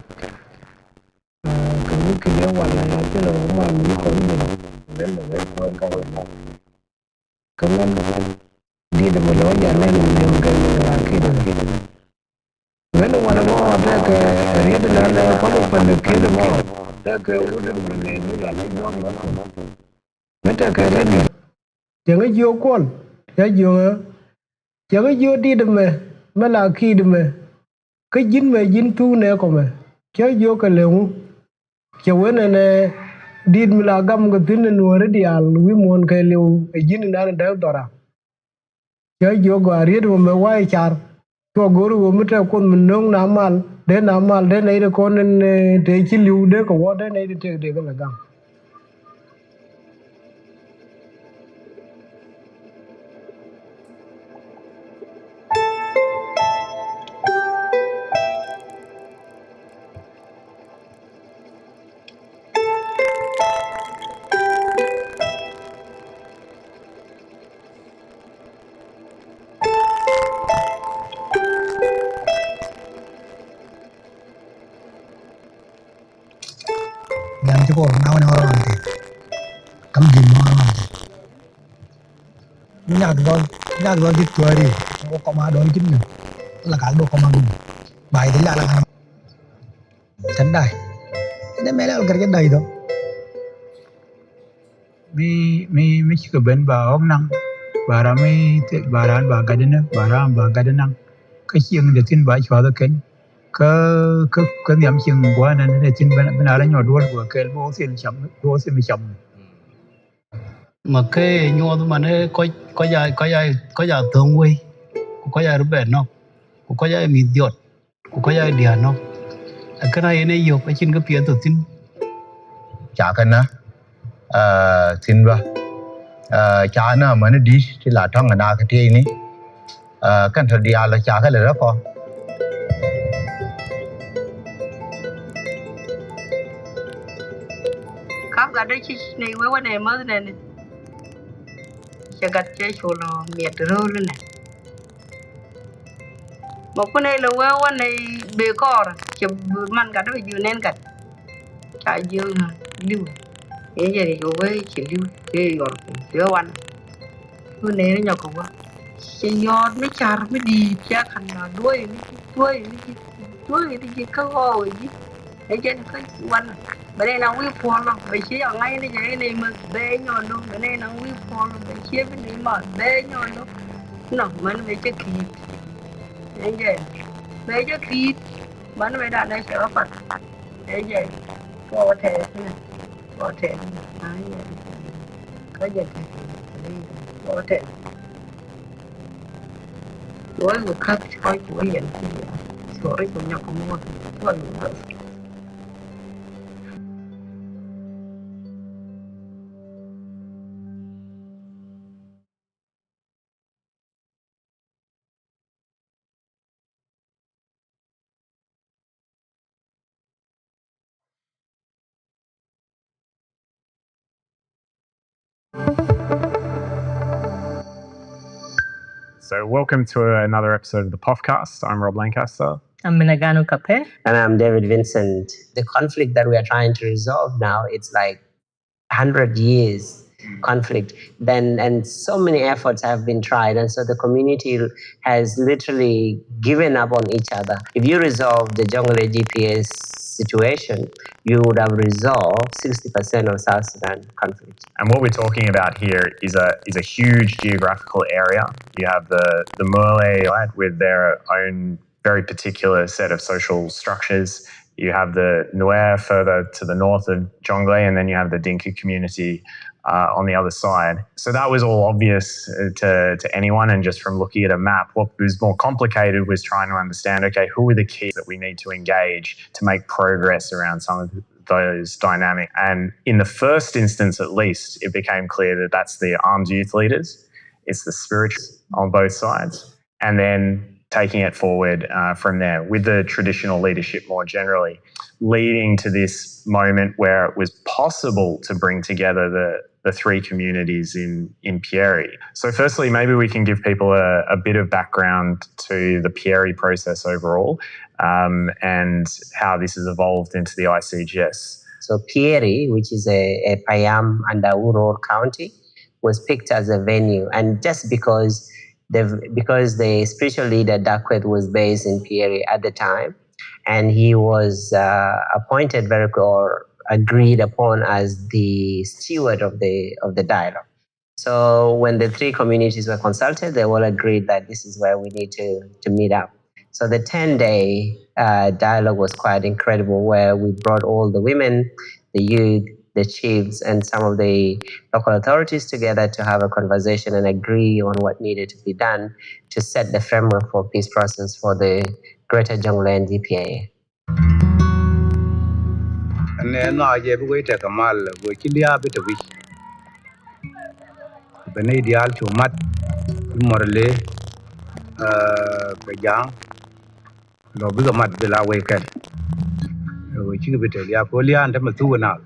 Cái kia wala cái lo mà mình có mình về là có cái kaman đi được một lối nhà lên mình cái là cái đó when one more that read la có một phần cái đó more that cái u được mình là nó meta cái lên chẳng cái vô con ya vô chẳng cái vô đi được mà là khi được cái dính tu này có mà cái vô cái lều cái when này đi mình là gam cái tin nuôi đi al we mon cái lều dính nó đã đora cái vô cái read mà wai char to goro wo mita kon min nong namal de nei de kon te chi liu de ko wo de nei de te de ga gam Yang cukup nawan orang nanti, kamu jin orang nanti. Nyak doi di tua di, mau koma doi jin ni, lah kalau koma doi, bayi dia lah kan, cendai. Ini melal kerja dai tu. mi chika ben ba ong nang bara mi te baran ba gadena baran ba gadena ka chieng de tin ba chwa da ken ka nyam chieng gwa na ne tin ben ara nyo dwol gwa kel bo sin cham bo sin mi cham ma ke nyo du mane ko ya tong we ko ya rbe no ko ya mi diot ko ya dia no kana ene yo ka chin ka pia to tin cha kana tin ba cha na mana dish thì là thong na cái thế này kan thà dia là cha cái là đó con Kam ga da chi ne we wane ma ne che gat che chulo miet ro ne mo ko ne lo we wane be kor che man ga da ju nen gat cha ju liu e je ri we che liu e yor ko wan ku ne nya ko wa che yor mi char mi di cha kan na đuôi đi ka ho ji e je ka wan bene na wi polo be chi ya ngai ni je ni ma be nyo no bene na wi polo be chi be ni ma be nyo no man be che ki e je be che ki man be da na che pa e je ko the ai ka je ko the Ôi, một khắc coi của hiện thì sorry của nhau cũng mua tuần nữa. So welcome to another episode of the podcast. I'm Rob Lancaster. I'm Minagano Kape. And I'm David Vincent. The conflict that we are trying to resolve now, it's like 100 years conflict. And so many efforts have been tried. And so the community has literally given up on each other. If you resolve the Jonglei GPS situation, you would have resolved 60% of South Sudan conflict. And what we're talking about here is a huge geographical area. You have the Murle, right, with their own very particular set of social structures. You have the Nuer further to the north of Jonglei, and then you have the Dinka community on the other side. So that was all obvious to anyone, and just from looking at a map, what was more complicated was trying to understand, okay, who are the keys that we need to engage to make progress around some of those dynamics. And in the first instance, at least, it became clear that that's the armed youth leaders, it's the spirituals on both sides, and then taking it forward from there with the traditional leadership more generally, leading to this moment where it was possible to bring together the three communities in Pieri. So firstly, maybe we can give people a bit of background to the Pieri process overall and how this has evolved into the ICGS. So Pieri, which is a Payam and Uro county, was picked as a venue, and just because the spiritual leader Dakwet was based in Pieri at the time, and he was appointed or agreed upon as the steward of the dialogue. So when the three communities were consulted, they all agreed that this is where we need to meet up. So the 10-day dialogue was quite incredible, where we brought all the women, the youth, the chiefs, and some of the local authorities together to have a conversation and agree on what needed to be done to set the framework for peace process for the Greater Jonglei and GPAA. No, I have wait a Kamal, which is a bit of wish. Benedial to Mat, Morley, Kajang, Lobiga Mat Villa Waken, which is a bit of Yapolia and Matu now.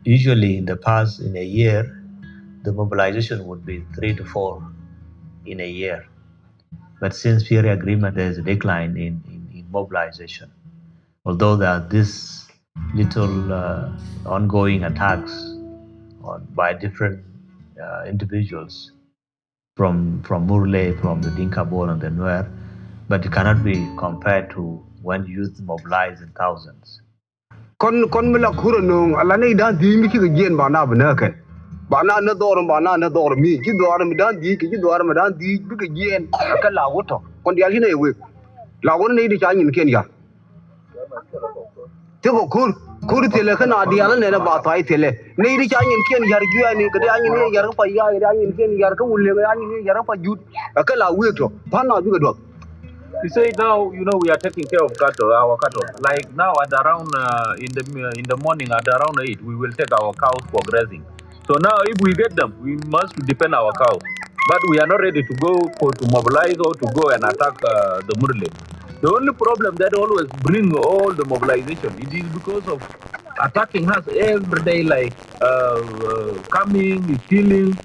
Usually in the past, in a year, the mobilization would be 3 to 4 in a year. But since Pieri agreement, there is a decline in mobilization. Although there are these little ongoing attacks by different individuals from Murle, from the Dinka Bor and the Nuer, but it cannot be compared to when youth mobilize in thousands. Kon mila kuro nung alane dan di mi ki gen bana bana kan bana na dor mi ki dor mi dan di ki dor mi dan di bi ki gen ka la woto kon dia hine we la won ne di cha nyin ken ya te ko kur tele kana dia na ne ba tai tele ne di cha nyin ken yar gyu ani ka dia nyin yar pa ya nyin ken yar ka ulle ya nyin yar pa jut ka la we to bana bi ka do. You say now, we are taking care of our cattle. Like now at around in the morning at around 8, we will take our cows for grazing. So now if we get them, we must defend our cows. But we are not ready to go to mobilize or to go and attack the Murle. The only problem that always bring all the mobilization, it is because of attacking us every day, like coming and killing,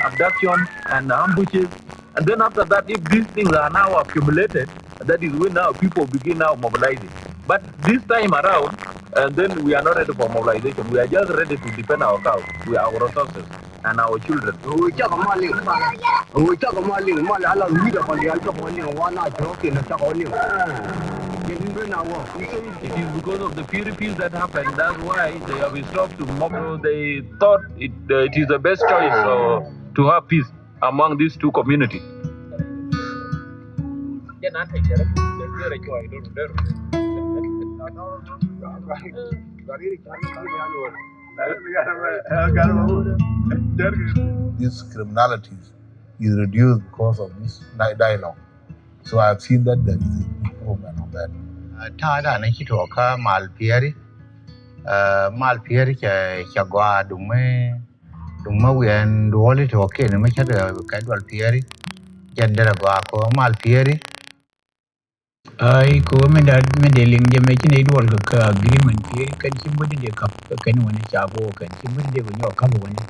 abduction and ambushes. And then after that, if these things are now accumulated, that is when now people begin now mobilizing. But this time around, and then we are not ready for mobilization. We are just ready to defend our cows, our resources, and our children. It is because of the Pieri peace that happened. That's why they have stopped to mobilize. They thought it is the best choice to have peace among these two communities. This criminality is reduced because of this dialogue. So I have seen that there is an improvement on that. Tada na kito ka Malpieri cha gwa dume wien duoli to ke ne cha da ka dwal Pieri jendera gwa ko Malpieri ai ko me deling je me chine duol ka agreement Pieri kan chimbodi de kap kan woni chago kan chimbodi de nyo kam woni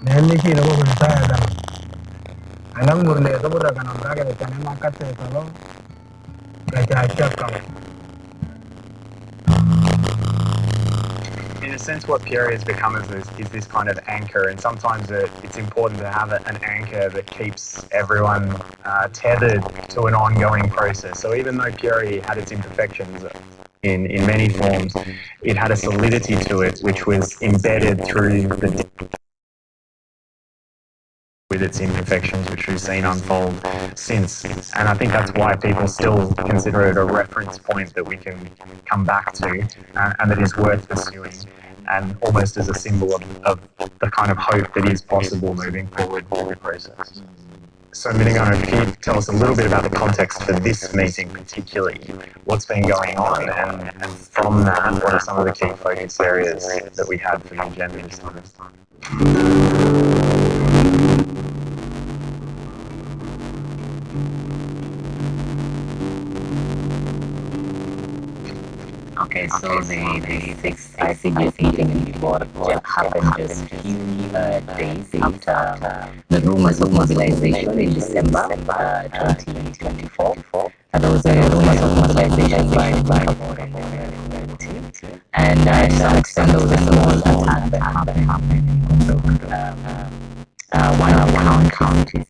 ne ne chi no ko ta da anam murle to bura kan amra ke kan ma ka te to In a sense, what Pieri has become is this kind of anchor, and sometimes it's important to have an anchor that keeps everyone tethered to an ongoing process. So even though Pieri had its imperfections in many forms, it had a solidity to it which was embedded through with its imperfections, which we've seen unfold since. And I think that's why people still consider it a reference point that we can come back to and that is worth pursuing, and almost as a symbol of the kind of hope that is possible moving forward through the process. So Minigano, can you tell us a little bit about the context for this meeting particularly? What's been going on, and from that, what are some of the key focus areas that we had for the agenda this time? Okay, so the sixth ICG's meeting in the board happened just a few days after the rumors of mobilization in December 2024. There was a rumors of mobilization by the board and the community. And to some extent, there was a small attack that happened in one of the counties.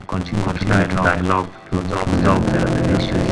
Continue dialogue to resolve the issues.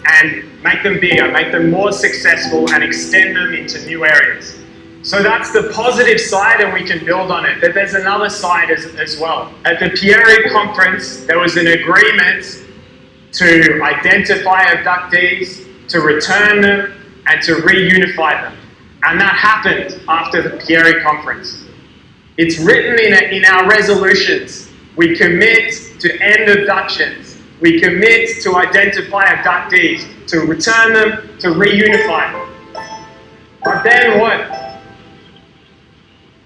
And make them bigger, make them more successful, and extend them into new areas. So that's the positive side, and we can build on it. But there's another side as well. At the Pierre conference, there was an agreement to identify abductees, to return them, and to reunify them. And that happened after the Pierre conference. It's written in our resolutions. We commit to end abductions. We commit to identify abductees, to return them, to reunify them. But then what?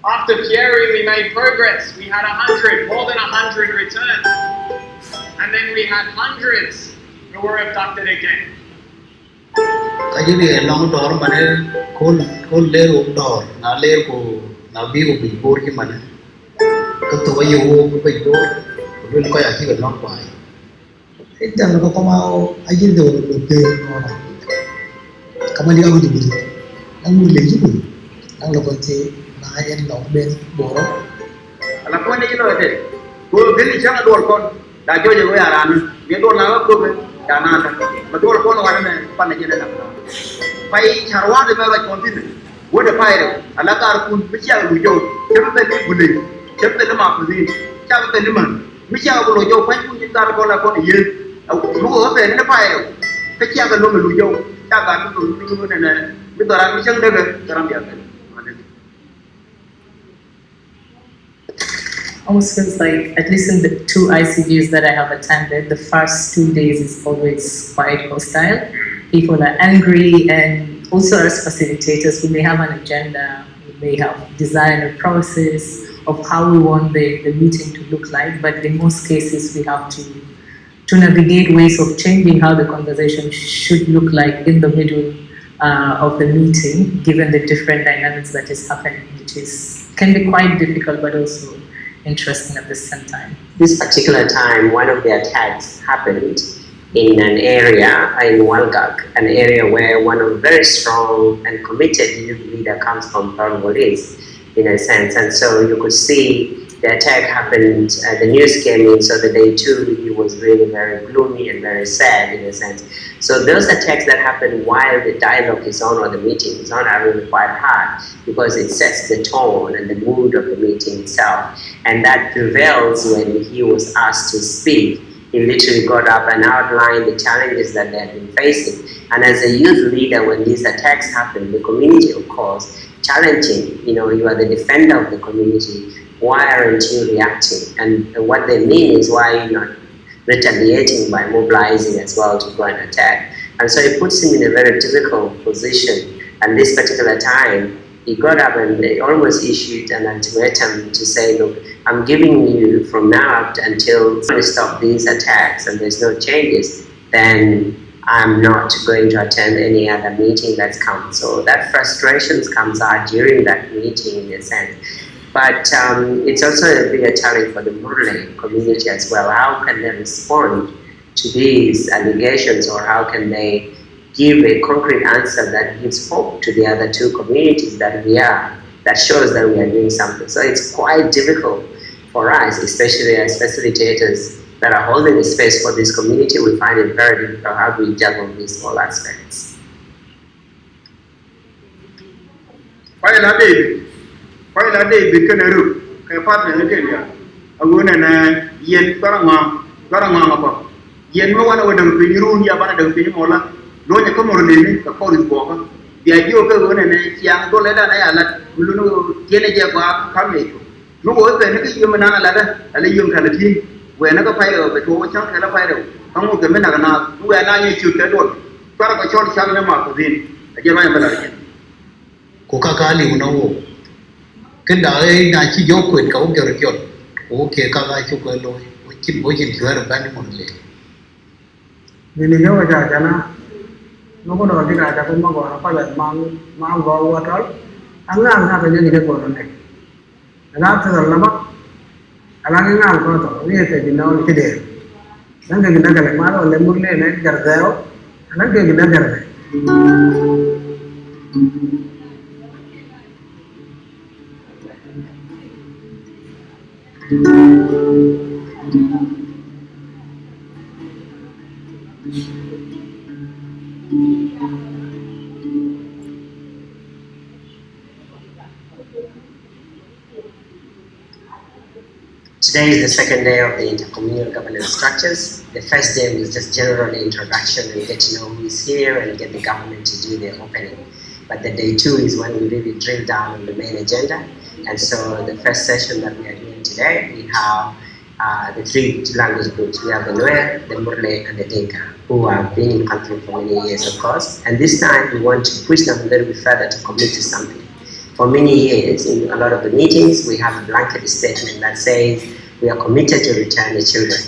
After Pierre, we made progress. We had 100, more than 100 returned. And then we had hundreds who were abducted again. Kajiri long door mane kol layer of door na layer ko na bi ko bi bor ki mane kato wa yo ko bi bor ko ko ya ki long pai idan ko ma ajin do do pe no na kamali ga di bi ang mu le ji ko ang lo ko ti na en long ben boro ala ko ne jino ete ko geli changa door kon da joje ko ya ran bi door na ko be da na ta ma door kon wa ne pan ne jena na pai charwa de ba kontin woda pai ala kar kun bi cha lu jo chebe be gule chebe de ma kuzi cha be de man mi cha ko lo jo pai kun ji tar ko la ko ye lu ko be ne pai ka cha ga lo lu jo ta ga tu tu ne ne mi dora mi chang de ga taram ya Almost feels like, at least in the 2 ICGs that I have attended, the first 2 days is always quite hostile. People are angry, and also as facilitators, we may have an agenda, we may have designed a process of how we want the meeting to look like, but in most cases we have to navigate ways of changing how the conversation should look like in the middle of the meeting, given the different dynamics that is happening, which can be quite difficult, but also interesting at the same time. This particular time, one of the attacks happened in an area in Walgak, an area where one of very strong and committed youth leader comes from Pearl in a sense. And so you could see the attack happened, the news came in, so the day two, he was really very gloomy and very sad in a sense. So those attacks that happen while the dialogue is on or the meeting is on are really quite hard because it sets the tone and the mood of the meeting itself. And that prevails when he was asked to speak. He literally got up and outlined the challenges that they had been facing. And as a youth leader, when these attacks happen, the community, of course, challenging, you are the defender of the community. Why aren't you reacting? And what they mean is, why are you not retaliating by mobilizing as well to go and attack? And so it puts him in a very difficult position. And this particular time, he got up and they almost issued an ultimatum to say, look, I'm giving you from now up until we stop these attacks and there's no changes, then I'm not going to attend any other meeting that's come. So that frustration comes out during that meeting in a sense. But it's also a bigger challenge for the Murle community as well. How can they respond to these allegations, or how can they give a concrete answer that gives hope to the other two communities that shows that we are doing something. So it's quite difficult for us, especially as facilitators that are holding the space for this community. We find it very difficult how we juggle these all aspects. Quite a day, because a partner in Kenya. I wouldn't yen Paramama. Yen no one would have been ruined about the Pimola. Don't come on living the police walker. The idea of a woman and young Doleta Ayala, Lulu, Yenaja, Carmate. No work than a human ladder, a legion cality, where another pilot of the two chunk and a pilot. Come with the Menagana, who are not yet to get one. Paraka short Shabana within a German. Kokakali unawo cái đời na chi vô quyền cậu kêu được chốt ô kia các ai chụp cái lối bố chín thừa được bao nhiêu một lệ vì lý do là chả nó có đòi cái cả cũng mà gọi nó phải là mang vào qua đó anh ngang ra cái gì cái của nó này anh ta là bắt anh ngang ngang qua đó như thế thì nó cái đề anh cái gì cái mà nó lấy muốn lên này cái dẻo anh cái gì cái này Today is the second day of the intercommunal governance structures. The first day was just general introduction and get to know who is here and get the government to do their opening. But the day two is when we really drill down on the main agenda. And so the first session that we are doing today, we have the three language groups. We have the Nuer, the Murle, and the Dinka, who have been in conflict for many years, of course. And this time we want to push them a little bit further to commit to something. For many years, in a lot of the meetings, we have a blanket statement that says we are committed to return the children.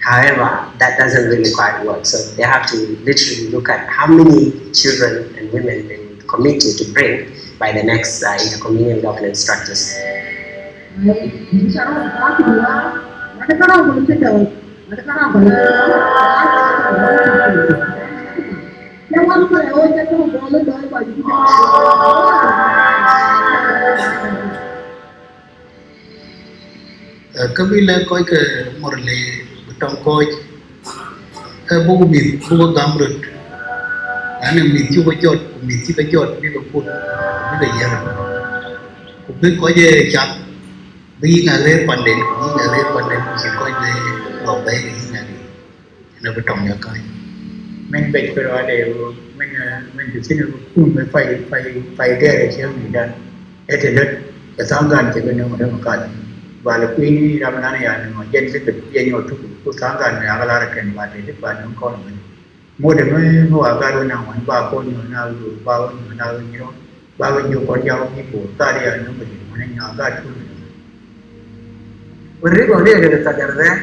However, that doesn't really quite work. So they have to literally look at how many children and women they would commit to bring by the next intercommunal governance structures. Cái bi là coi cái một lệ trong coi cái bố mình bố gam rồi anh em mình chưa có chốt biết có phun biết cái gì cũng biết có gì chắc biết ngày lễ quan điểm chỉ coi về bảo vệ cái gì này nó bị trồng nhà coi mình biết cái đó để mình chỉ xin phun với phải để cho mình đã để thế đất cái sáng gan chỉ cần nó mà cái và là quý Ramanana ya nó dân sẽ được dân ngồi thuốc của sáng gan này agak lara kén và để và nó con mình mua được nó hoa cái đó nào anh ba con nào nhiều ba con nhiều con giàu như của ta đi nó mình mình nhỏ cái thôi beri kau ni ada dekat jalan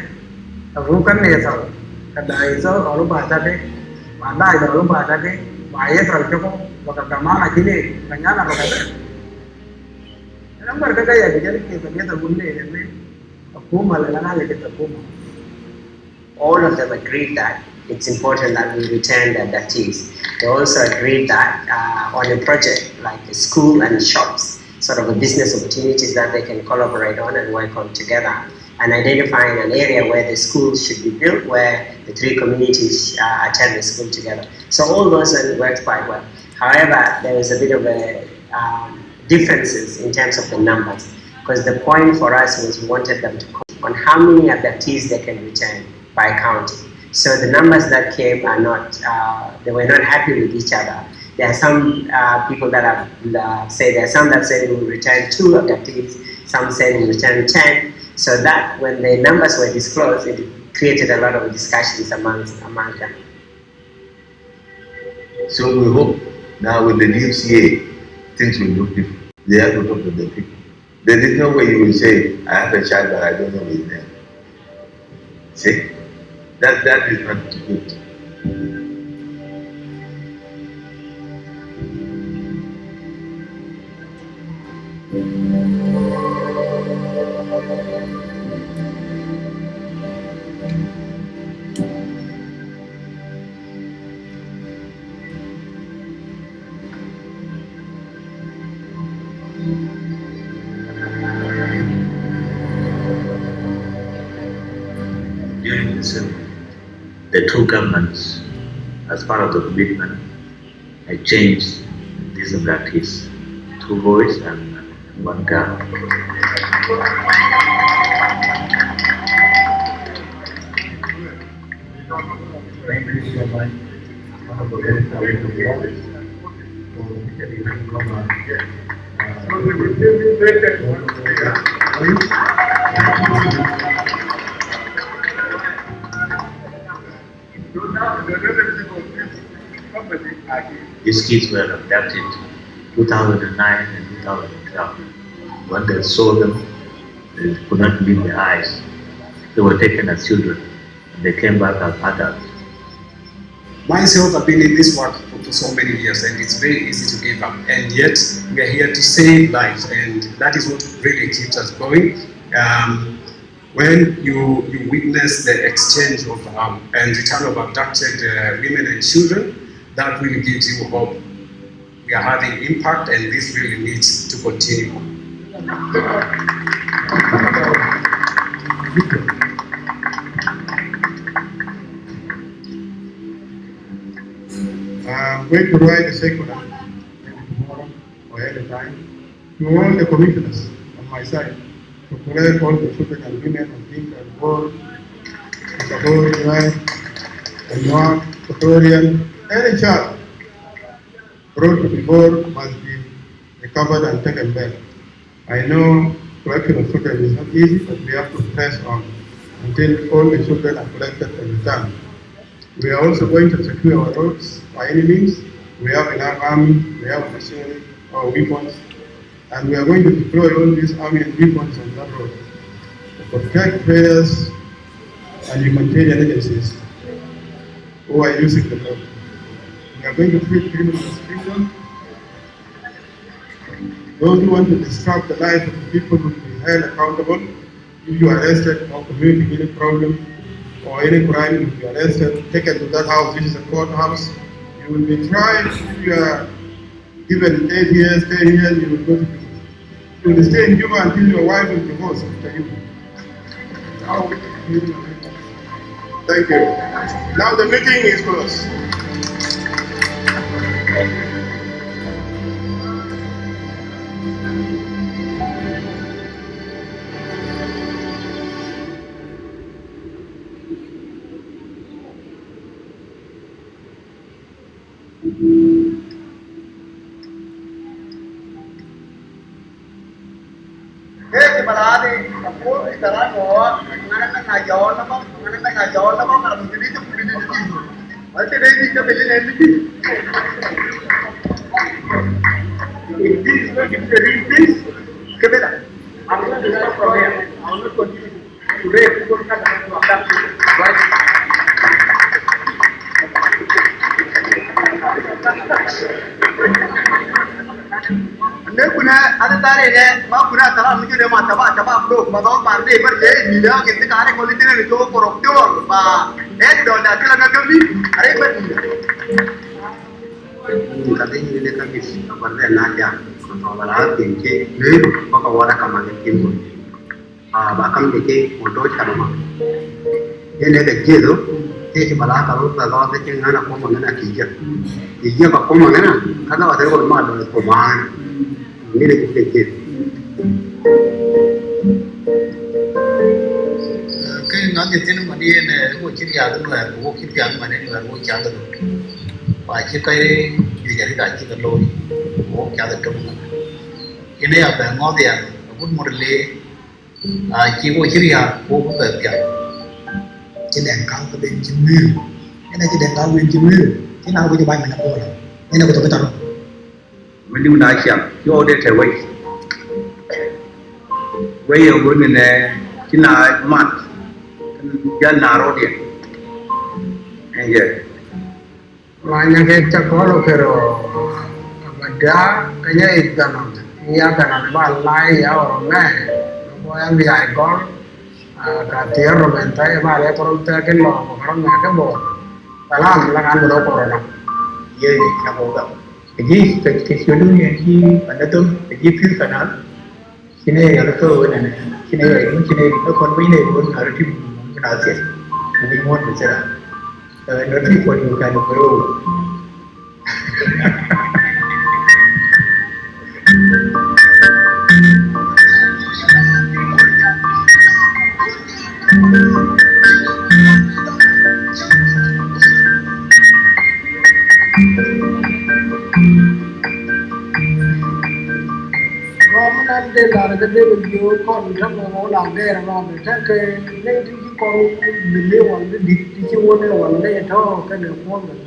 bukan ni sao kadai sao kalau bahasa deh pandai kalau bahasa deh bahaya kalau cukup bakal kamana kini kanyana bakal Number kaya jadi kita bunyi ini akuma lelana lagi akuma. All of them agreed that it's important that we return the adoptees. They also agreed that on a project like a school and shops, sort of business opportunities that they can collaborate on and work on together, and identifying an area where the school should be built, where the three communities attend the school together. So all those worked quite well. However, there was a bit of a differences in terms of the numbers, because the point for us was we wanted them to on how many abductees they can return by county. So the numbers that came are not, they were not happy with each other. There are some people that have said, there are some that said we will return 2 abductees, some said we will return 10. So that when the numbers were disclosed, it created a lot of discussions among them. So we hope now with the new CA, things will look different. They have to talk to the people. There is no way you will say, I have a child but I don't know his name. See? That is not good. During the 2 governments, as part of the commitment, I changed these abductees, 2 boys and 1 girl. Thank you so much. These kids were abducted 2009 and 2012. When they saw them, they could not believe their eyes. They were taken as children. They came back as adults. Myself, I've been in this work for so many years, and it's very easy to give up. And yet, we are here to save lives, and that is what really keeps us going. When you witness the exchange of and return of abducted women and children, that really gives you hope. We are having impact, and this really needs to continue. I'm going to write a circular tomorrow or any time to all the commissioners on my side to collect all the children and women of Dinka and Bor, and Noah, Equatorian, any child brought to the board must be recovered and taken back. I know collection of children is not easy, but we have to press on until all the children are collected and returned. We are also going to secure our roads by any means. We have enough army, we have machinery, our weapons, and we are going to deploy all these army and weapons on that road to protect traders and humanitarian agencies who are using the road. We are going to treat criminals freedom. Those who want to disrupt the life of the people will be held accountable. If you are arrested or committing any problem or any crime, you will be arrested, taken to that house, which is a courthouse. You will be tried. If you are given 8 years, 10 years, you will go to prison. You will stay in Cuba until your wife will divorce after you. Thank you. Now the meeting is closed. Malade, aku itaran bawa, mana ngayon apa, kalau begini tu begini tu. Nanti dia kita beli nanti. Ini semua kita repeat, kebeda. Aku nak juga problem. Aku nak continue. Today aku nak ada baik. Nếu kuna ada tare ne, ma kuna tara mungkin dia mata bro, madon parde berje, bila kita kare kulit ini itu koruptor, ba, dolar kita nak kami, are ber. Katanya dia kami parde naja, to la tin ke ne ko ka wada kama ke tin mo ba kam ke mo do cha ma ne ga je do ke ke bala ka ro ta ga ke ngana ko mo ngana ki je ba ko mo ngana ka da wa de ko ma do ko ma ni de ke cái nói như thế mà đi này của chiếc nhà cái người của chiếc nhà mà này người của cha được và chiếc cây gì vậy đại chiếc cái lôi của cha được trong cái này là bạn ngó tiền cũng một lệ chỉ của chiếc nhà của cũng được tiền cái đèn cao cái bên chim mưa cái này cái đèn cao bên chim mưa cái nào cũng cho bay mình làm rồi cái nào cũng tôi tao mình đi nói chuyện cho để trở về bây giờ bữa này chỉ là mặt dân nào đi anh vậy Banyak yang cakap kalau ada kayaknya itu ya kan balai ya orang yang dia ikut katir romentai balai perutnya kan lo orang nggak kan bo dalam lengan bodoh corona ye ya bodoh jadi kesudunya si pada tu jadi feel kanal sini ya tu ini sini itu kon ini pun harus dibenarkan jadi mohon bicara nanti pun bukan perlu nanti lara cái điều gì con rất là ngon làm cái là để chắc cái này thì con mình lấy hoàn cái đi chứ muốn lấy hoàn cái thôi cái điều con mình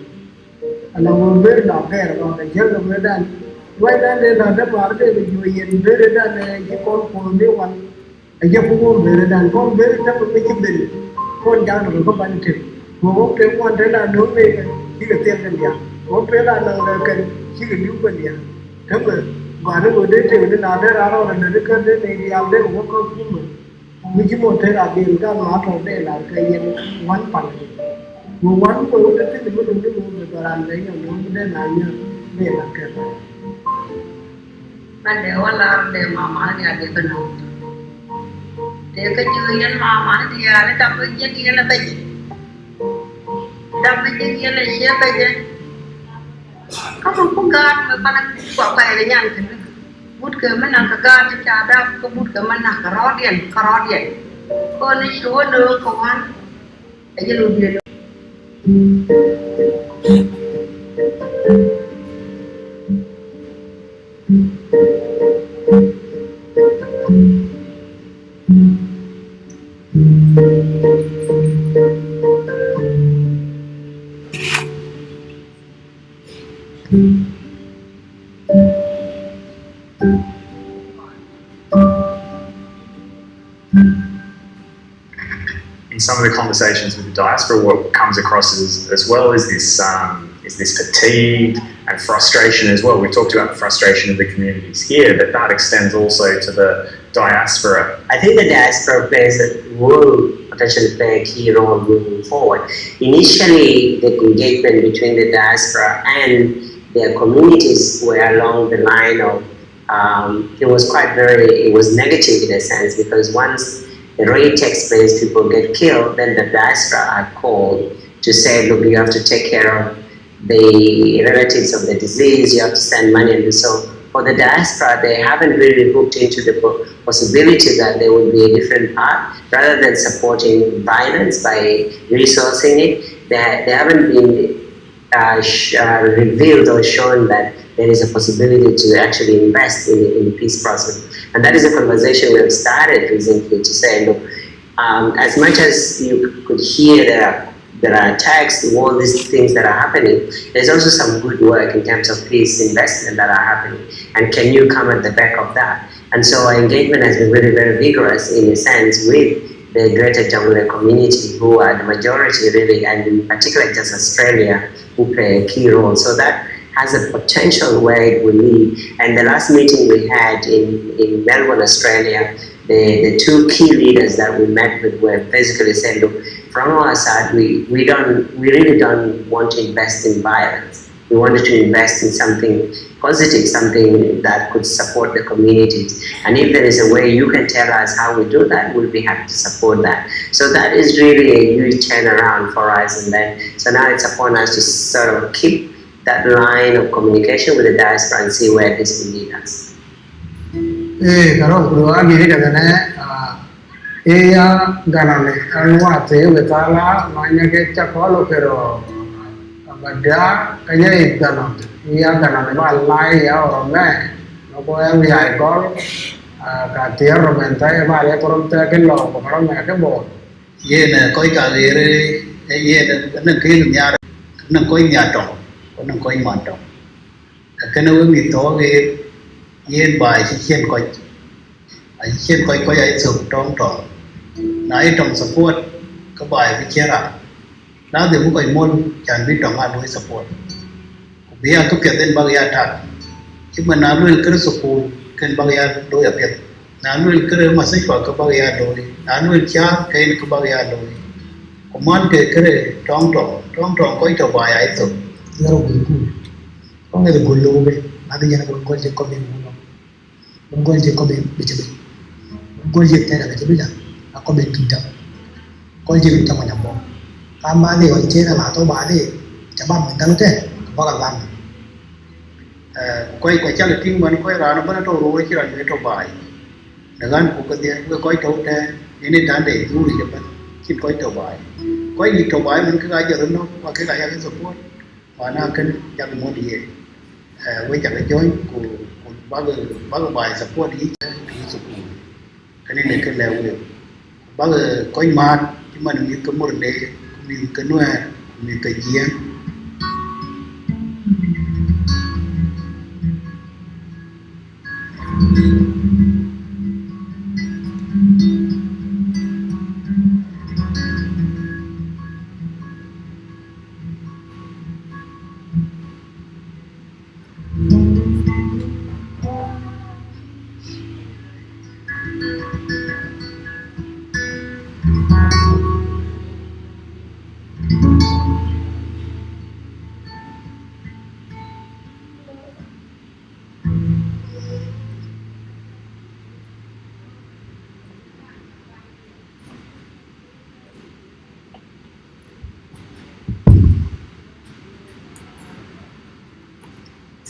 là muốn biết làm cái là để chắc là mới đan vậy nên là nó bảo cái điều gì hiện về để đan này chứ con còn lấy hoàn ấy chứ không muốn về đan con về chắc là cái chim đình con cháu nó có ban trực một cái quan thế là đối với chỉ là tiền cái gì một cái là cái chỉ là điều cái gì thế mà và nó đến từ đến nào đấy ra rồi đến cái này đi ăn đấy cũng có mình chỉ một thế là tiền cái nó thôi đây là cái gì quán phần quán của nó cái gì cũng đừng có làm đấy nó đến là như đây là cái ban đầu là để mà nhà để bên nào để cái chuyện nhân mà thì là đâm cái gì là cái gì đâm cái gì là gì cái gì không gan mà bạn quả phải là nhàn thì bút cái mình làm cái gan cho cha đã có bút cái mình làm cái rót điện con ấy số nữa không ăn cái gì luôn điện In some of the conversations with the diaspora, what comes across as well is this fatigue and frustration as well. We talked about the frustration of the communities here, but that extends also to the diaspora. I think the diaspora will potentially play a key role moving forward. Initially, the engagement between the diaspora and their communities were along the line of, it was negative in a sense, because once the raid takes place, people get killed, then the diaspora are called to say, look, you have to take care of the relatives of the disease, you have to send money. And so for the diaspora, they haven't really hooked into the possibility that there would be a different path. Rather than supporting violence by resourcing it, they haven't been revealed or shown that there is a possibility to actually invest in the peace process. And that is a conversation we have started recently to say, look, as much as you could hear there are attacks to all these things that are happening, there's also some good work in terms of peace investment that are happening. And can you come at the back of that? And so our engagement has been very, very vigorous in a sense with the greater Jonglei community, who are the majority really, and in particular just Australia, who play a key role. So that has a potential where it will lead. And the last meeting we had in Melbourne, Australia, the two key leaders that we met with were basically saying, look, from our side, we really don't want to invest in violence. We wanted to invest in something positive, something that could support the communities. And if there is a way you can tell us how we do that, we'll be happy to support that. So that is really a huge turnaround for us. And then, so now it's upon us to sort of keep that line of communication with the diaspora and see where this will lead us. Karo kuro agi ni kadane ya ganane anwa te betala manya ke chakolo pero badia kanya idano ya ganane ba lai ya orome no ko em ya gol ka tierro mentai ba le korom te ke lo ko korom me ke bo yen koi ka gere yen nan ke nyar nan koi nyato nan koi mato ka na we mi to ge yen bai chi chen koi ai chen koi koi ai sum tong tong na ai tong support ka bai bi chera na de mu koi mon chan bi tong a loi support bi ya to ke den ba ya ta chi ma na loi kre support ken ba ya do ya pet na loi kre ma sai ka ba ya do na loi cha ken ka ba ya do ko man ke kre tong tong koi to bai ai to yaro gulu ko ngere gulu be adi yana ko golje ko be mu golje ko be be be golje tera be be ako be kita golje kita mo nyambo kama de o chera la to ba de chaba mo dang te ba ga lam koi ko chal ting man koi ra no ba to ro chi ra ne to bai dengan ku ke dia ko koi to te ini dan de du ri ba chin koi to bai koi ni to bai man ka ga jer no wa ke ga ya ke support wa na ken ya mo di we cha ke join ku ba ga bai support yi support cái này cái lều được bao giờ có mát nhưng mà mình có một đề mình có nuôi mình có gì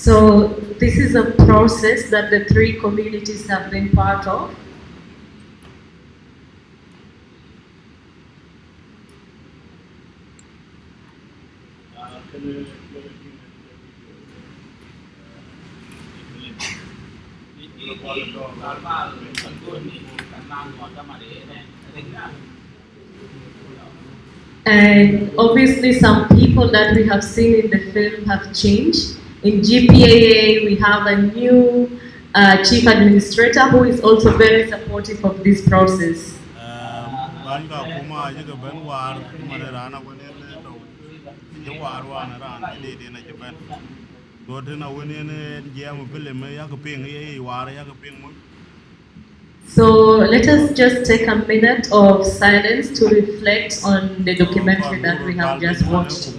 So this is a process that the three communities have been part of. And obviously some people that we have seen in the film have changed. In GPAA, we have a new chief administrator who is also very supportive of this process. So let us just take a minute of silence to reflect on the documentary that we have just watched.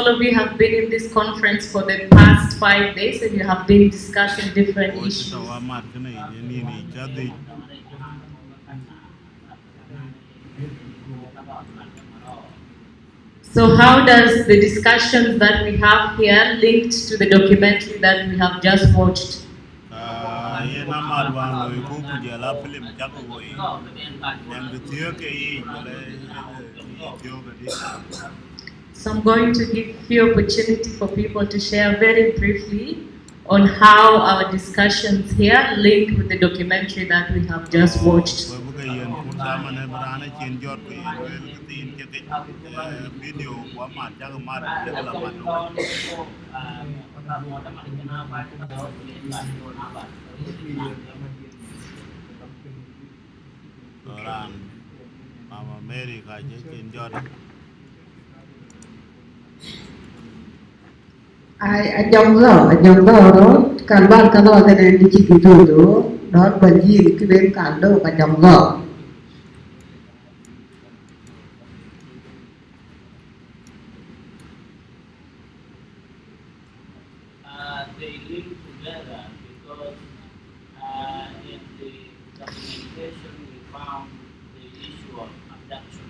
all of you have been in this conference for the past 5 days and you have been discussing different issues. So how does the discussions that we have here linked to the documentary that we have just watched? So I'm going to give you opportunity for people to share very briefly on how our discussions here link with the documentary that we have just watched. Mama Mary I don't know, can ban cái đó cái này đi chỉ cái đó bởi vì cái bên cản đâu cả dòng gạo. They link together because in the documentation we found the issue of abduction.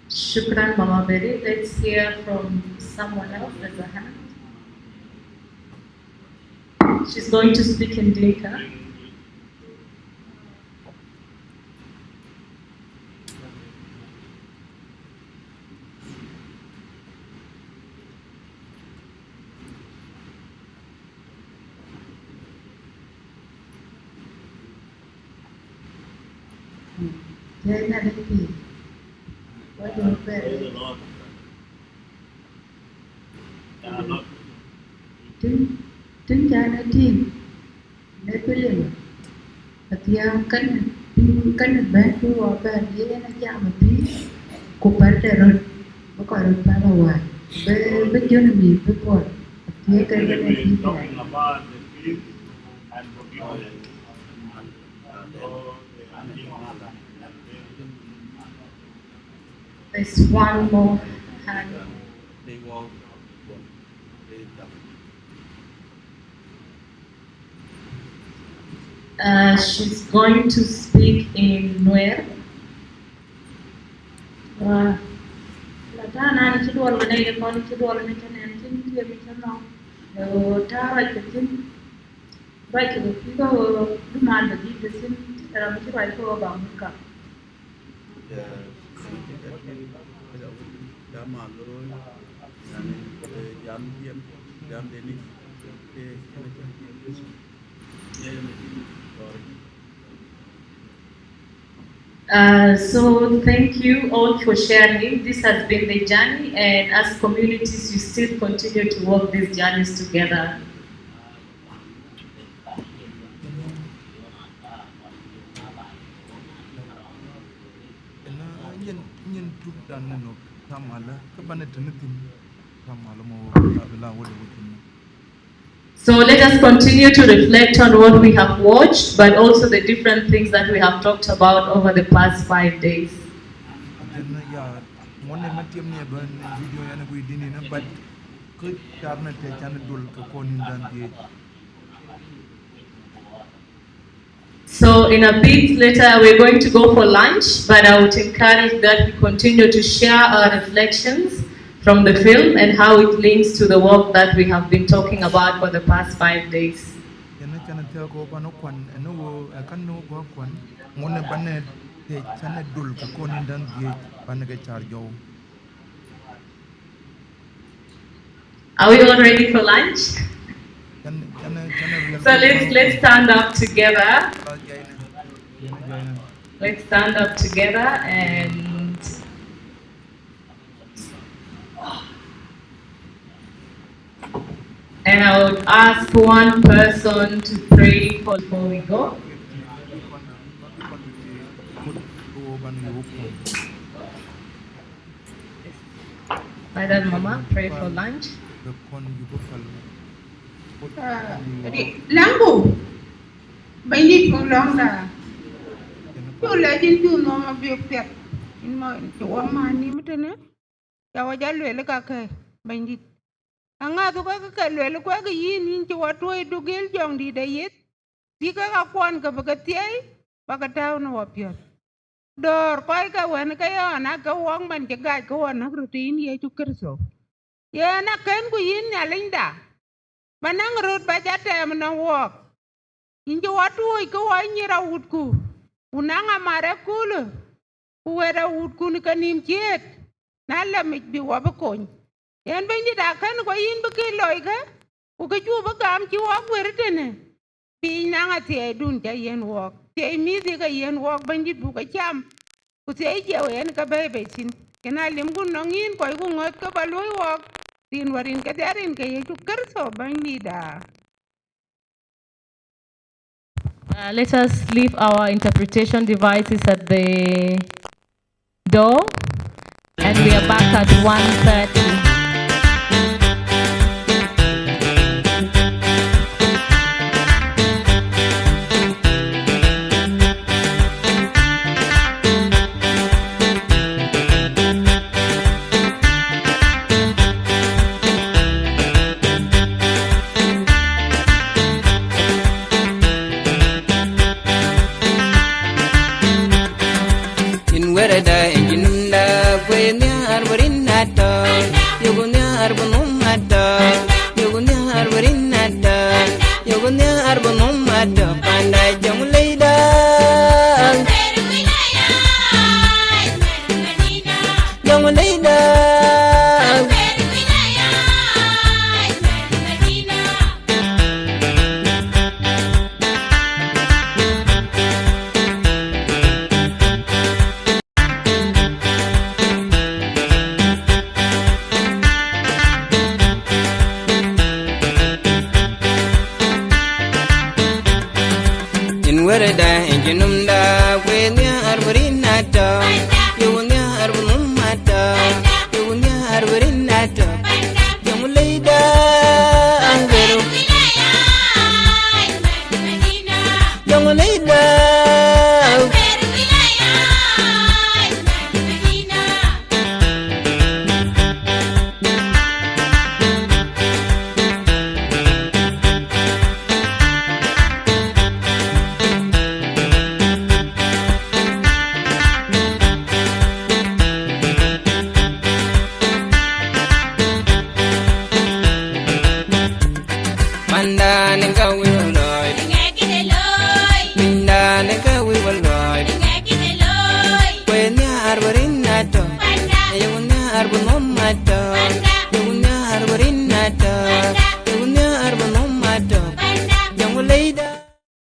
Shukran, Mama Beri. Let's hear from someone else. There's a hand. She's going to speak in Dinka. Tính ra nó tìm nếu cái liều thì cân bé của bé đi nó chạm một tí cục bé trẻ rồi nó gọi được ba là hoài bé chưa là gì bé còn thì cái này thì phải There's one more hand. She's going to speak in Nuer. Latana ni kidwal na ile kon kidwal ni tanen tin tiye mi tano. Ta ra kitin. Bai ki ko dumal da di sin tara mi bai ko ba muka. So thank you all for sharing. This has been the journey, and as communities, you still continue to walk these journeys together. So let us continue to reflect on what we have watched, but also the different things that we have talked about over the past 5 days. So in a bit later, we're going to go for lunch, but I would encourage that we continue to share our reflections from the film and how it links to the work that we have been talking about for the past 5 days. Are we all ready for lunch? So let's stand up together. Let's stand up together and I would ask one person to pray before we go. Madam Mama, pray for lunch. Lambo, by need for long legin ju no ma bi pet in ma to wa ma ni mtene ya wa ja le ka ke bandit anga to ka le ko ga yin in to wa to du gel jong di de yet ti ka kwon ka ba ka tie ba ka ta no wa pet dor ko ka wen ka ya na ka wong man ke ga ko na rutin ye chu kerso ye na ken ku yin ya linda manang rut ba ja tem na wo in jo wa to ko wa nyira utku unanga mare kulu uwera utku ni kanim jet na la mi bi wa ba kon yen ben da kan ko yin ba ke loy ga u ka ju ba gam ci wa wer tene pi na nga te dun ja yen wo te mi di ga yen wo ban dit bu ka cham ku te je wen ka be be sin kena lim gun no ngin ko ku ngot ka ba loy wo tin warin ka darin ka ye chu kar so ban ni da. Let us leave our interpretation devices at the door, and we are back at 1:30. Arbor